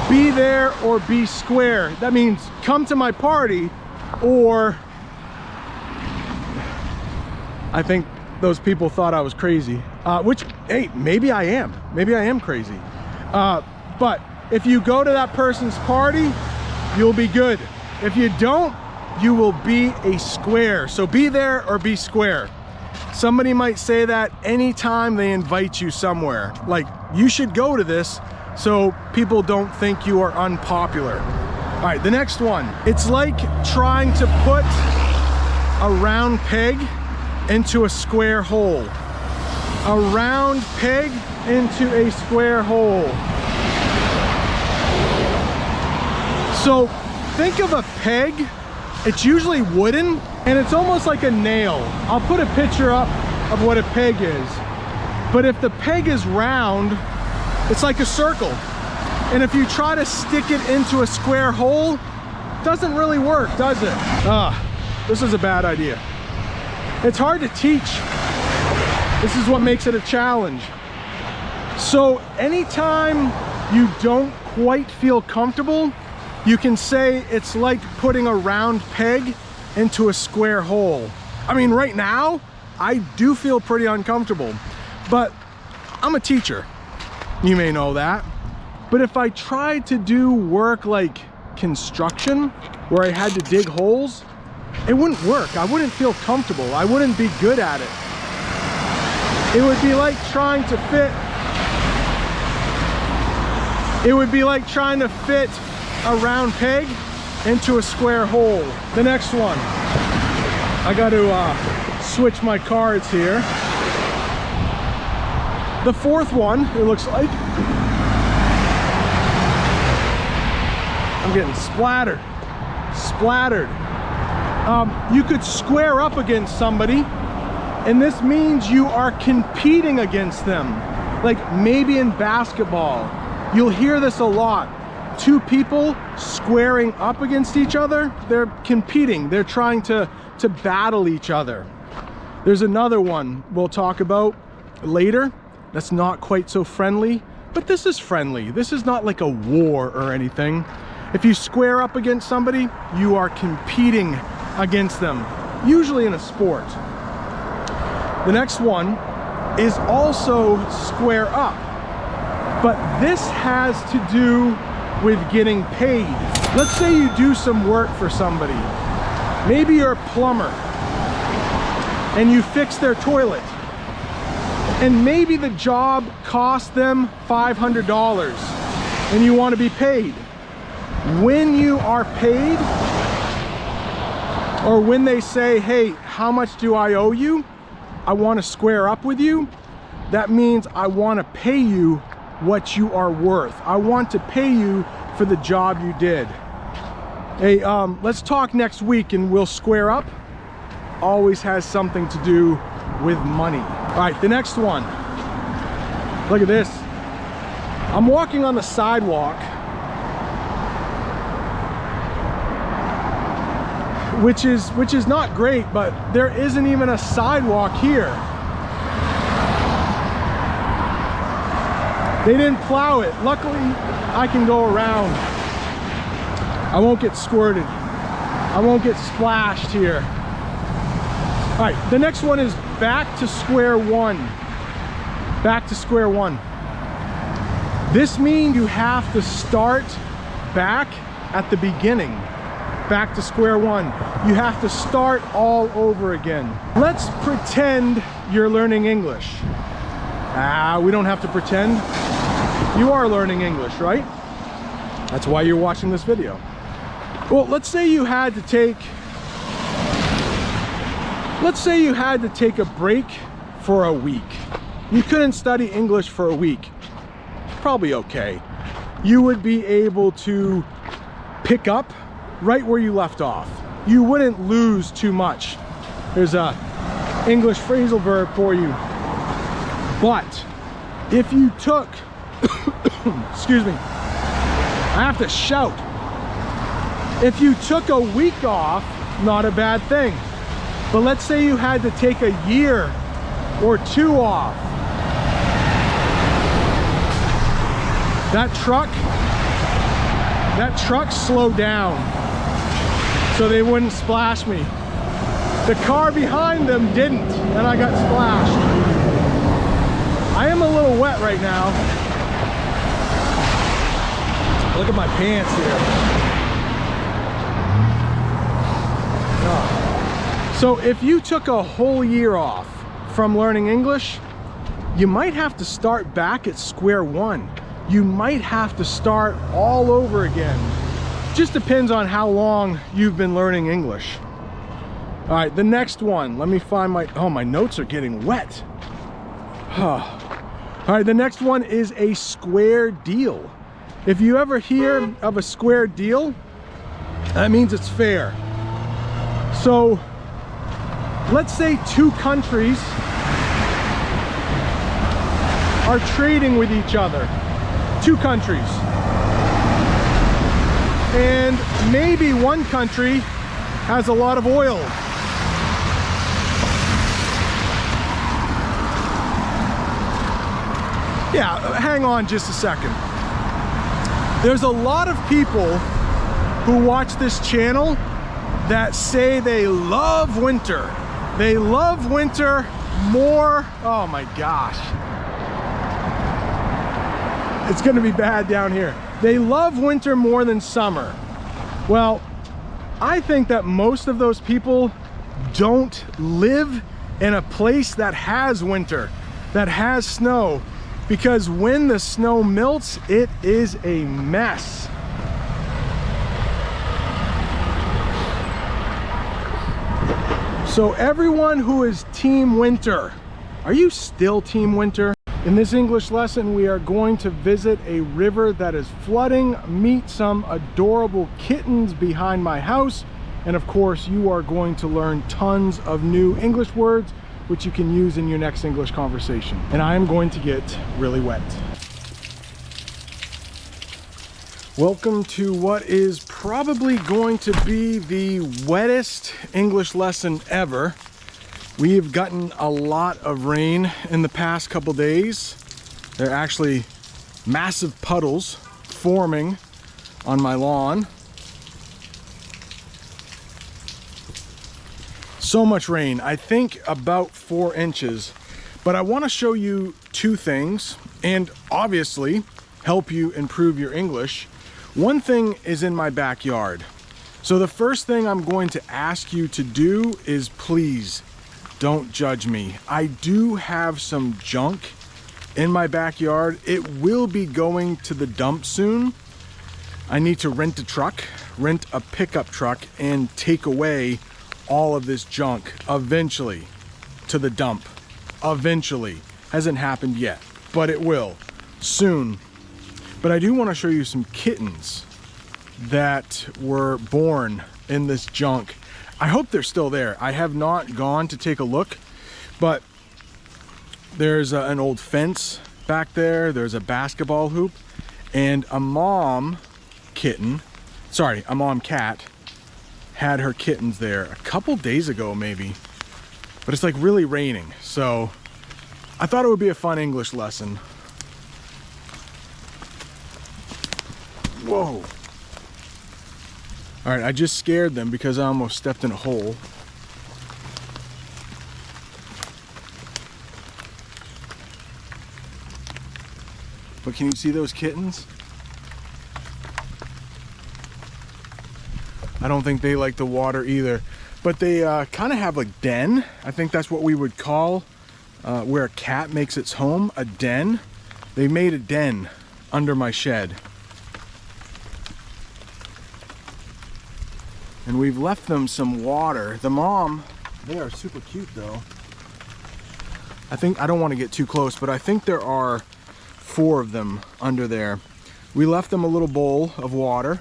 be there or be square. That means come to my party, or I think those people thought I was crazy, which, hey, maybe I am. Maybe I am crazy. But if you go to that person's party, you'll be good. If you don't, you will be a square. So be there or be square. Somebody might say that anytime they invite you somewhere. Like, you should go to this so people don't think you are unpopular. All right, the next one. It's like trying to put a round peg into a square hole. A round peg into a square hole. So think of a peg. It's usually wooden and it's almost like a nail. I'll put a picture up of what a peg is. But if the peg is round, it's like a circle. And if you try to stick it into a square hole, it doesn't really work, does it? This is a bad idea. It's hard to teach. This is what makes it a challenge. So anytime you don't quite feel comfortable, you can say it's like putting a round peg into a square hole. I mean, right now, I do feel pretty uncomfortable, but I'm a teacher. You may know that. But if I tried to do work like construction, where I had to dig holes, it wouldn't work. I wouldn't feel comfortable. I wouldn't be good at it. It would be like trying to fit. It would be like trying to fit a round peg into a square hole. The next one. I got to switch my cards here. The fourth one, it looks like. I'm getting splattered. Splattered. You could square up against somebody, and this means you are competing against them. Like maybe in basketball, you'll hear this a lot. 2 people squaring up against each other, they're competing. They're trying to battle each other. There's another one we'll talk about later that's not quite so friendly, but this is friendly. This is not like a war or anything. If you square up against somebody, you are competing against them, usually in a sport. The next one is also square up, but this has to do with getting paid. Let's say you do some work for somebody. Maybe you're a plumber and you fix their toilet, and maybe the job cost them $500 and you want to be paid. When you are paid, or when they say, hey, how much do I owe you? I want to square up with you. That means I want to pay you what you are worth. I want to pay you for the job you did. Hey, let's talk next week and we'll square up. Always has something to do with money. All right, the next one. Look at this. I'm walking on the sidewalk, which is not great, but there isn't even a sidewalk here. They didn't plow it. Luckily, I can go around. I won't get squirted. I won't get splashed here. All right, the next one is back to square one. Back to square one. This means you have to start back at the beginning. Back to square one. You have to start all over again. Let's pretend you're learning English. We don't have to pretend. You are learning English, right? That's why you're watching this video. Well, let's say you had to take a break for a week. You couldn't study English for a week. Probably okay. You would be able to pick up right where you left off. You wouldn't lose too much. There's a English phrasal verb for you. But if you took, excuse me, I have to shout. If you took a week off, not a bad thing. But let's say you had to take a year or 2 off. That truck slowed down so they wouldn't splash me. The car behind them didn't, and I got splashed. I am a little wet right now. Look at my pants here. So if you took a whole year off from learning English, you might have to start back at square one. You might have to start all over again. Just depends on how long you've been learning English. All right, the next one. Let me find my notes are getting wet. All right, the next one is a square deal. If you ever hear of a square deal, that means it's fair. So let's say 2 countries are trading with each other. 2 countries. And maybe one country has a lot of oil. Yeah, hang on just a second. There's a lot of people who watch this channel that say they love winter. They love winter more. Oh my gosh. It's gonna be bad down here. They love winter more than summer. Well, I think that most of those people don't live in a place that has winter, that has snow, because when the snow melts, it is a mess. So everyone who is team winter, are you still team winter? In this English lesson, we are going to visit a river that is flooding, meet some adorable kittens behind my house, and of course, you are going to learn tons of new English words which you can use in your next English conversation. And I am going to get really wet. Welcome to what is probably going to be the wettest English lesson ever. We have gotten a lot of rain in the past couple days. There are actually massive puddles forming on my lawn. So much rain, I think about 4 inches. But I want to show you 2 things and obviously help you improve your English. One thing is in my backyard. So the first thing I'm going to ask you to do is please don't judge me. I do have some junk in my backyard. It will be going to the dump soon. I need to rent a pickup truck and take away all of this junk eventually to the dump. Eventually. Hasn't happened yet, but it will soon. But I do want to show you some kittens. that were born in this junk. I hope they're still there. I have not gone to take a look, but there's an old fence back there. There's a basketball hoop and a mom cat had her kittens there a couple days ago maybe, but it's like really raining. So I thought it would be a fun English lesson. Whoa. All right, I just scared them because I almost stepped in a hole. But can you see those kittens? I don't think they like the water either, but they kind of have a den. I think that's what we would call where a cat makes its home, a den. They made a den under my shed. And we've left them some water. The mom, they are super cute though. I don't want to get too close, but I think there are 4 of them under there. We left them a little bowl of water,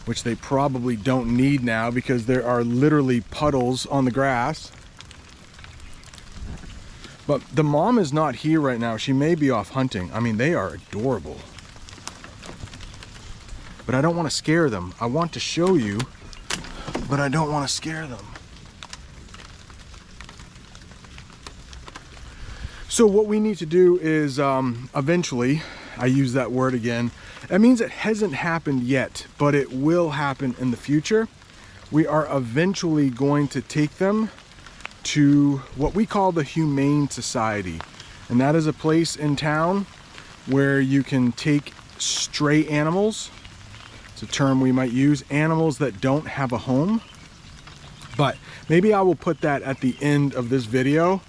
which they probably don't need now because there are literally puddles on the grass. But the mom is not here right now. She may be off hunting. I mean, they are adorable. But I don't want to scare them. I want to show you, but I don't want to scare them. So what we need to do is eventually, I use that word again, that means it hasn't happened yet, but it will happen in the future. We are eventually going to take them to what we call the Humane Society. And that is a place in town where you can take stray animals. It's a term we might use, animals that don't have a home. But maybe I will put that at the end of this video.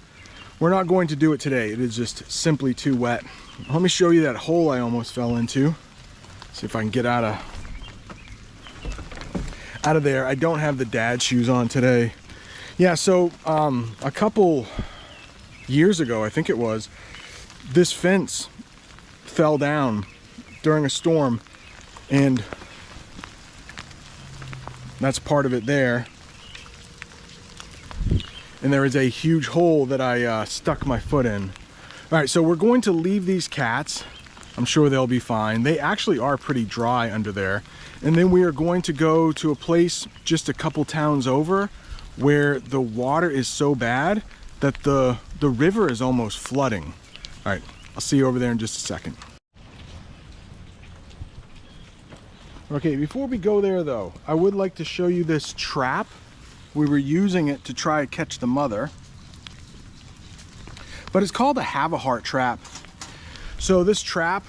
We're not going to do it today. It is just simply too wet. Let me show you that hole I almost fell into. See if I can get out of there. I don't have the dad shoes on today. Yeah, so a couple years ago, I think it was, this fence fell down during a storm, and that's part of it there. And there is a huge hole that I stuck my foot in. All right, so we're going to leave these cats. I'm sure they'll be fine. They actually are pretty dry under there. And then we are going to go to a place just a couple towns over where the water is so bad that the river is almost flooding. All right, I'll see you over there in just a second. Okay, before we go there though, I would like to show you this trap. We were using it to try to catch the mother, but it's called a have-a-heart trap. So this trap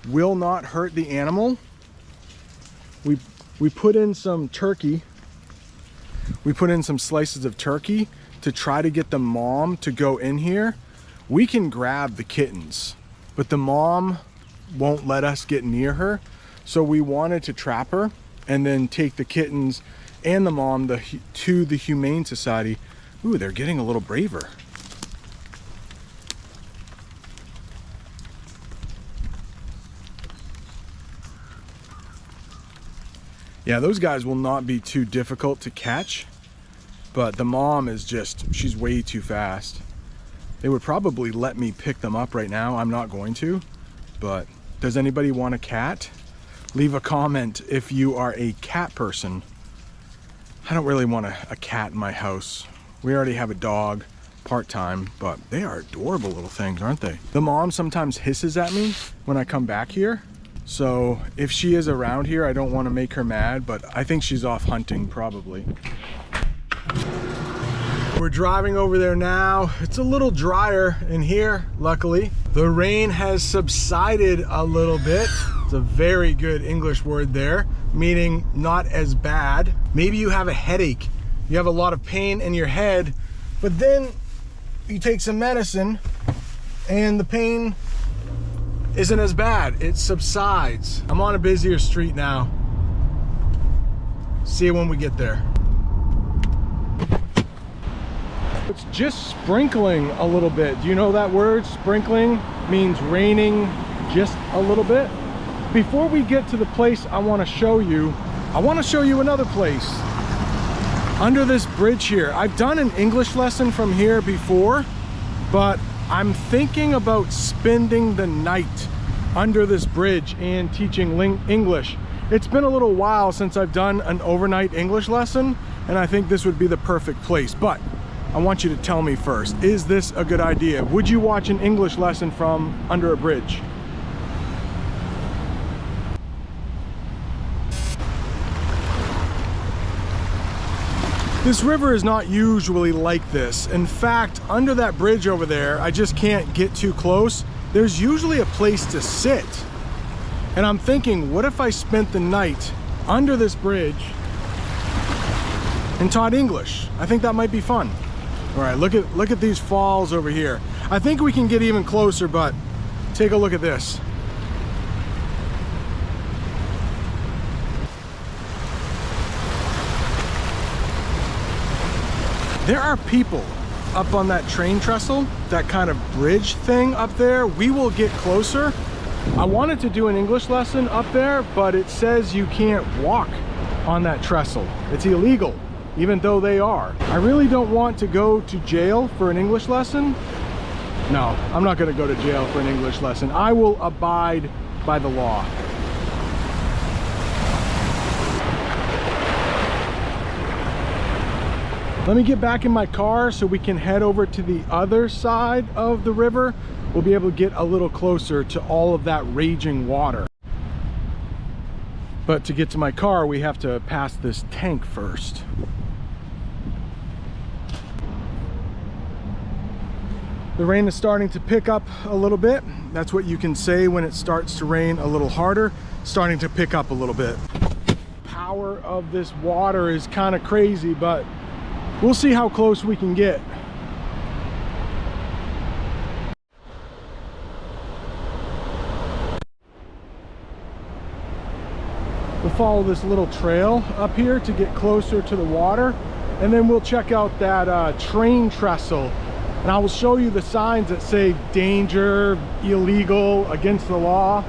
will not hurt the animal. We put in some turkey. We put in some slices of turkey to try to get the mom to go in here. We can grab the kittens, but the mom won't let us get near her. So we wanted to trap her and then take the kittens and the mom to the Humane Society. Ooh, they're getting a little braver. Yeah, those guys will not be too difficult to catch, but the mom is she's way too fast. They would probably let me pick them up right now. I'm not going to, but does anybody want a cat? Leave a comment if you are a cat person. I don't really want a cat in my house. We already have a dog part-time, but they are adorable little things, aren't they? The mom sometimes hisses at me when I come back here. So if she is around here, I don't want to make her mad, but I think she's off hunting probably. We're driving over there now. It's a little drier in here, luckily. The rain has subsided a little bit. It's a very good English word there, meaning not as bad. Maybe you have a headache. You have a lot of pain in your head, but then you take some medicine and the pain isn't as bad. It subsides. I'm on a busier street now. See you when we get there. It's just sprinkling a little bit. Do you know that word? Sprinkling means raining just a little bit. before we get to the place I want to show you another place. Under this bridge here. I've done an English lesson from here before, but I'm thinking about spending the night under this bridge and teaching English. It's been a little while since I've done an overnight English lesson, and I think this would be the perfect place. But I want you to tell me first, is this a good idea? Would you watch an English lesson from under a bridge? This river is not usually like this. In fact, under that bridge over there, I just can't get too close. There's usually a place to sit. And I'm thinking, what if I spent the night under this bridge and taught English? I think that might be fun. All right, look at these falls over here. I think we can get even closer, but take a look at this. There are people up on that train trestle, that kind of bridge thing up there. We will get closer. I wanted to do an English lesson up there, but it says you can't walk on that trestle. It's illegal, even though they are. I really don't want to go to jail for an English lesson. No, I'm not gonna go to jail for an English lesson. I will abide by the law. Let me get back in my car so we can head over to the other side of the river. We'll be able to get a little closer to all of that raging water. But to get to my car, we have to pass this tank first. The rain is starting to pick up a little bit. That's what you can say when it starts to rain a little harder, starting to pick up a little bit. Power of this water is kind of crazy, but we'll see how close we can get. We'll follow this little trail up here to get closer to the water, and then we'll check out that train trestle, and I will show you the signs that say danger, illegal, against the law.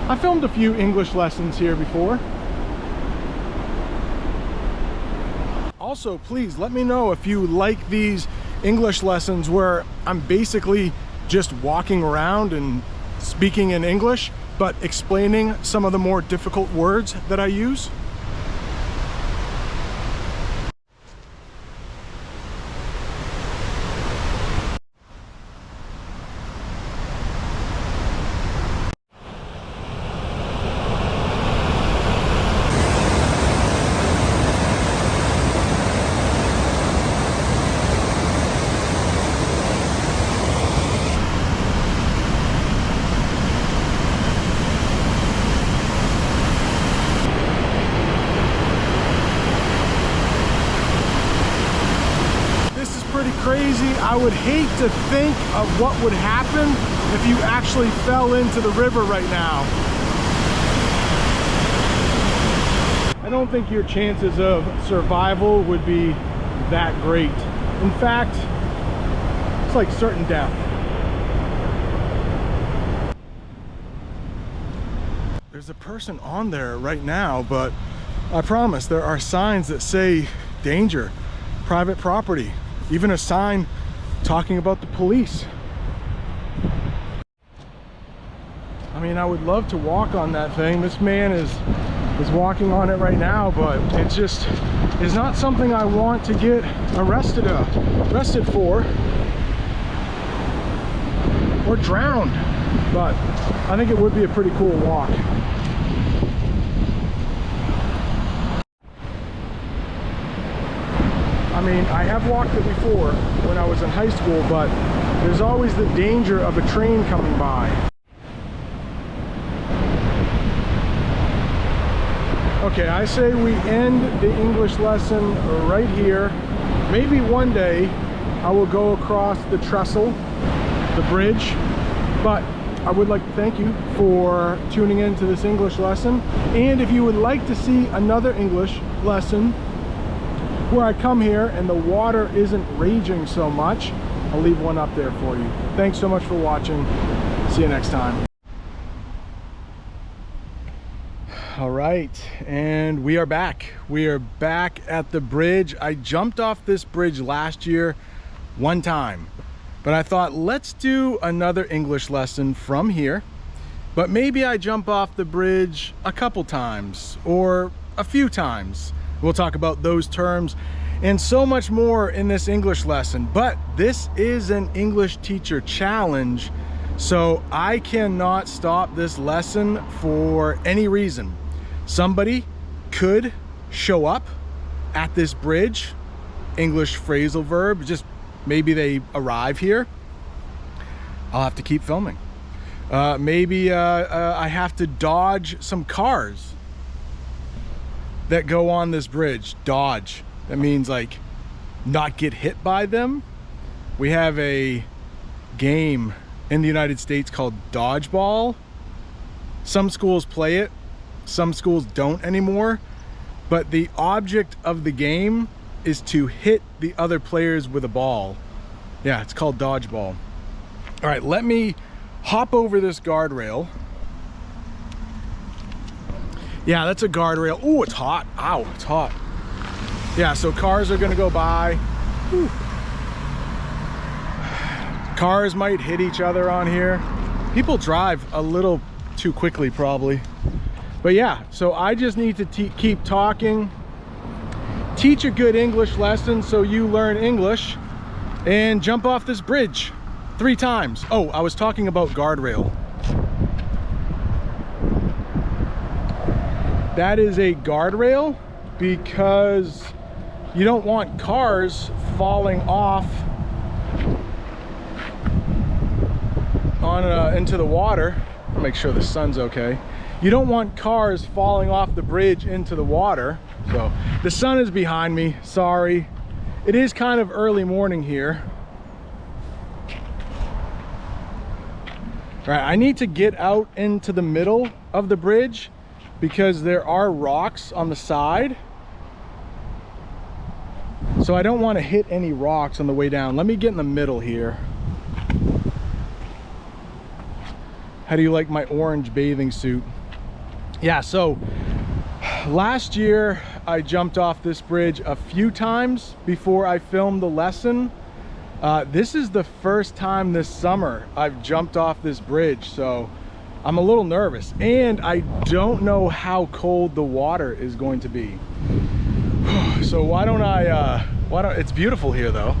I filmed a few English lessons here before. Also, please let me know if you like these English lessons where I'm basically just walking around and speaking in English, but explaining some of the more difficult words that I use. Crazy. I would hate to think of what would happen if you actually fell into the river right now. I don't think your chances of survival would be that great. In fact, it's like certain death. There's a person on there right now, but I promise there are signs that say danger, private property. Even a sign talking about the police. I mean, I would love to walk on that thing. This man is walking on it right now, but it's just is not something I want to get arrested for or drowned. But I think it would be a pretty cool walk. I mean, I have walked it before when I was in high school, but there's always the danger of a train coming by. Okay, I say we end the English lesson right here. Maybe one day I will go across the trestle, the bridge, but I would like to thank you for tuning in to this English lesson. And if you would like to see another English lesson where I come here and the water isn't raging so much, I'll leave one up there for you. Thanks so much for watching. See you next time. All right, and we are back. We are back at the bridge. I jumped off this bridge last year one time, but I thought let's do another English lesson from here. But maybe I jump off the bridge a couple times or a few times. We'll talk about those terms and so much more in this English lesson. But this is an English teacher challenge, so I cannot stop this lesson for any reason. Somebody could show up at this bridge, English phrasal verb, just maybe they arrive here. I'll have to keep filming. Maybe I have to dodge some cars that go on this bridge. Dodge. That means like not get hit by them. We have a game in the United States called dodgeball. Some schools play it, some schools don't anymore, but the object of the game is to hit the other players with a ball. Yeah, it's called dodgeball. All right, let me hop over this guardrail. Yeah, that's a guardrail. Oh, it's hot. Ow, it's hot. Yeah, so cars are gonna go by. Whew. Cars might hit each other on here. People drive a little too quickly probably. But yeah, so I just need to keep talking, teach a good English lesson so you learn English, and jump off this bridge 3 times. Oh, I was talking about guardrail. That is a guardrail because you don't want cars falling off on into the water. Make sure the sun's okay. You don't want cars falling off the bridge into the water. So the sun is behind me, sorry. It is kind of early morning here. All right, I need to get out into the middle of the bridge because there are rocks on the side. So I don't want to hit any rocks on the way down. Let me get in the middle here. How do you like my orange bathing suit? Yeah, so last year I jumped off this bridge a few times before I filmed the lesson. This is the first time this summer I've jumped off this bridge, so I'm a little nervous, and I don't know how cold the water is going to be. So why don't it's beautiful here though.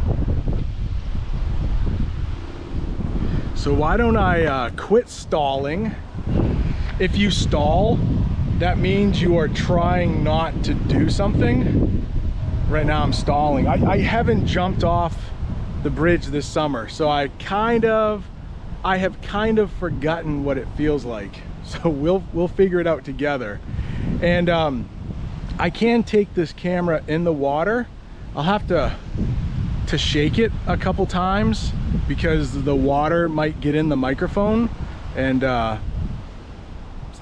So why don't I quit stalling? If you stall, that means you are trying not to do something. Right now I'm stalling. I haven't jumped off the bridge this summer, so I have kind of forgotten what it feels like. So we'll figure it out together. And I can take this camera in the water. I'll have to shake it a couple times because the water might get in the microphone, and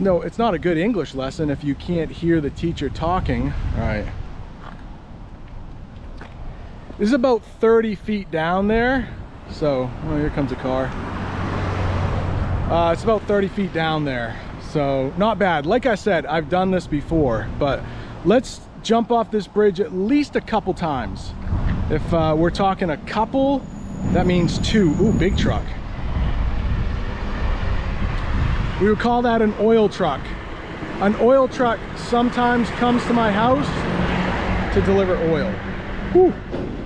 no, it's not a good English lesson if you can't hear the teacher talking. All right. This is about 30 feet down there. So, oh, here comes a car. It's about 30 feet down there. So, not bad. Like I said, I've done this before, but let's jump off this bridge at least a couple times. If we're talking a couple, that means 2. Ooh, big truck. We would call that an oil truck. An oil truck sometimes comes to my house to deliver oil. Whew.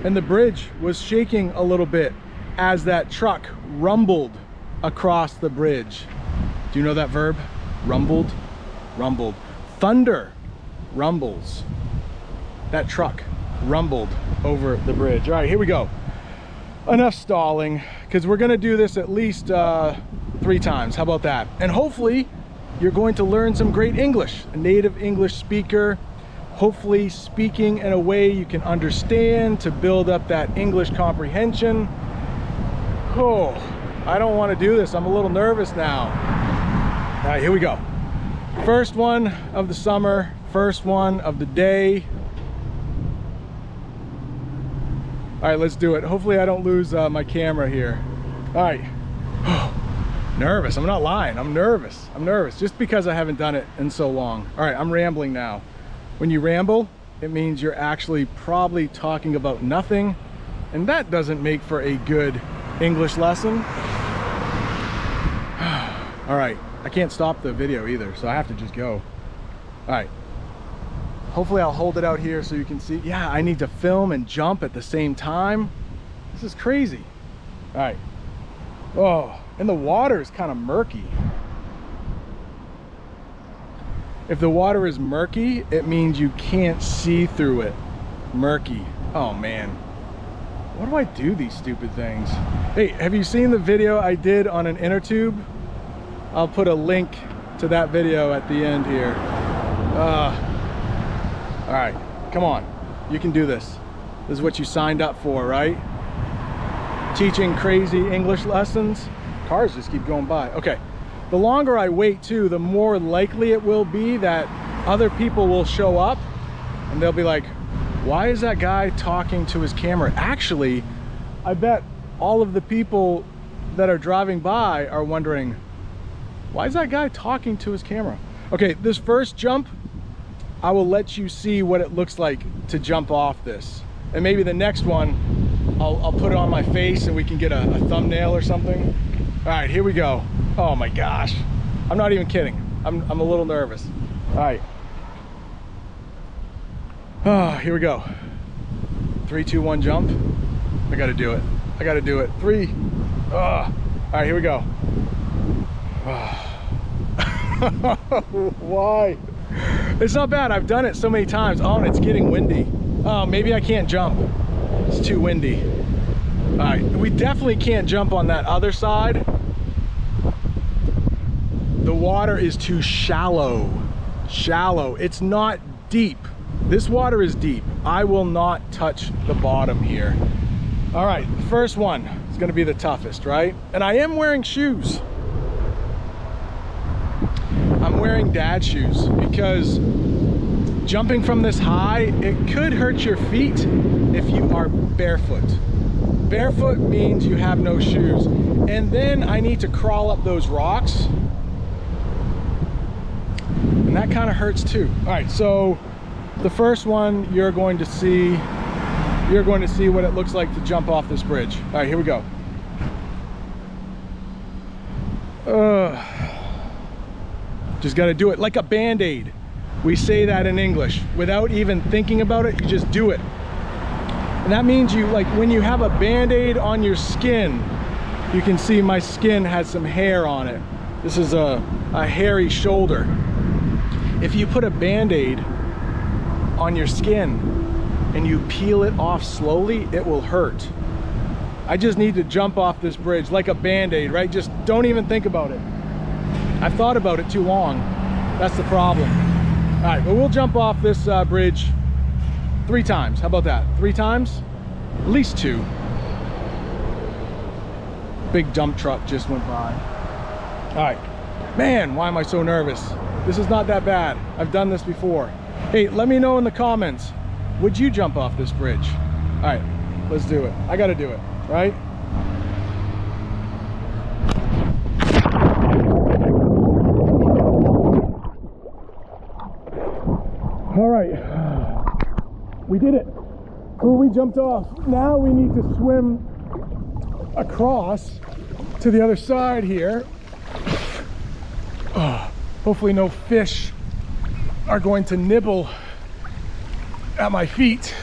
And the bridge was shaking a little bit as that truck rumbled across the bridge. Do you know that verb? Rumbled? Rumbled. Thunder rumbles. That truck rumbled over the bridge. All right, here we go. Enough stalling, because we're gonna do this at least 3 times. How about that? And hopefully you're going to learn some great English. A native English speaker, hopefully speaking in a way you can understand to build up that English comprehension. Oh, I don't want to do this. I'm a little nervous now. All right, here we go. First one of the summer, first one of the day. All right, let's do it. Hopefully I don't lose my camera here. All right. Nervous. I'm not lying. I'm nervous. I'm nervous just because I haven't done it in so long. All right, I'm rambling now. When you ramble, it means you're actually probably talking about nothing, and that doesn't make for a good English lesson. All right, I can't stop the video either, so I have to just go. All right. Hopefully I'll hold it out here so you can see. Yeah, I need to film and jump at the same time. This is crazy. All right. Oh, and the water is kind of murky. If the water is murky, it means you can't see through it. Murky. Oh man. Why do I do these stupid things? Hey, have you seen the video I did on an inner tube? I'll put a link to that video at the end here. All right, come on. You can do this. This is what you signed up for, right? Teaching crazy English lessons. Cars just keep going by. Okay, the longer I wait too, the more likely it will be that other people will show up and they'll be like, why is that guy talking to his camera? Actually, I bet all of the people that are driving by are wondering, why is that guy talking to his camera? Okay, this first jump, I will let you see what it looks like to jump off this. And maybe the next one, I'll put it on my face and we can get a thumbnail or something. All right, here we go. Oh my gosh. I'm not even kidding. I'm a little nervous. All right. Oh, here we go. 3, 2, 1, jump. I gotta do it. I gotta do it. 3. All right, here we go. Why? It's not bad. I've done it so many times. Oh, and it's getting windy. Oh, maybe I can't jump. It's too windy. All right, we definitely can't jump on that other side. The water is too shallow. Shallow. It's not deep. This water is deep. I will not touch the bottom here. All right, the first one is going to be the toughest, right? And I am wearing shoes. I'm wearing dad shoes because jumping from this high, it could hurt your feet if you are barefoot. Barefoot means you have no shoes. And then I need to crawl up those rocks. And that kind of hurts too. All right, so the first one you're going to see what it looks like to jump off this bridge. All right, here we go. Just got to do it like a band-aid. We say that in English. Without even thinking about it, you just do it. And that means you, like when you have a band-aid on your skin, you can see my skin has some hair on it. This is a hairy shoulder. If you put a band-aid on your skin and you peel it off slowly, it will hurt. I just need to jump off this bridge like a band-aid, right? Just don't even think about it. I've thought about it too long. That's the problem. All right, but we'll jump off this bridge 3 times. How about that? 3 times? At least 2. Big dump truck just went by. All right. Man, why am I so nervous? This is not that bad. I've done this before. Hey, let me know in the comments. Would you jump off this bridge? All right, let's do it. I gotta do it, right? All right, we did it. Well, we jumped off. Now we need to swim across to the other side here. Hopefully no fish are going to nibble at my feet.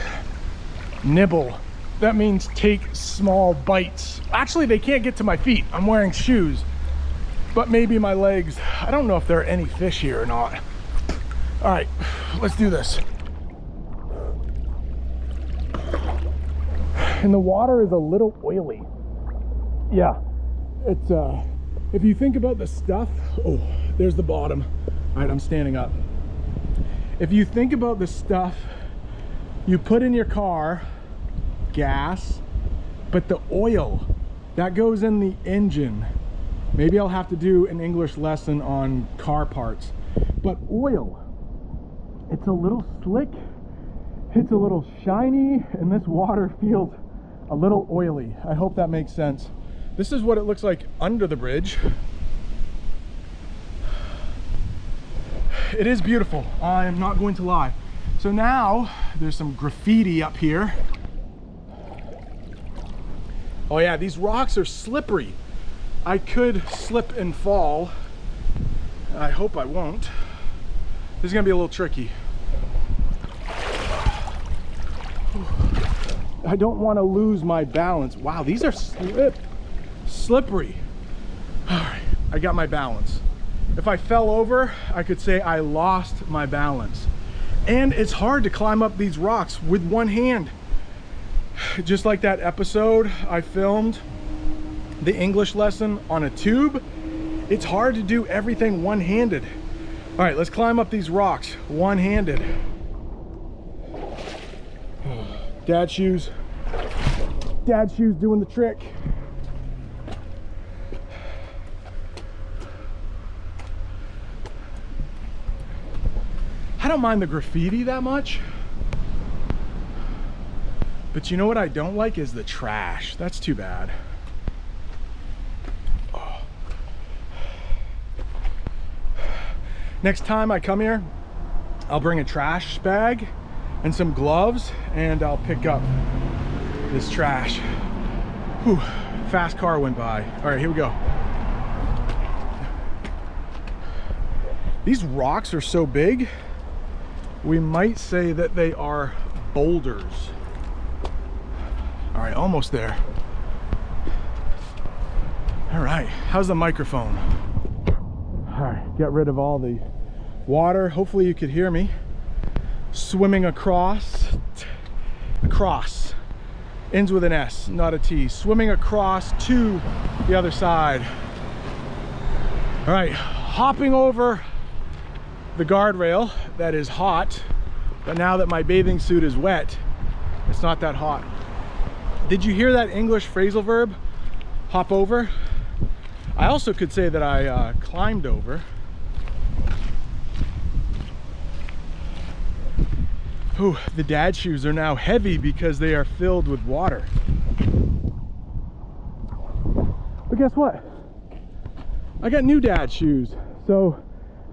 Nibble. That means take small bites. Actually, they can't get to my feet. I'm wearing shoes, but maybe my legs. I don't know if there are any fish here or not. All right, let's do this. And the water is a little oily. Yeah, it's, if you think about the stuff, oh, there's the bottom. All right, I'm standing up. If you think about the stuff you put in your car, gas, but the oil, that goes in the engine. Maybe I'll have to do an English lesson on car parts. But oil, it's a little slick, it's a little shiny, and this water feels a little oily. I hope that makes sense. This is what it looks like under the bridge. it is beautiful. I am not going to lie. So now there's some graffiti up here. Oh yeah, these rocks are slippery. I could slip and fall. I hope I won't. This is gonna be a little tricky. I don't want to lose my balance. Wow, these are slippery. All right, I got my balance. If I fell over, I could say I lost my balance. And it's hard to climb up these rocks with one hand. Just like that episode I filmed, the English lesson on a tube, it's hard to do everything one-handed. All right, let's climb up these rocks one-handed. Dad shoes doing the trick. I don't mind the graffiti that much, but you know what I don't like is the trash. That's too bad. Oh. Next time I come here, I'll bring a trash bag and some gloves, and I'll pick up this trash. Whew, fast car went by. All right, here we go. These rocks are so big, we might say that they are boulders. All right, almost there. All right, how's the microphone? All right, get rid of all the water. Hopefully you could hear me. Swimming across, ends with an S, not a T. Swimming across to the other side. All right, hopping over the guardrail that is hot, but now that my bathing suit is wet, it's not that hot. Did you hear that English phrasal verb, hop over? I also could say that I climbed over. Ooh, the dad shoes are now heavy because they are filled with water. But guess what? I got new dad shoes. So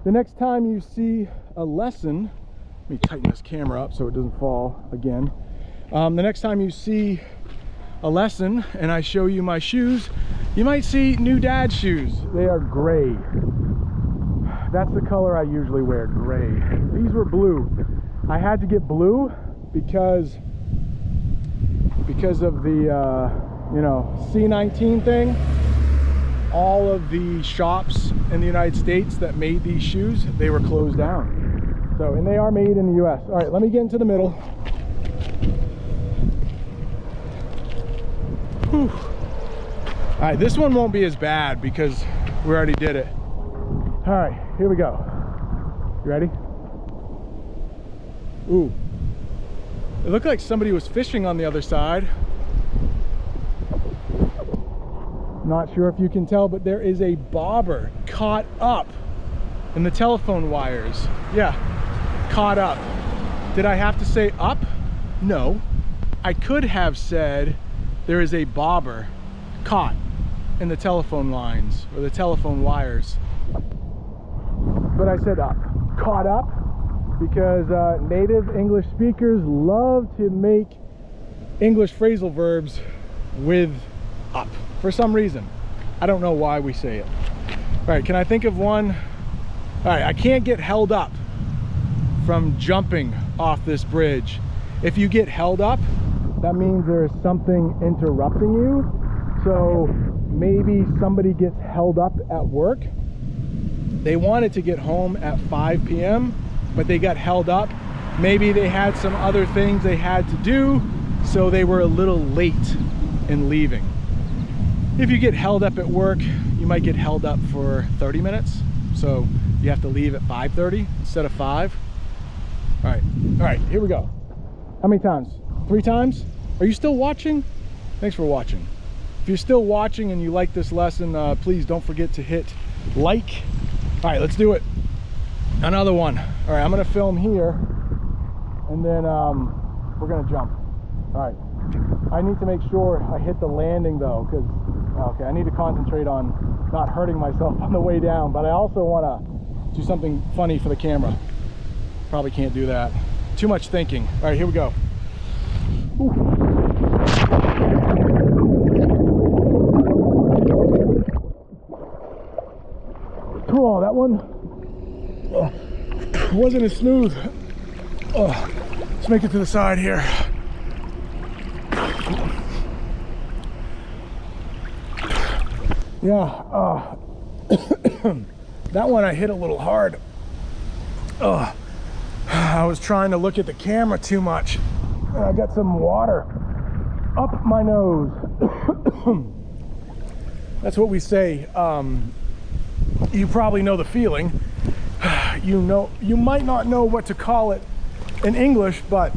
the next time you see a lesson, let me tighten this camera up so it doesn't fall again. The next time you see a lesson and I show you my shoes, you might see new dad shoes. They are gray. That's the color I usually wear, gray. These were blue. I had to get blue because of the you know, C19 thing. All of the shops in the United States that made these shoes, they were closed down. So, and they are made in the US. All right, let me get into the middle. Whew. All right, this one won't be as bad because we already did it. All right, here we go. You ready? Ooh, it looked like somebody was fishing on the other side. Not sure if you can tell, but there is a bobber caught up in the telephone wires. Yeah, caught up. Did I have to say up? No. I could have said there is a bobber caught in the telephone lines or the telephone wires. But I said up. Caught up. Because native English speakers love to make English phrasal verbs with up for some reason. I don't know why we say it. All right, can I think of one? All right, I can't get held up from jumping off this bridge. If you get held up, that means there is something interrupting you. So maybe somebody gets held up at work. They wanted to get home at 5 p.m. but they got held up. Maybe they had some other things they had to do, so they were a little late in leaving. If you get held up at work, you might get held up for 30 minutes. So you have to leave at 5:30 instead of 5. All right, here we go. How many times? 3 times? Are you still watching? Thanks for watching. If you're still watching and you like this lesson, please don't forget to hit like. All right, let's do it. Another one. All right, I'm gonna film here and then we're gonna jump. All right, I need to make sure I hit the landing though, because okay, I need to concentrate on not hurting myself on the way down, but I also want to do something funny for the camera. Probably can't do that. Too much thinking. All right, here we go. Oh, that one wasn't as smooth. Let's make it to the side here. Yeah, that one I hit a little hard. I was trying to look at the camera too much, and I got some water up my nose. That's what we say. You probably know the feeling. You might not know what to call it in English, but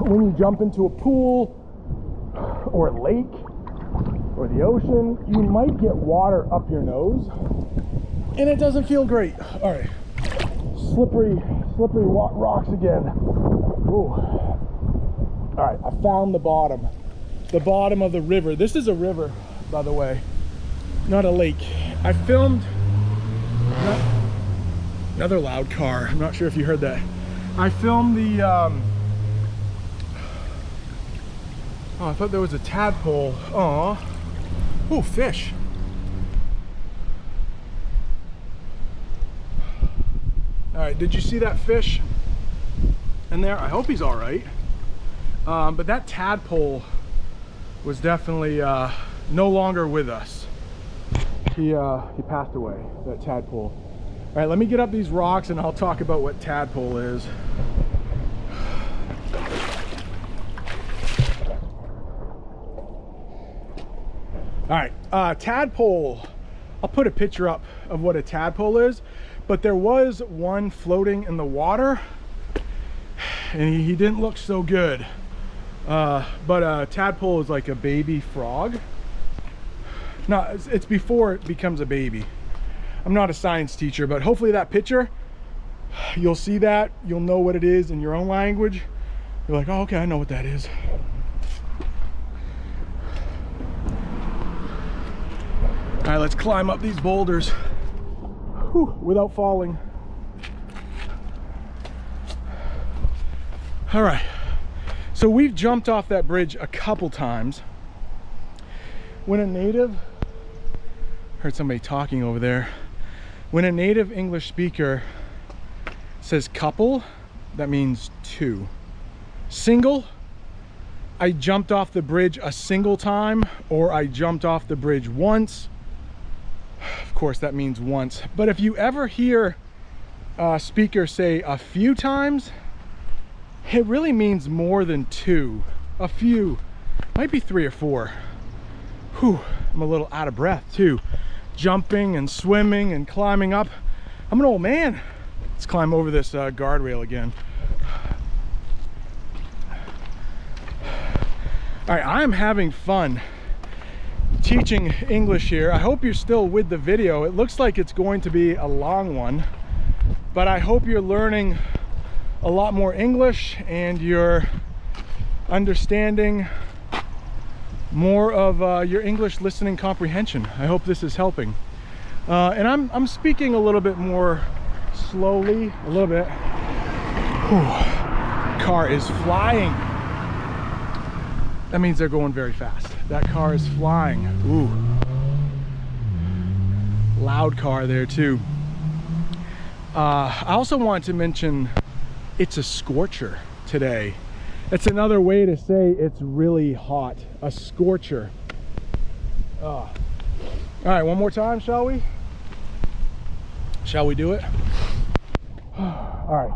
when you jump into a pool or a lake or the ocean, you might get water up your nose, and it doesn't feel great. All right, slippery rocks again. Ooh. All right, I found the bottom of the river. This is a river, by the way, not a lake. I filmed another loud car. I'm not sure if you heard that. I filmed the oh, I thought there was a tadpole. Aw. Oh, fish. All right, did you see that fish in there? I hope he's all right. But that tadpole was definitely no longer with us. He passed away, that tadpole. All right, let me get up these rocks and I'll talk about what tadpole is. All right, tadpole. I'll put a picture up of what a tadpole is, but there was one floating in the water and he didn't look so good. But a tadpole is like a baby frog. No, it's before it becomes a baby. I'm not a science teacher, but hopefully that picture, you'll see that, you'll know what it is in your own language. You're like, oh, okay, I know what that is. All right, let's climb up these boulders. Whew, without falling. All right, so we've jumped off that bridge a couple times. When a native, heard somebody talking over there. When a native English speaker says couple, that means two. Single, I jumped off the bridge a single time, or I jumped off the bridge once. Of course, that means once. But if you ever hear a speaker say a few times, it really means more than two. A few, might be 3 or 4. Whew, I'm a little out of breath too. Jumping and swimming and climbing up. I'm an old man. Let's climb over this guardrail again. All right, I'm having fun teaching English here. I hope you're still with the video. It looks like it's going to be a long one, but I hope you're learning a lot more English and you're understanding more of your English listening comprehension. I hope this is helping. And I'm speaking a little bit more slowly, a little bit. Whew. Car is flying. That means they're going very fast. That car is flying. Ooh. Loud car there too. I also want to mention it's a scorcher today. It's another way to say it's really hot. A scorcher. All right, one more time, shall we? Shall we do it? All right.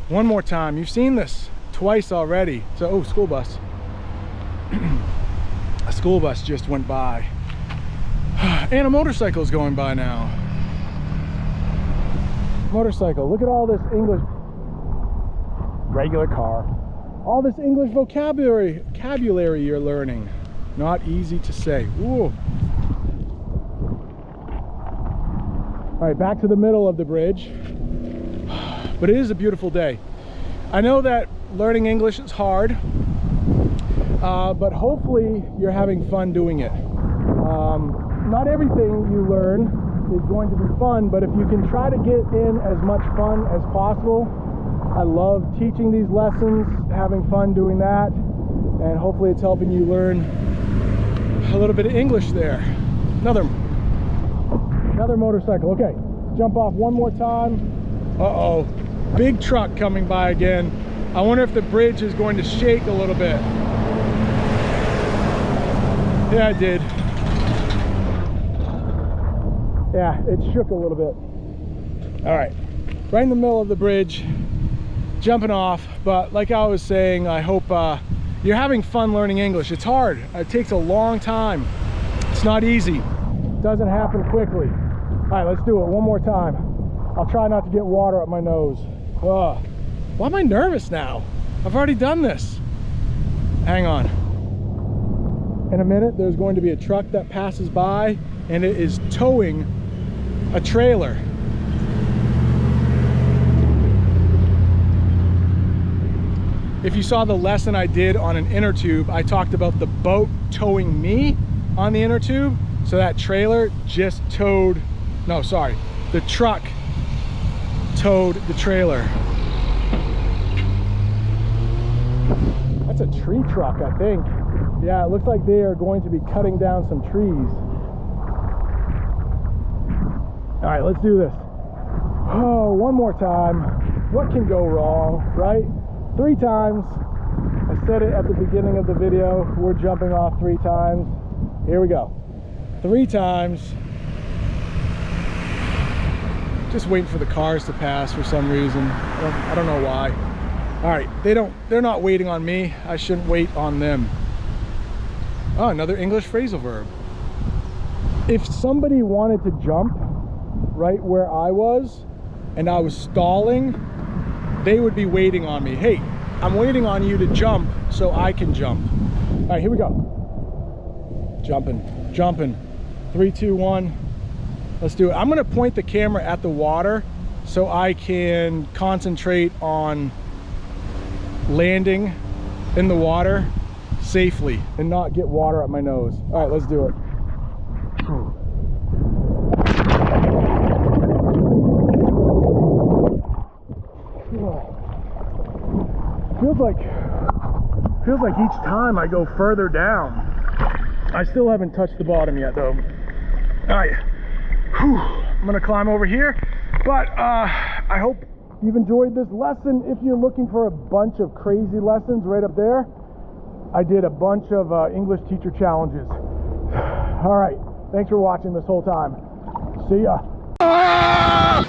One more time. You've seen this twice already. So, oh, school bus. A school bus just went by. And a motorcycle is going by now. Motorcycle. Look at all this English. Regular car. All this English vocabulary you're learning. Not easy to say. Ooh. All right, back to the middle of the bridge. But it is a beautiful day. I know that learning English is hard. but hopefully you're having fun doing it. Not everything you learn is going to be fun, but if you can try to get in as much fun as possible. I love teaching these lessons, having fun doing that, and hopefully it's helping you learn a little bit of English there. Another motorcycle. Okay, jump off one more time. Uh-oh, big truck coming by again. I wonder if the bridge is going to shake a little bit. Yeah, it did. Yeah, it shook a little bit. All right, right in the middle of the bridge, jumping off. But like I was saying, I hope you're having fun learning English. It's hard. It takes a long time. It's not easy. It doesn't happen quickly. All right, let's do it one more time. I'll try not to get water up my nose. Ugh. Why am I nervous now? I've already done this. Hang on. In a minute, there's going to be a truck that passes by, and it is towing a trailer. If you saw the lesson I did on an inner tube, I talked about the boat towing me on the inner tube. So that trailer just towed, no, sorry, the truck towed the trailer. That's a tree truck, I think. Yeah, it looks like they are going to be cutting down some trees. All right, let's do this. Oh, one more time. What can go wrong, right? 3 times. I said it at the beginning of the video. We're jumping off 3 times. Here we go. 3 times. Just waiting for the cars to pass for some reason. I don't know why. All right, they're not waiting on me. I shouldn't wait on them. Oh, another English phrasal verb. If somebody wanted to jump right where I was and I was stalling, they would be waiting on me. Hey, I'm waiting on you to jump so I can jump. All right, here we go. Jumping. 3, 2, 1. Let's do it. I'm gonna point the camera at the water so I can concentrate on landing in the water safely and not get water up my nose. All right, let's do it. Feels like each time I go further down. I still haven't touched the bottom yet though. All right, I'm gonna climb over here, but I hope you've enjoyed this lesson. If you're looking for a bunch of crazy lessons, right up there, I did a bunch of English teacher challenges. All right, thanks for watching this whole time. See ya.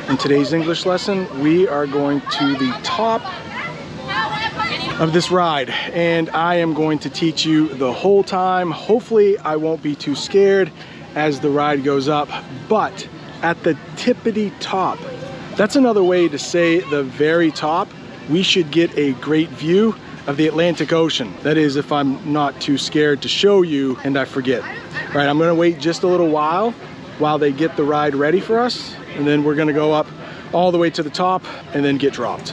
In today's English lesson, we are going to the top of this ride, and I am going to teach you the whole time. Hopefully I won't be too scared as the ride goes up, but at the tippity top, that's another way to say the very top, we should get a great view of the Atlantic Ocean. That is, if I'm not too scared to show you and I forget. All right, I'm gonna wait just a little while they get the ride ready for us, and then we're gonna go up all the way to the top and then get dropped.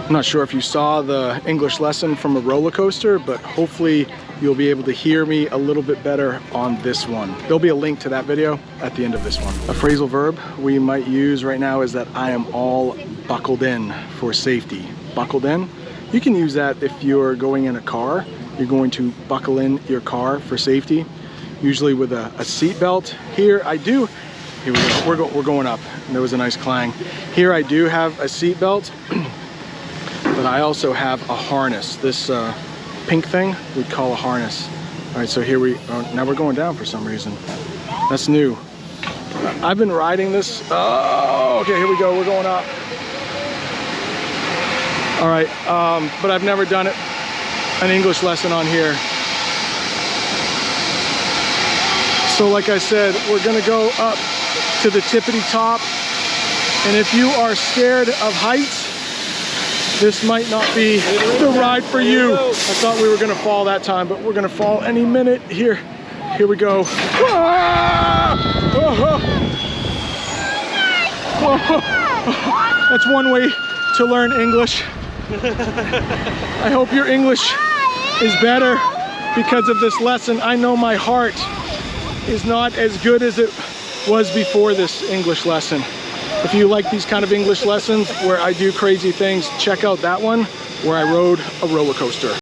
I'm not sure if you saw the English lesson from a roller coaster, but hopefully you'll be able to hear me a little bit better on this one. There'll be a link to that video at the end of this one. A phrasal verb we might use right now is that I am all buckled in for safety. Buckled in. You can use that if you're going in a car. You're going to buckle in your car for safety, usually with a seat belt. Here I do. Here we go. We're going up. And there was a nice clang. Here I do have a seat belt. But I also have a harness. This pink thing we'd call a harness. All right, so here now we're going down for some reason. That's new. I've been riding this. Oh, okay, here we go. We're going up. All right, but I've never done an English lesson on here. So like I said, we're gonna go up to the tippity top. And if you are scared of heights, this might not be the ride for you. I thought we were gonna fall that time, but we're gonna fall any minute. Here we go. That's one way to learn English. I hope your English is better because of this lesson. I know my heart is not as good as it was before this English lesson. If you like these kind of English lessons where I do crazy things, check out that one where I rode a roller coaster.